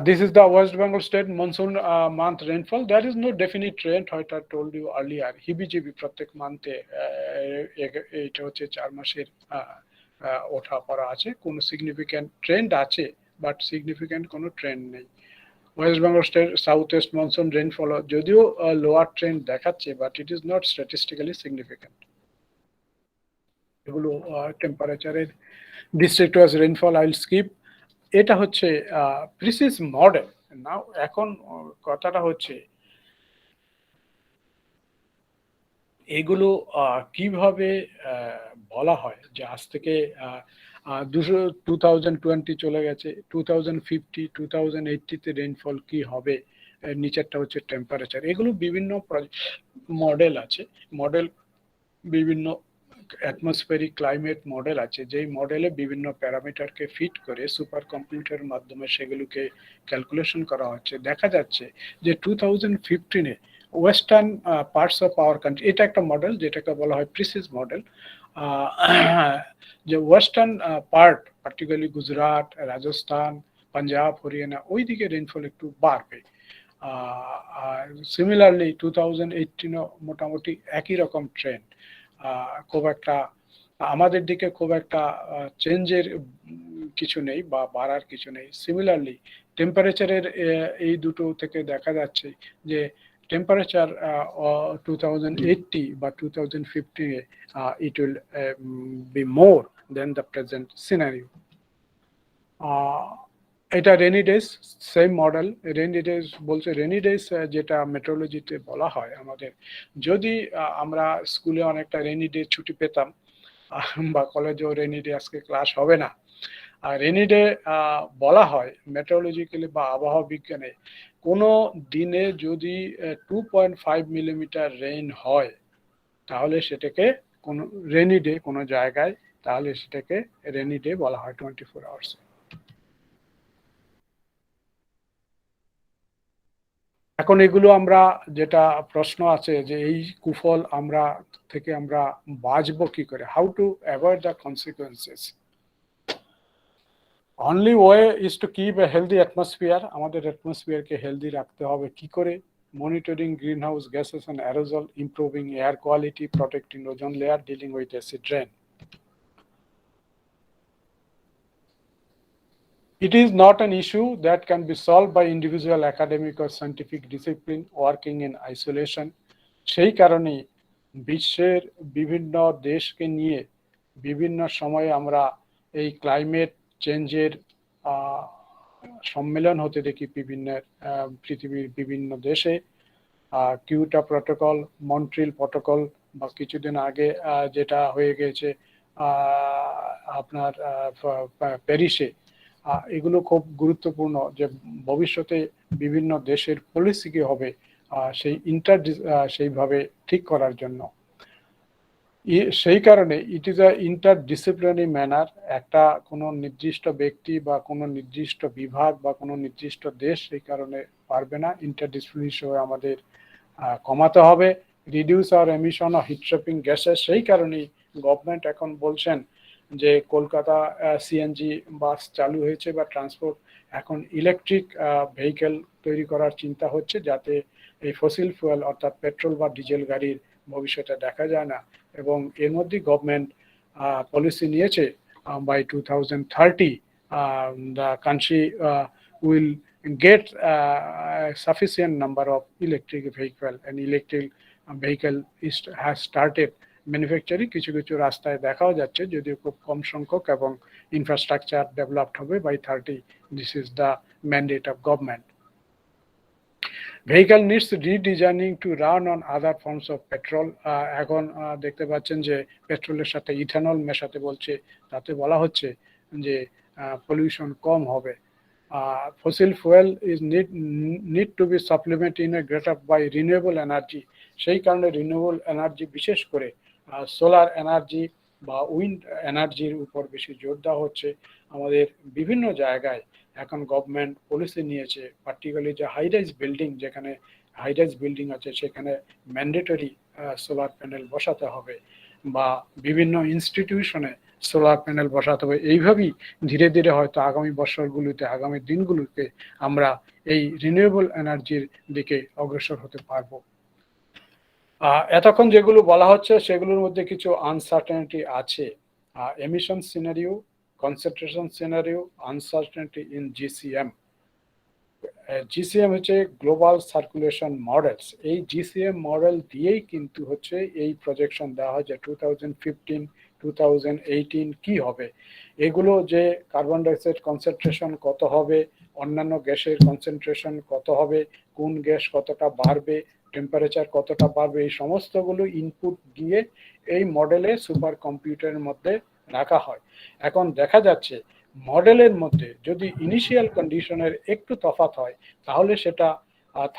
This is the West Bengal state monsoon month rainfall. There is no definite trend, what I told you earlier. হিবিজিবি প্রত্যেক মান্থে এটা হচ্ছে 4 মাসের ওঠা পড়া আছে, কোনো সিগনিফিক্যান্ট ট্রেন্ড আছে বাট সিগনিফিক্যান্ট কোনো ট্রেন্ড নেই। West Bengal state south West monsoon rainfall যদিও লোয়ার ট্রেন্ড দেখাচ্ছে, but it is not statistically significant. এগুলো টেম্পারেচারের ডিস্ট্রিক্ট ওয়াইজ রেইনফল আইল স্কিপ। এটা হচ্ছে প্রিসিস মডেল। নাও এখন কথাটা হচ্ছে এগুলো কিভাবে বলা হয় যে আজ থেকে 2020 চলে গেছে, 2050, 2080-তে রেইনফল কি হবে, নিচেরটা হচ্ছে টেম্পারেচার। এগুলো বিভিন্ন মডেল আছে, মডেল বিভিন্ন অ্যাটমসফেরিক ক্লাইমেট মডেল আছে, যেই মডেলে বিভিন্ন প্যারামিটারকে ফিট করে সুপার কম্পিউটারের মাধ্যমে সেগুলোকে ক্যালকুলেশন করা হচ্ছে। দেখা যাচ্ছে যে 2015-এ western parts of our country, এটা একটা মডেল যেটাকে বলা হয় প্রিসিস মডেল, যে western part particularly Gujarat, Rajasthan, Punjab, Haryana ওই দিকে রেইনফল একটু বাড়বে। সিমিলারলি 2018-ও মোটামুটি একই রকম ট্রেন্ড, খুব একটা আমাদের দিকে খুব একটা চেঞ্জের কিছু নেই বা বাড়ার কিছু নেই। সিমিলারলি টেম্পারেচারের এই দুটো থেকে দেখা যাচ্ছে যে temperature 2080 বা 2050 it will be more than the present scenario. এটা rainy days same model. Rainy days বলছে, রেনি ডেজ যেটা মেট্রোলজিতে বলা হয় আমাদের, যদি আমরা স্কুলে অনেকটা রেনি ডে ছুটি পেতাম বা কলেজেও রেনি ডে আজকে ক্লাস হবে না, রেনি ডে বলা হয় মেট্রোলজিক্যালি বা আবহাওয়া বিজ্ঞানে কোনো দিনে যদি 2.5 মিলিমিটার রেইন হয় তাহলে সেটাকে কোনো রেনি ডে কোনো জায়গায়, তাহলে সেটাকে রেনি ডে বলা হয় 24 আওয়ার্স। এখন এগুলো আমরা যেটা প্রশ্ন আছে যে এই কুফল আমরা থেকে আমরা বাঁচবো কি করে, how to avoid the consequences. Only way is to keep a healthy atmosphere. আমাদের অ্যাটমসফিয়ারকে হেলদি রাখতে হবে কি করে? Monitoring green house gases and aerosol, improving air quality, protecting ozone layer, dealing with acid rain. It is not an issue that can be solved by individual academic or scientific discipline working in isolation. সেই কারণে বিশ্বের বিভিন্ন দেশকে নিয়ে বিভিন্ন সময়ে আমরা এই ক্লাইমেট চেঞ্জের সম্মেলন হতে দেখি বিভিন্ন পৃথিবীর বিভিন্ন দেশে। কিয়োটো প্রটোকল, মন্ট্রিল প্রটোকল বা কিছুদিন আগে যেটা হয়ে গেছে আপনার প্যারিসে, এগুলো খুব গুরুত্বপূর্ণ যে ভবিষ্যতে বিভিন্ন দেশের পলিসি কি হবে সেইভাবে ঠিক করার জন্য। সেই কারণে it is a interdisciplinary manner. একটা কোনো নির্দিষ্ট ব্যক্তি বা কোনো নির্দিষ্ট বিভাগ বা কোনো নির্দিষ্ট দেশ সেই কারণে পারবে না। ইন্টারডিসিপ্লিনারি হিসেবে আমাদের কমাতে হবে reduce our emission of heat trapping gases. সেই কারণেই গভর্নমেন্ট এখন বলছেন যে কলকাতা সিএনজি বাস চালু হয়েছে বা ট্রান্সপোর্ট এখন ইলেকট্রিক ভেহিকেল তৈরি করার চিন্তা হচ্ছে, যাতে এই ফসিল ফুয়েল অর্থাৎ পেট্রোল বা ডিজেল গাড়ির ভবিষ্যতে দেখা যায় না। এবং এর মধ্যে গভর্নমেন্ট পলিসি নিয়েছে by 2030 the country will get sufficient number of electric vehicle, and electric vehicle has started manufacturing কিছু কিছু রাস্তায় দেখাও যাচ্ছে, যদিও খুব কম সংখ্যক, এবং ইনফ্রাস্ট্রাকচার ডেভেলপড হবে by 30। This is the mandate of government. Vehicle needs redesigning to run on other forms of petrol. এখন দেখতে পাচ্ছেন যে পেট্রোলের সাথে ইথানল মেশাতে বলছে, তাতে বলা হচ্ছে যে পলিউশন কম হবে। Fossil fuel is need to be supplement in a greater by renewable energy. সেই কারণে রিনিউয়েবল এনার্জি, বিশেষ করে সোলার এনার্জি বা উইন্ড এনার্জির উপর বেশি জোর দেওয়া হচ্ছে। আমাদের বিভিন্ন জায়গায় এখন গভর্নমেন্ট পলিসি নিয়েছে, পার্টিকুলারলি যে হাইরাইজ বিল্ডিং, যেখানে হাইরাইজ বিল্ডিং আছে সেখানে ম্যান্ডেটরি সোলার প্যানেল বসাতে হবে, বা বিভিন্ন ইনস্টিটিউশনে সোলার প্যানেল বসাতে হবে। এইভাবেই ধীরে ধীরে হয়তো আগামী বছরগুলিতে, আগামী দিনগুলোতে আমরা এই রিনিউয়েবল এনার্জির দিকে অগ্রসর হতে পারবো। এতক্ষণ যেগুলো বলা হচ্ছে সেগুলোর মধ্যে কিছু আনসার্টেনিটি আছে। Emission scenario, concentration scenario, uncertainty in GCM. GCM হচ্ছে গ্লোবাল সার্কুলেশন মডেলস। এই জিসিএম মডেল দিয়েই কিন্তু হচ্ছে এই প্রজেকশন দেওয়া হয় যে 2015, 2018 কি হবে। এগুলো যে কার্বন ডাইঅক্সাইড কনসেন্ট্রেশন কত হবে, অন্যান্য গ্যাসের কনসেন্ট্রেশন কত হবে, কোন গ্যাস কতটা বাড়বে, টেম্পারেচার কতটা বাড়বে, এই সমস্তগুলো ইনপুট দিয়ে এই মডেলে সুপার কম্পিউটারের মধ্যে রাখা হয়। এখন দেখা যাচ্ছে মডেলের মধ্যে যদি ইনিশিয়াল কন্ডিশনের একটু তফাৎ হয়, তাহলে সেটা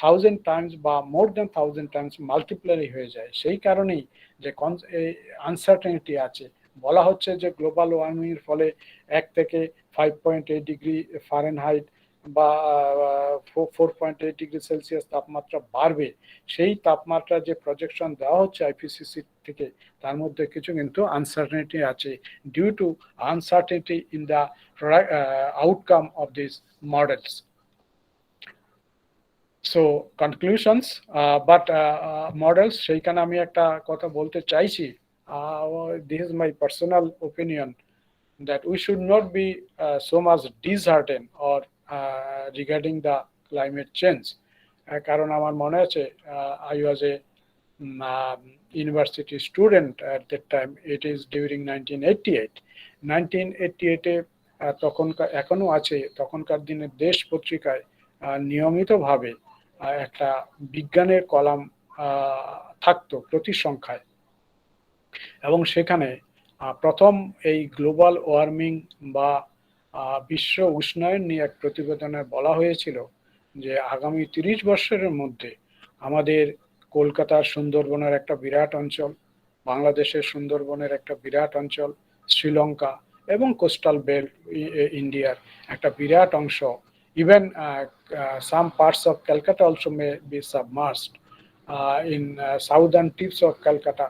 1000 টাইমস বা মোর দেন 1000 টাইমস মাল্টিপ্লাই হয়ে যায়। সেই কারণেই যে আনসার্টেনিটি আছে। বলা হচ্ছে যে গ্লোবাল ওয়ার্মিং এর ফলে 1 থেকে 5.8 ডিগ্রি ফারেনহাইট বা 4.8 ডিগ্রি সেলসিয়াস তাপমাত্রা বাড়বে। সেই তাপমাত্রা যে প্রজেকশন দেওয়া হচ্ছে আইপিসিসি থেকে, তার মধ্যে কিছু কিন্তু আনসার্টেনিটি আছে, due to uncertainty in the outcome of this models. So conclusions, but models, সেইখানে আমি একটা কথা বলতে চাইছি, this is my personal opinion, that we should not be so much disheartened or regarding the climate change. কারণ আমার মনে আছে, I was a university student at that time. It is during 1988. 1988-এ তখনকার, এখনো আছে, তখনকার দিনে দেশ পত্রিকায় নিয়মিতভাবে একটা বিজ্ঞানের কলাম থাকতো প্রতি সংখ্যায়, এবং সেখানে প্রথম এই গ্লোবাল ওয়ার্মিং বা বিশ্ব উষ্ণায়ন নিয়ে এক প্রতিবেদনে বলা হয়েছিল যে আগামী 30 বছরের মধ্যে আমাদের কলকাতার সুন্দরবনের একটা বিরাট অঞ্চল, বাংলাদেশের সুন্দরবনের একটা বিরাট অঞ্চল, শ্রীলঙ্কা এবং কোস্টাল বেল্ট ইন্ডিয়ার একটা বিরাট অংশ, even some parts of Calcutta also may be submersed in southern tips of Calcutta,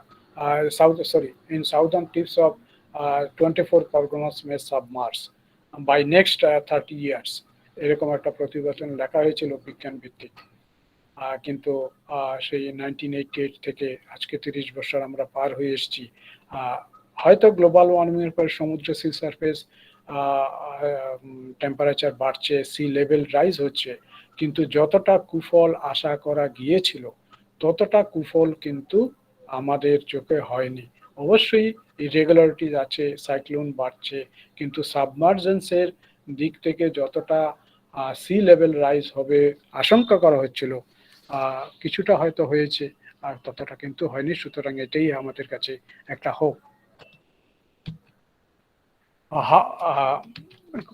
in southern tips of 24 Parganas may submerge by next 30 years. এরকম একটা প্রতিবেদন লেখা হয়েছিল বিজ্ঞান ভিত্তিক। কিন্তু সেই 1988 থেকে আজকে 30 বছর আমরা পার হয়ে এসেছি। হয়তো গ্লোবাল ওয়ার্মিং এর পর সমুদ্র সি সারফেস টেম্পারেচার বাড়ছে, সি লেভেল রাইজ হচ্ছে, কিন্তু যতটা কুফল আশা করা গিয়েছিল ততটা কুফল কিন্তু আমাদের চোখে হয়নি। অবশ্যই ইরেগুলারিটিজ আছে, সাইক্লোন বাড়ছে, কিন্তু সাবমার্জেন্সের দিক থেকে যতটা সি লেভেল রাইজ হবে আশঙ্কা করা হচ্ছিল, কিছুটা হয়তো হয়েছে, আর ততটা কিন্তু হয়নি। সুতরাং এটাই আমাদের কাছে একটা hope.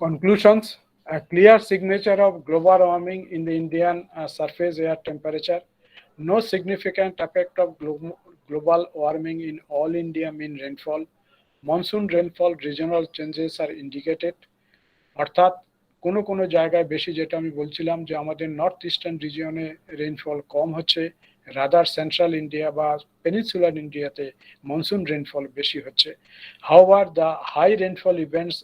Conclusions: a clear signature of global warming in the Indian surface air temperature. No significant effect of global warming in all India mean rainfall. Monsoon rainfall regional changes are indicated. অর্থাৎ কোনো কোনো জায়গায় বেশি, যেটা আমি বলছিলাম যে আমাদের নর্থ ইস্টার্ন রিজিয়নে রেইনফল কম হচ্ছে রাদার সেন্ট্রাল ইন্ডিয়া বা পেনিনসুলার ইন্ডিয়াতে মনসুন রেনফল বেশি হচ্ছে। However, the high rainfall events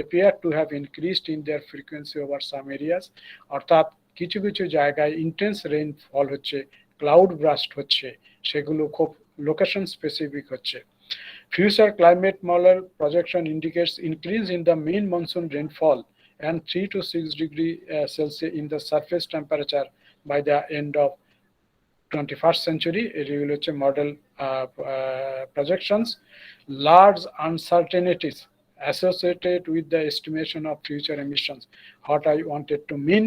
appear to have increased in their frequency over some areas, অর্থাৎ কিছু কিছু জায়গায় ইন্টেন্স রেইনফল হচ্ছে, ক্লাউড ব্রাস্ট হচ্ছে, সেগুলো খুব লোকেশন স্পেসিফিক হচ্ছে। Future climate model projection indicates increase in the mean monsoon rainfall and 3 to 6 degree Celsius in the surface temperature by the end of 21st century. এগুলো হচ্ছে model projections. Large uncertainties associated with the estimation of future emissions, what I wanted to mean,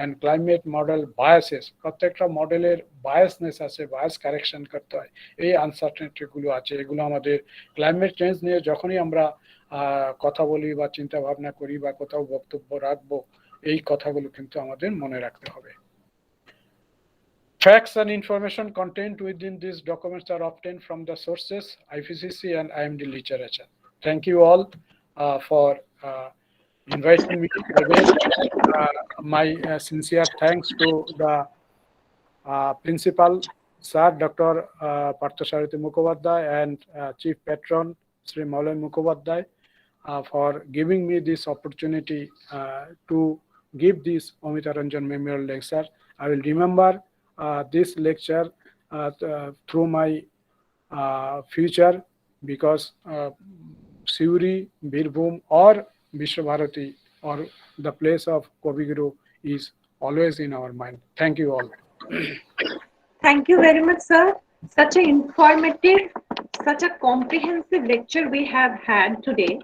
and climate model biases. প্রত্যেকটা মডেলের বায়াসনেস আছে, বায়াস কারেকশন করতে হয়। এই আনসার্টেনিটি গুলো আছে, এগুলো আমাদের ক্লাইমেট চেঞ্জ নিয়ে যখনই আমরা কথা বলি বা চিন্তা ভাবনা করি বা কোথাও বক্তব্য রাখবো, এই কথাগুলো কিন্তু আমাদের মনে রাখতে হবে। Facts and information contained within these documents are obtained from the sources IPCC and IMD literature. Thank you all for inviting me again. My sincere thanks to the principal, Sir Dr. Parthasarathi Mukhopadhyay and Chief Patron Sri Maulay Mukhopadhyay for giving me this opportunity to give this Amita Ranjan Memorial Lecture. I will remember this lecture through my future, because Siuri, Birbhum or Vishwabharati or the place of Kavi Guru is always in our mind. Thank you all. Thank you very much, sir. Such an informative, such a comprehensive lecture we have had today.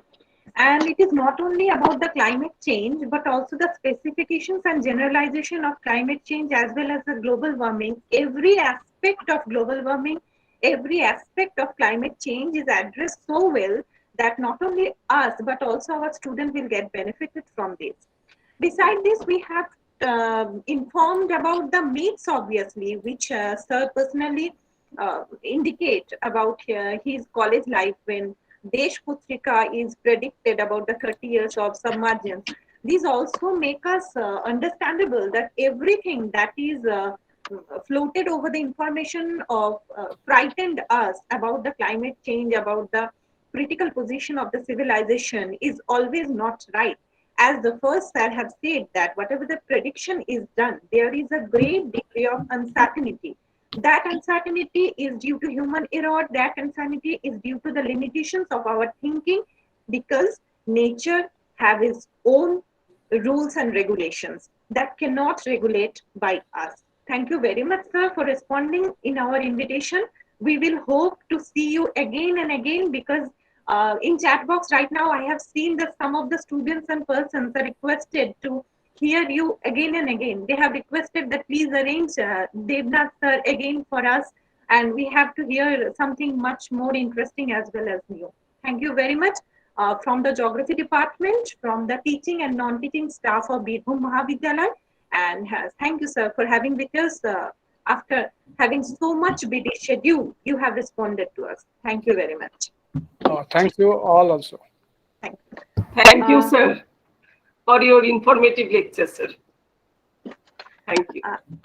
And it is not only about the climate change, but also the specifications and generalization of climate change as well as the global warming. Every aspect of global warming, every aspect of climate change is addressed so well that not only us, but also our students will get benefited from this. Besides this, we have informed about the myths, obviously, which sir personally indicate about his college life when Desh Putrika is predicted about the 30 years of submergence. These also make us understandable that everything that is floated over the information of frightened us about the climate change, about the critical position of the civilization is always not right. As the first sir have said that whatever the prediction is done, there is a great degree of uncertainty. That uncertainty is due to human error. That uncertainty is due to the limitations of our thinking, because nature have its own rules and regulations that cannot regulate by us. Thank you very much, sir, for responding in our invitation. We will hope to see you again and again, because in chat box right now, I have seen that some of the students and persons are requested to hear you again and again. They have requested that please arrange Devnath sir again for us, and we have to hear something much more interesting as well as new. Thank you very much from the Geography Department, from the teaching and non-teaching staff of Birbhum Mahavidyalaya, and thank you, sir, for having with us. After having so much busy schedule, you have responded to us. Thank you very much. Thank you all also. Thank you, sir, for your informative lecture, sir. Thank you.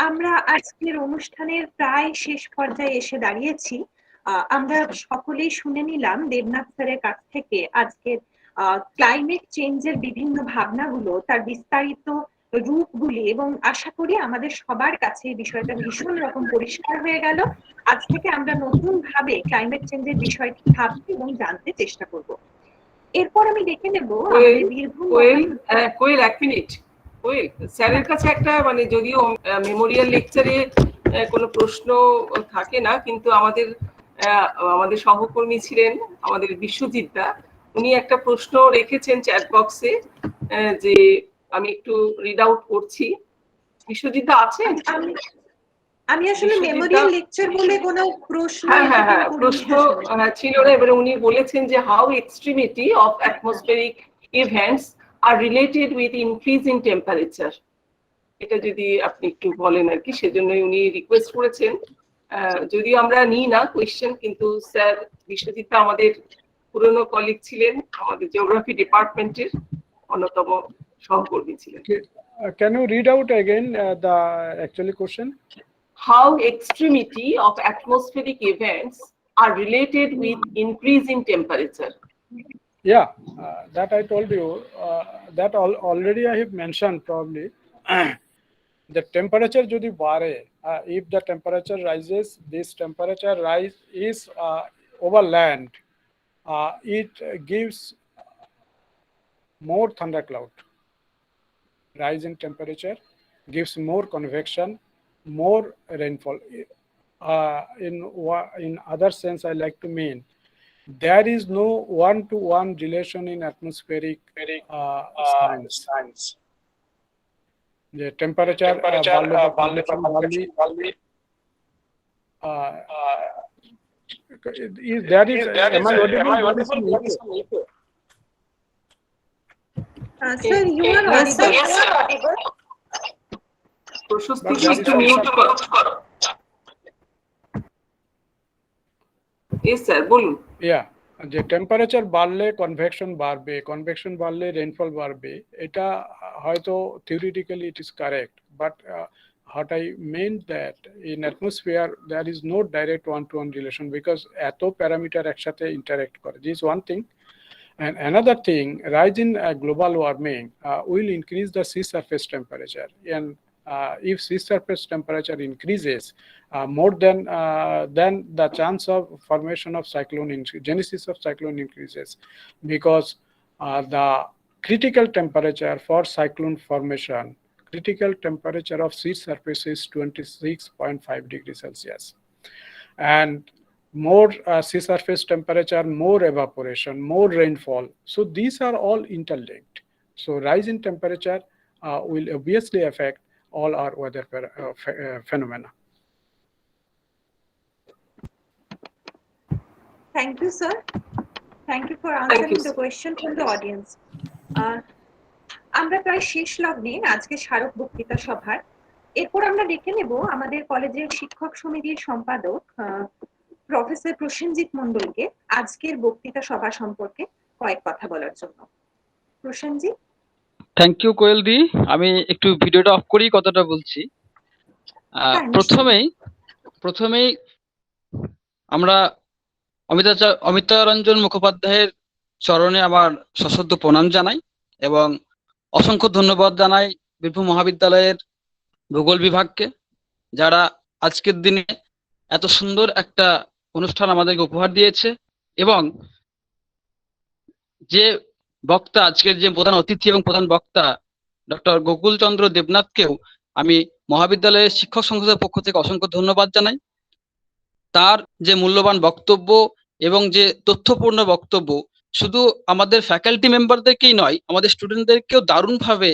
আমরা আজকের অনুষ্ঠানের প্রায় শেষ পর্যায়ে এসে দাঁড়িয়েছি। আমরা সকলেই শুনে নিলাম দেবনাথ স্যারের কাছ থেকে আজকের ক্লাইমেট চেঞ্জের বিভিন্ন ভাবনাগুলো, তার বিস্তারিত রূপগুলি, এবং আশা করি আমাদের সবার কাছে এই বিষয়টা ভীষণ রকম পরিষ্কার হয়ে গেল। আজ থেকে আমরা নতুন ভাবে ক্লাইমেট চেঞ্জের বিষয়টি ভাবতে এবং জানতে চেষ্টা করব। এরপর আমি দেখে নেব আমাদের বীরভূম কোয়েল এক মিনিট। কোয়েল স্যারের কাছে একটা মানে যদিও মেমোরিয়াল লেকচারে কোনো প্রশ্ন থাকে না, কিন্তু আমাদের সহকর্মী ছিলেন আমাদের বিশ্বজিৎ দা, উনি একটা প্রশ্ন রেখেছেন চ্যাট বক্সে, যে আমি একটু রিড আউট করছি। বিশ্বজিৎ দা আছেন? আমি আসলে মেমোরিয়াল লেকচার বলে কোনো প্রশ্ন প্রশ্ন ছিল না। এবারে উনি বলেছেন যে how extremity of atmospheric events are related with increase in temperature, এটা যদি আপনি একটু বলেন আর কি, সেজন্যই উনি রিকোয়েস্ট করেছেন। যদিও আমরা নিই না কোয়েশ্চেন, কিন্তু স্যার বিশ্বজিৎ আমাদের পুরনো কলিগ ছিলেন, আমাদের জিওগ্রাফি ডিপার্টমেন্টের অন্যতম সহকর্মী ছিলেন। Can you read out again the actual question? how extremity of atmospheric events are related with increase in temperature. Yeah, that I told you, already I have mentioned probably. The temperature যদি বাড়ে, if the temperature rises, this temperature rise is over land, it gives more thundercloud. Rise in temperature gives more convection, more rainfall. In other sense, I like to mean there is no one-to-one relation in atmospheric science. The temperature বাড়লে there is am I audible? Sir, you are Yes, sir. audible. প্রশস্তি একটু মিউট করো। Yes, sir, বলুন। Yeah, যে টেম্পারেচার বাড়লে কনভেকশন বাড়লে রেইনফল বাড়বে, এটা হয়তো theoretically it is correct, but what I meant that in atmosphere there is no direct one-to-one relation because এত প্যারামিটার একসাথে interact করে. This is one thing. And another thing, rise in global warming will increase the sea surface temperature, and if sea surface temperature increases more than the chance of formation of genesis of cyclone increases, because the critical temperature for cyclone formation, critical temperature of sea surface is 26.5 degrees Celsius, and more sea surface temperature, more evaporation, more rainfall. So these are all interlinked. So rise in temperature will obviously affect all our weather phenomena. Thank you, sir. Thank you for Thank answering you, the sir. question from the audience. আমরা প্রায় শেষ লগ্নে আজকে স্মারক বক্তৃতা সভার। এরপর আমরা ডেকে নেব আমাদের কলেজের শিক্ষক সমিতির সম্পাদক প্রফেসর প্রসেনজিৎ মণ্ডলকে আজকের বক্তৃতা সভা সম্পর্কে কয়েক কথা বলার জন্য। প্রসেনজিৎ। থ্যাংক ইউ কোয়েল দি। আমি একটু ভিডিওটা অফ করি, কথাটা বলছি। প্রথমেই আমরা অমিতারঞ্জন মুখোপাধ্যায়ের চরণে আমার সশ্রদ্ধ প্রণাম জানাই এবং অসংখ্য ধন্যবাদ জানাই বীরভূম মহাবিদ্যালয়ের ভূগোল বিভাগকে, যারা আজকের দিনে এত সুন্দর একটা অনুষ্ঠান আমাদেরকে উপহার দিয়েছে। এবং যে বক্তা, আজকের যে প্রধান অতিথি এবং প্রধান বক্তা ডক্টর গোকুল চন্দ্র দেবনাথকেও আমি মহাবিদ্যালয়ের শিক্ষক সংসদের পক্ষ থেকে অসংখ্য ধন্যবাদ জানাই। তার যে মূল্যবান বক্তব্য এবং যে তথ্যপূর্ণ বক্তব্য শুধু আমাদের ফ্যাকাল্টি মেম্বারদেরকেই নয়, আমাদের স্টুডেন্টদেরকেও দারুণভাবে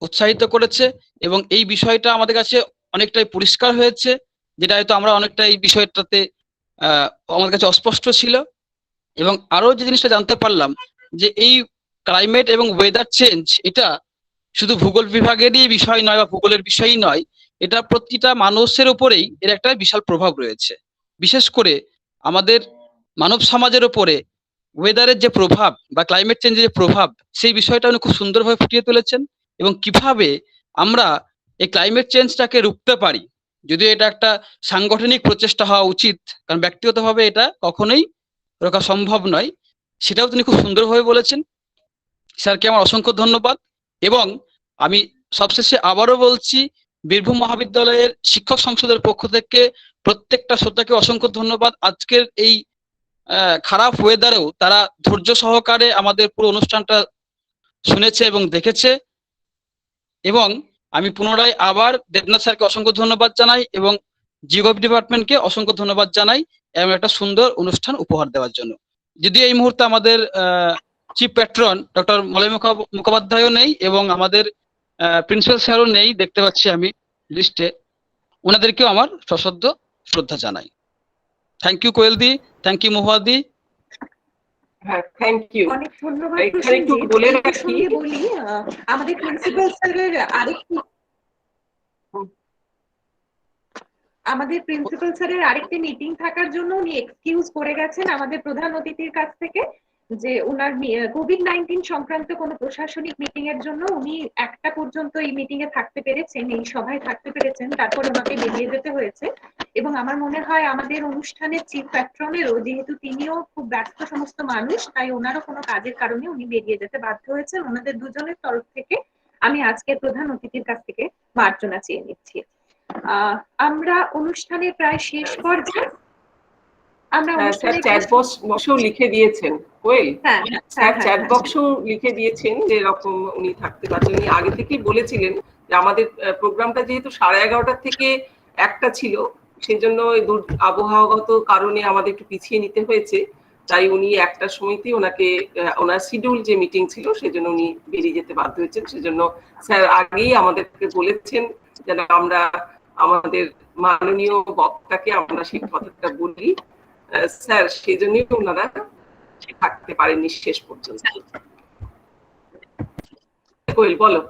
উৎসাহিত করেছে এবং এই বিষয়টা আমাদের কাছে অনেকটাই পরিষ্কার হয়েছে, যেটা হয়তো আমরা অনেকটাই বিষয়টাতে আমাদের কাছে অস্পষ্ট ছিল। এবং আরো যে জিনিসটা জানতে পারলাম যে এই ক্লাইমেট এবং ওয়েদার চেঞ্জ এটা শুধু ভূগোল বিভাগেরই বিষয় নয় বা ভূগোলের বিষয়ই নয়, এটা প্রতিটা মানুষের উপরেই এর একটা বিশাল প্রভাব রয়েছে। বিশেষ করে আমাদের মানব সমাজের উপরে ওয়েদারের যে প্রভাব বা ক্লাইমেট চেঞ্জের যে প্রভাব, সেই বিষয়টা উনি খুব সুন্দরভাবে ফুটিয়ে তুলেছেন এবং কিভাবে আমরা এই ক্লাইমেট চেঞ্জটাকে রুখতে পারি। যদিও এটা একটা সাংগঠনিক প্রচেষ্টা হওয়া উচিত, কারণ ব্যক্তিগতভাবে এটা কখনোই রোকা সম্ভব নয়, সেটাও তিনি খুব সুন্দরভাবে বলেছেন। স্যারকে আমার অসংখ্য ধন্যবাদ। এবং আমি সবশেষে আবারও বলছি, বীরভূম মহাবিদ্যালয়ের শিক্ষক সংসদের পক্ষ থেকে প্রত্যেকটা শ্রোতাকে অসংখ্য ধন্যবাদ। আজকের এই খারাপ ওয়েদারেও তারা ধৈর্য সহকারে আমাদের পুরো অনুষ্ঠানটা শুনেছে এবং দেখেছে। এবং আমি পুনরায় আবার দেবনাথ স্যারকে অসংখ্য ধন্যবাদ জানাই এবং জিওগ্রাফি ডিপার্টমেন্টকে অসংখ্য ধন্যবাদ জানাই এবং একটা সুন্দর অনুষ্ঠান উপহার দেওয়ার জন্য। যদিও এই মুহূর্তে আমাদের চিফ প্যাট্রন ডক্টর মলয় মুখোপাধ্যায়ও নেই এবং আমাদের প্রিন্সিপাল স্যারও নেই, দেখতে পাচ্ছি আমি লিস্টে, ওনাদেরকেও আমার সশ্রদ্ধ শ্রদ্ধা জানাই। Thank you Koel di, thank you মহুয়াদি। হ্যাঁ, থ্যাংক ইউ। অনেক ধন্যবাদ এখানে একটু বলে রাখি, বলি আমাদের প্রিন্সিপাল স্যারের আরেকটি মিটিং থাকার জন্য উনি এক্সকিউজ করে গেছেন আমাদের প্রধান অতিথির কাছ থেকে। যে ওনার কোভিড-19 সংক্রান্ত কোনো প্রশাসনিক মিটিং এর জন্য উনি 1টা পর্যন্ত এই মিটিং এ থাকতে পেরেছেন, এই সভায় থাকতে পেরেছেন, তারপর ওনাকে বেরিয়ে যেতে হয়েছে। এবং আমার মনে হয় আমাদের অনুষ্ঠানের চিফ প্যাট্রনেরও, যেহেতু তিনিও খুব ব্যস্ত সমস্ত মানুষ, তাই ওনারও কোনো কাজের কারণে উনি বেরিয়ে যেতে বাধ্য হয়েছেন। ওনাদের দুজনের তরফ থেকে আমি আজকে প্রধান অতিথির কাছ থেকে মার্জনা চেয়ে নিচ্ছি। আমরা অনুষ্ঠানের প্রায় শেষ পর্যায়ে। আমরা স্যার অনুষ্ঠানের চ্যাট বক্সেও লিখে দিয়েছেন, কোয়েল হ্যাঁ স্যার চ্যাট বক্সেও লিখে দিয়েছেন যে এরকম উনি থাকতে পারছেন। উনি আগে থেকেই বলেছিলেন যে আমাদের প্রোগ্রামটা যেহেতু 11:30 থেকে 1টা ছিল, সেজন্য আবহাওয়াগত কারণে আমাদের একটু পিছিয়ে নিতে হয়েছে, তাই উনি 1টার সময়তেই ওনাকে ওনার শিডিউল যে মিটিং ছিল সেজন্য উনি বেরিয়ে যেতে বাধ্য হয়েছেন। সেজন্য স্যার আগেই আমাদেরকে বলেছেন যেন আমরা আমাদের মাননীয় বক্তাকে আমরা সেই কথাটা বলি। স্যার সেই জন্যই ওনারা থাকতে পারেননি শেষ পর্যন্ত। কোয়েল বলো।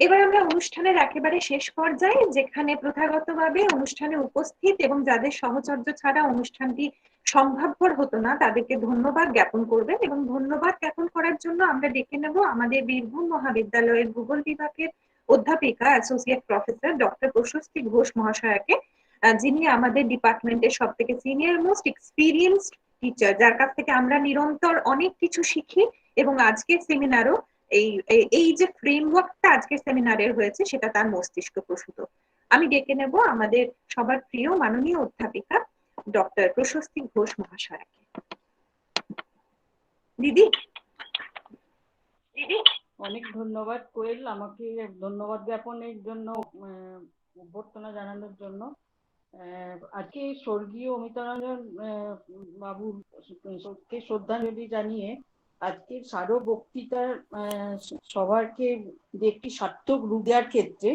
এবার আমরা অনুষ্ঠানের একেবারে শেষ পর্যায়ে, যেখানে প্রথাগতভাবে অনুষ্ঠানে উপস্থিত এবং যাদের সহচর্য ছাড়া অনুষ্ঠানটি সম্ভবপর হতো না তাদেরকে ধন্যবাদ জ্ঞাপন করবেন। এবং ধন্যবাদ জ্ঞাপন করার জন্য আমরা ডেকে নেব আমাদের বীরভূম মহাবিদ্যালয়ের ভূগোল বিভাগের অধ্যাপিকা অ্যাসোসিয়েট প্রফেসর ডক্টর প্রশস্তি ঘোষ মহাশয়াকে, যিনি আমাদের ডিপার্টমেন্টের সব থেকে সিনিয়র মোস্ট এক্সপিরিয়েন্সড টিচার, যার কাছ থেকে আমরা নিরন্তর অনেক কিছু শিখি। এবং আজকের সেমিনারও এই যে ফ্রেমওয়ার্কটা আজকের সেমিনারের হয়েছে সেটা তার মস্তিষ্ক প্রসূত। আমি ডেকে নেব আমাদের সবার প্রিয় মাননীয় অধ্যাপিকা ডক্টর প্রশস্তি ঘোষ মহাশয়াকে। দিদি। অনেক ধন্যবাদ কোয়েল, আমাকে ধন্যবাদ জ্ঞাপনের জন্য, অভ্যর্থনা জানানোর জন্য। আজকে স্বর্গীয় অমিতারঞ্জন বাবুকে শ্রদ্ধাঞ্জলি জানিয়ে আজকের স্মারক বক্তৃতার সবাইকে একটি সার্থক রূপ দেওয়ার ক্ষেত্রে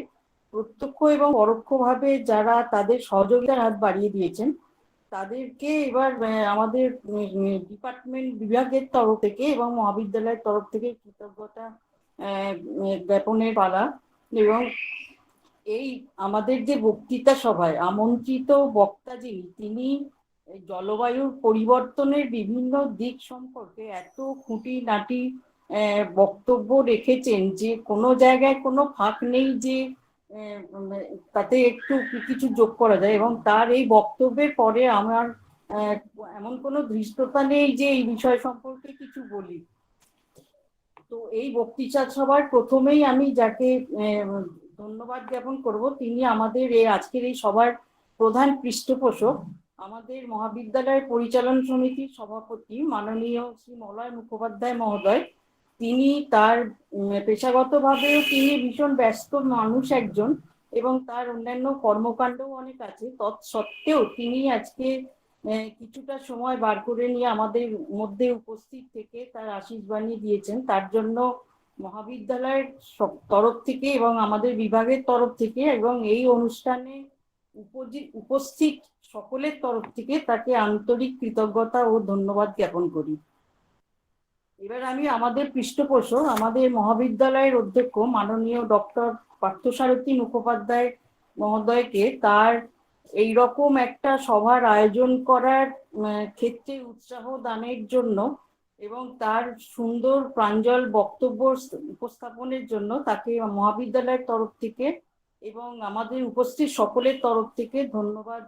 প্রত্যক্ষ এবং পরোক্ষভাবে যারা তাদের সহযোগিতার হাত বাড়িয়ে দিয়েছেন তাদেরকে এবার আমাদের ডিপার্টমেন্ট বিভাগের তরফ থেকে এবং মহাবিদ্যালয়ের তরফ থেকে কৃতজ্ঞতা জ্ঞাপনের পালা। এবং এই আমাদের যে বক্তৃতা সভায় আমন্ত্রিত বক্তা যিনি, তিনি জলবায়ুর পরিবর্তনের বিভিন্ন দিক সম্পর্কে এত খুঁটিনাটি বক্তব্য রেখেছেন যে কোনো জায়গায় কোনো ফাঁক নেই যে তাতে একটু কিছু যোগ করা যায়। এবং তার এই বক্তব্যের পরে আমার এমন কোনো ধৃষ্টতা নেই যে এই বিষয় সম্পর্কে কিছু বলি। তো এই বক্তৃতা সভার প্রথমেই আমি যাকে ধন্যবাদ জ্ঞাপন করব তিনি আমাদের আজকের এই সভার প্রধান পৃষ্ঠপোষক, আমাদের মহাবিদ্যালয়ের পরিচালন সমিতির সভাপতি মাননীয় শ্রী মলয় মুখোপাধ্যায় মহোদয়। তিনি তার পেশাগতভাবেও তিনি ভীষণ ব্যস্ত মানুষ একজন এবং তার অন্যান্য কর্মকাণ্ডও অনেক আছে, তৎসত্ত্বেও তিনি আজকে কিছুটা সময় বার করে নিয়ে আমাদের মধ্যে উপস্থিত থেকে তার আশীষ বাণী দিয়েছেন। তার জন্য মহাবিদ্যালয়ের তরফ থেকে এবং আমাদের বিভাগের তরফ থেকে এবং এই অনুষ্ঠানে উপস্থিত সকলের তরফ থেকে তাকে আন্তরিক কৃতজ্ঞতা ও ধন্যবাদ জ্ঞাপন করি। এবার আমি আমাদের পৃষ্ঠপোষক আমাদের মহাবিদ্যালয়ের অধ্যক্ষ মাননীয় ডক্টর পার্থসারথী মুখোপাধ্যায় মহোদয়কে তার এইরকম একটা সভার আয়োজন করার ক্ষেত্রে উৎসাহ দানের জন্য এবং তার সুন্দর প্রাঞ্জল বক্তব্য উপস্থাপনের জন্য তাকে মহাবিদ্যালয়ের তরফ থেকে এবং আমাদের উপস্থিত সকলের তরফ থেকে ধন্যবাদ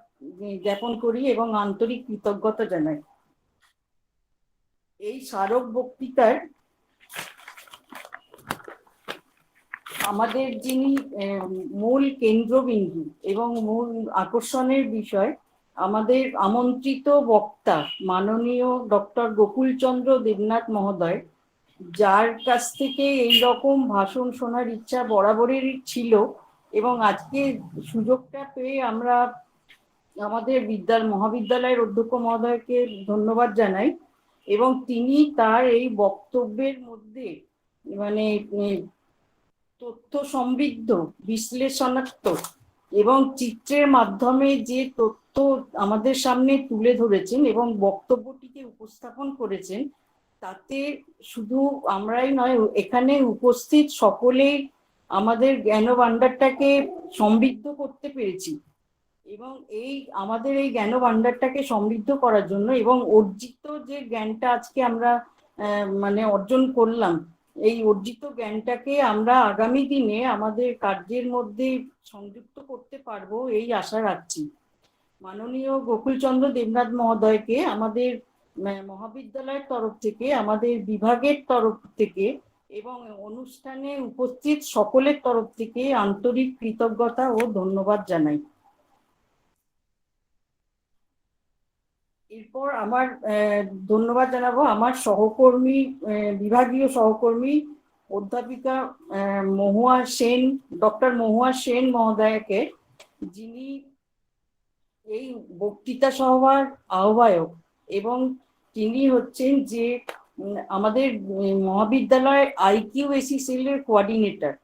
জ্ঞাপন করি এবং আন্তরিক কৃতজ্ঞতা জানাই। এই স্মারক বক্তৃতার আমাদের যিনি মূল কেন্দ্রবিন্দু এবং মূল আকর্ষণের বিষয় আমাদের আমন্ত্রিত বক্তা মাননীয় ডক্টর গোকুলচন্দ্র দেবনাথ মহোদয়, যার কাছ থেকে এই রকম ভাষণ শোনার ইচ্ছা বরাবরেরই ছিল এবং আজকে সুযোগটা পেয়ে আমরা আমাদের মহাবিদ্যালয়ের অধ্যক্ষ মহোদয়কে ধন্যবাদ জানাই। এবং তিনি তার এই বক্তব্যের মধ্যে মানে তথ্য সমৃদ্ধ, বিশ্লেষণাত্মক এবং চিত্রের মাধ্যমে যে তথ্য আমাদের সামনে তুলে ধরেছেন এবং বক্তব্যটিকে উপস্থাপন করেছেন, তাতে শুধু আমরাই নয়, এখানে উপস্থিত সকলেই আমাদের জ্ঞান ভাণ্ডারটাকে সমৃদ্ধ করতে পেরেছি। এবং আমাদের এই জ্ঞান ভাণ্ডারটাকে সমৃদ্ধ করার জন্য এবং অর্জিত যে জ্ঞানটা আজকে আমরা মানে অর্জন করলাম, এই অর্জিত জ্ঞানটাকে আমরা আগামী দিনে আমাদের কার্যের মধ্যে সংযুক্ত করতে পারবো এই আশা রাখছি। মাননীয় গোকুলচন্দ্র দেবনাথ মহোদয়কে আমাদের মহাবিদ্যালয়ের তরফ থেকে, আমাদের বিভাগের তরফ থেকে এবং অনুষ্ঠানে উপস্থিত সকলের তরফ থেকে আন্তরিক কৃতজ্ঞতা ও ধন্যবাদ জানাই। এরপর আমার ধন্যবাদ জানাবো আমার সহকর্মী, বিভাগীয় সহকর্মী অধ্যাপিকা মহুয়া সেন, ডক্টর মহুয়া সেন মহোদয়াকে, যিনি এই বক্তৃতা সভার আহ্বায়ক এবং তিনি হচ্ছেন যে আমাদের মহাবিদ্যালয় IQAC সেলের কোঅর্ডিনেটর।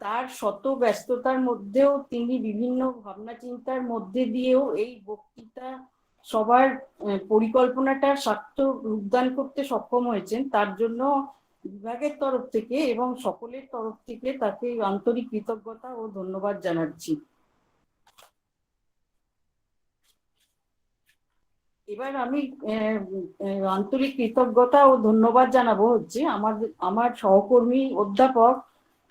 তার শত ব্যস্ততার মধ্যেও তিনি বিভিন্ন ভাবনা চিন্তার মধ্যে দিয়েও এই বক্তৃতা সবার পরিকল্পনাটা সার্থক রূপদান করতে সক্ষম হয়েছেন। তার জন্য বিভাগের তরফ থেকে এবং সকলের তরফ থেকে তাকে আন্তরিক কৃতজ্ঞতা ও ধন্যবাদ জানাচ্ছি। এবার আমি আন্তরিক কৃতজ্ঞতা ও ধন্যবাদ জানাবো হচ্ছে আমার সহকর্মী অধ্যাপক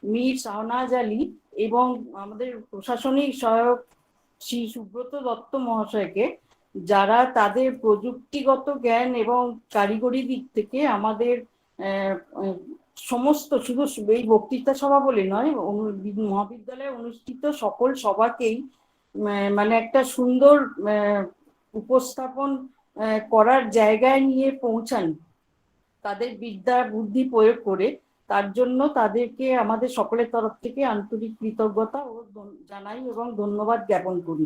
মীর শাহনাজ আলী এবং আমাদের প্রশাসনিক সহায়ক শ্রী সুব্রত দত্ত মহাশয়কে, যারা তাদের প্রযুক্তিগত জ্ঞান এবং কারিগরি দিক থেকে আমাদের সমস্ত, শুধু এই বক্তৃতা সভা বলে নয়, মহাবিদ্যালয়ে অনুষ্ঠিত সকল সভাকেই মানে একটা সুন্দর উপস্থাপন করার জায়গায় নিয়ে পৌঁছান তাদের বিদ্যা বুদ্ধি প্রয়োগ করে। তার জন্য তাদেরকে আমাদের সকলের তরফ থেকে আন্তরিক কৃতজ্ঞতা ও জানাই এবং ধন্যবাদ জ্ঞাপন করি।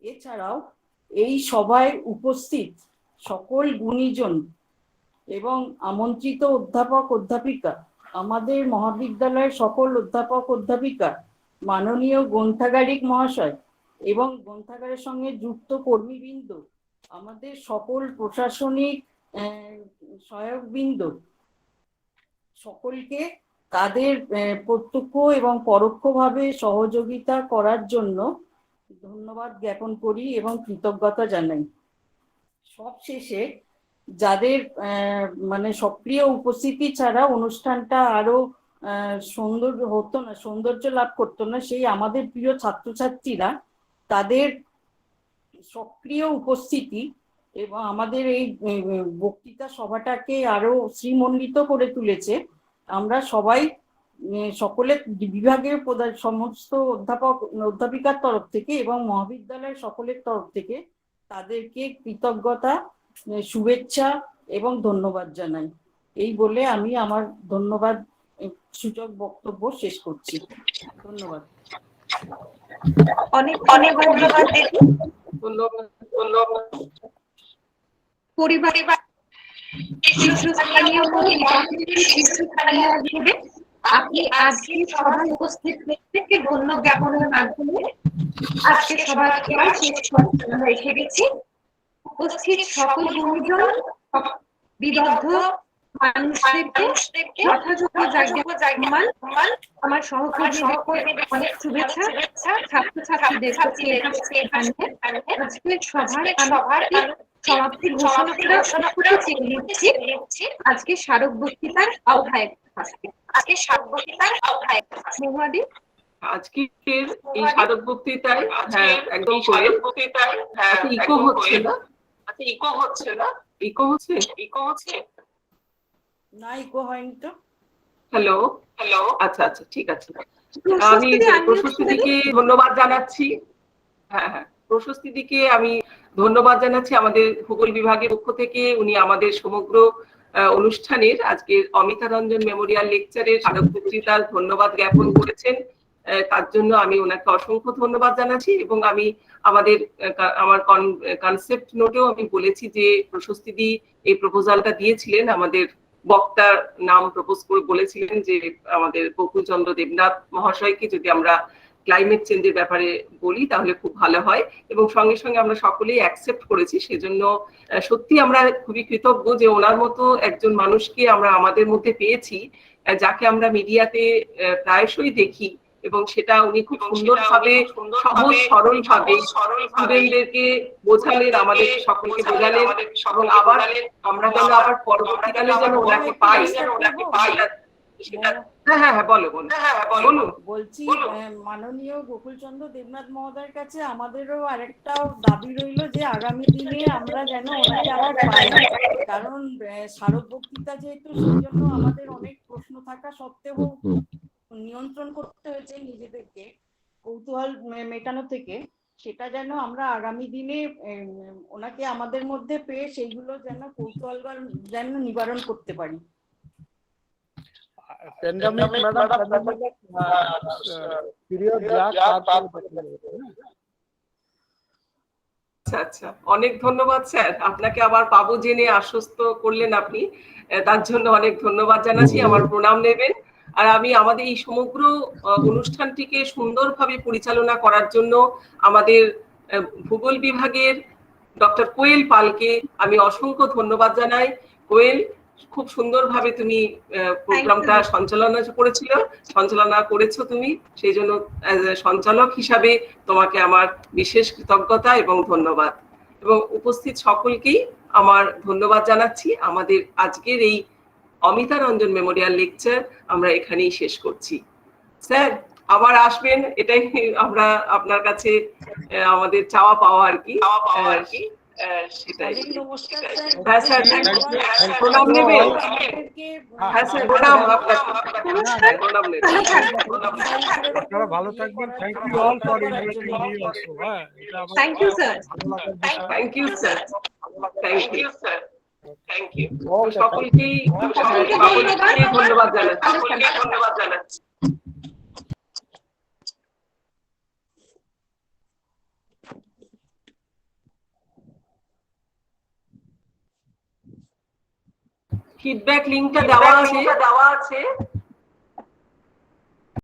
এছাড়াও এই সভায় উপস্থিত সকল গুণীজন এবং আমন্ত্রিত অধ্যাপক অধ্যাপিকা, আমাদের মহাবিদ্যালয়ের সকল অধ্যাপক অধ্যাপিকা, মাননীয় গ্রন্থাগারিক মহাশয় এবং গ্রন্থাগারের সঙ্গে যুক্ত কর্মীবৃন্দ, আমাদের সকল প্রশাসনিক সহায়কবৃন্দ, সকলকে তাদের প্রত্যক্ষ এবং পরোক্ষভাবে সহযোগিতা করার জন্য ধন্যবাদ জ্ঞাপন করি এবং কৃতজ্ঞতা জানাই। সবশেষে যাদের মানে সক্রিয় উপস্থিতি ছাড়া অনুষ্ঠানটা আরো সৌন্দর্য হতো না, সৌন্দর্য লাভ করতো না, সেই আমাদের প্রিয় ছাত্রছাত্রীরা তাদের সক্রিয় উপস্থিতি এবং আমাদের এই বক্তৃতা সভাটাকে আরো শ্রীমণ্ডিত করে তুলেছে। আমরা সবাই সকলে বিভাগের সমস্ত অধ্যাপক অধ্যাপিকার তরফ থেকে এবং মহাবিদ্যালয়ের সকলের তরফ থেকে তাদেরকে কৃতজ্ঞতা, শুভেচ্ছা এবং ধন্যবাদ জানাই। এই বলে আমি আমার ধন্যবাদ সূচক বক্তব্য শেষ করছি। ধন্যবাদ। অনেক অনেক ধন্যবাদ দিদি। পরিবারে আপনি আজকে সভায় উপস্থিত ব্যক্তিকে ধন্য জ্ঞাপনের মাধ্যমে আজকে সভার আমরা এসে গেছি। উপস্থিত সকল গুণীজন বিদগ্ধ মানুষদেরকে যথাযথ জায়গায় আমার সহকর্মীদের অনেক শুভেচ্ছা, ছাত্রছাত্রীদের আজকে সভার সমাপ্তি ঘোষণা করে নিচ্ছি আজকে স্মারক বক্তৃতার আহ্বায়ক। মহুয়াদি, আজকের এই স্মারক বক্তৃতায় একদম ইকো হচ্ছে না, ইকো হচ্ছে না, ইকো হয়নি তো। হ্যালো, আচ্ছা আচ্ছা, ঠিক আছে। আমি প্রশস্তিদিকে ধন্যবাদ জানাচ্ছি। প্রশস্তিদিকে আমি ধন্যবাদ জানাচ্ছি আমাদের ভূগোল বিভাগের পক্ষ থেকে। উনি আমাদের সমগ্র অনুষ্ঠানের আজকের অমিতা রঞ্জন মেমোরিয়াল লেকচারের স্মারক বক্তৃতার ধন্যবাদ জ্ঞাপন করেছেন। তার জন্য আমি ওনাকে অসংখ্য ধন্যবাদ জানাচ্ছি। এবং আমি আমার কনসেপ্ট নোটেও আমি বলেছি যে প্রশস্তিদি এই প্রপোজালটা দিয়েছিলেন, আমাদের বক্তার নাম প্রপোজ করে বলেছিলেন যে আমাদের গোকুলচন্দ্র দেবনাথ মহাশয়কে যদি আমরা ক্লাইমেট চেঞ্জের ব্যাপারে বলি তাহলে খুব ভালো হয়, এবং সঙ্গে সঙ্গে আমরা সকলেই অ্যাকসেপ্ট করেছি। সেজন্য সত্যি আমরা খুবই কৃতজ্ঞ যে ওনার মতো একজন মানুষকে আমরা আমাদের মধ্যে পেয়েছি, যাকে আমরা মিডিয়াতে প্রায়শই দেখি এবং সেটা উনি খুব সুন্দরভাবে সহজ সরল ভাবে স্টুডেন্টদেরকে বোঝালেন, আমাদের সকলকে বোঝালেন, এবং আবার আমরা যেন আবার পরবর্তীকালে যেন ওনাকে পাই সেটা। হ্যাঁ, বলো বলুন। বলছি মাননীয় গোকুলচন্দ্র দেবনাথ মহোদয়ের কাছে আমাদেরও আরেকটাও দাবি রইল যে আগামী দিনে আমরা যেন ওনাকে আবার পাই, কারণ স্মারক বক্তৃতা যেহেতু, সেই জন্য আমাদের অনেক প্রশ্ন থাকা সত্ত্বেও নিয়ন্ত্রণ করতে হয়েছে নিজেদেরকে কৌতূহল মেটানো থেকে। সেটা যেন আমরা আগামী দিনে ওনাকে আমাদের মধ্যে পেয়ে সেইগুলো যেন কৌতূহল যেন নিবারণ করতে পারি। pandemic madam period আচ্ছা, অনেক ধন্যবাদ স্যার, আপনাকে আবার পাবো জেনে আশ্বস্ত করলেন আপনি, তার জন্য অনেক ধন্যবাদ জানাচ্ছি, আমার প্রণাম নেবেন। আর আমি আমাদের এই সমগ্র অনুষ্ঠানটিকে সুন্দরভাবে পরিচালনা করার জন্য আমাদের ভূগোল বিভাগের ডক্টর কোয়েল পালকে আমি অসংখ্য ধন্যবাদ জানাই। কোয়েল, খুব সুন্দরভাবে তুমি প্রোগ্রামটা সঞ্চালনা করেছো তুমি, সেই জন্য সঞ্চালক হিসাবে তোমাকে আমার বিশেষ কৃতজ্ঞতা এবং ধন্যবাদ। এবং উপস্থিত সকলকেই আমার ধন্যবাদ জানাচ্ছি। আমাদের আজকের এই অমিতা রঞ্জন মেমোরিয়াল লেকচার আমরা এখানেই শেষ করছি। স্যার আবার আসবেন, এটাই আমরা আপনার কাছে আমাদের চাওয়া পাওয়া আর কি। সেটাই। হ্যাঁ স্যার, প্রণাম নেবেন। হ্যাঁ স্যার, প্রণাম আপনাকে। প্রণাম নেবেন। আপনারা ভালো থাকবেন। Thank you all for inviting me also. হ্যাঁ, thank you sir. Thank you sir. Thank you. সকলকেই ধন্যবাদ জানাচ্ছি। ফিডব্যাক লিংকটা দেওয়া আছে।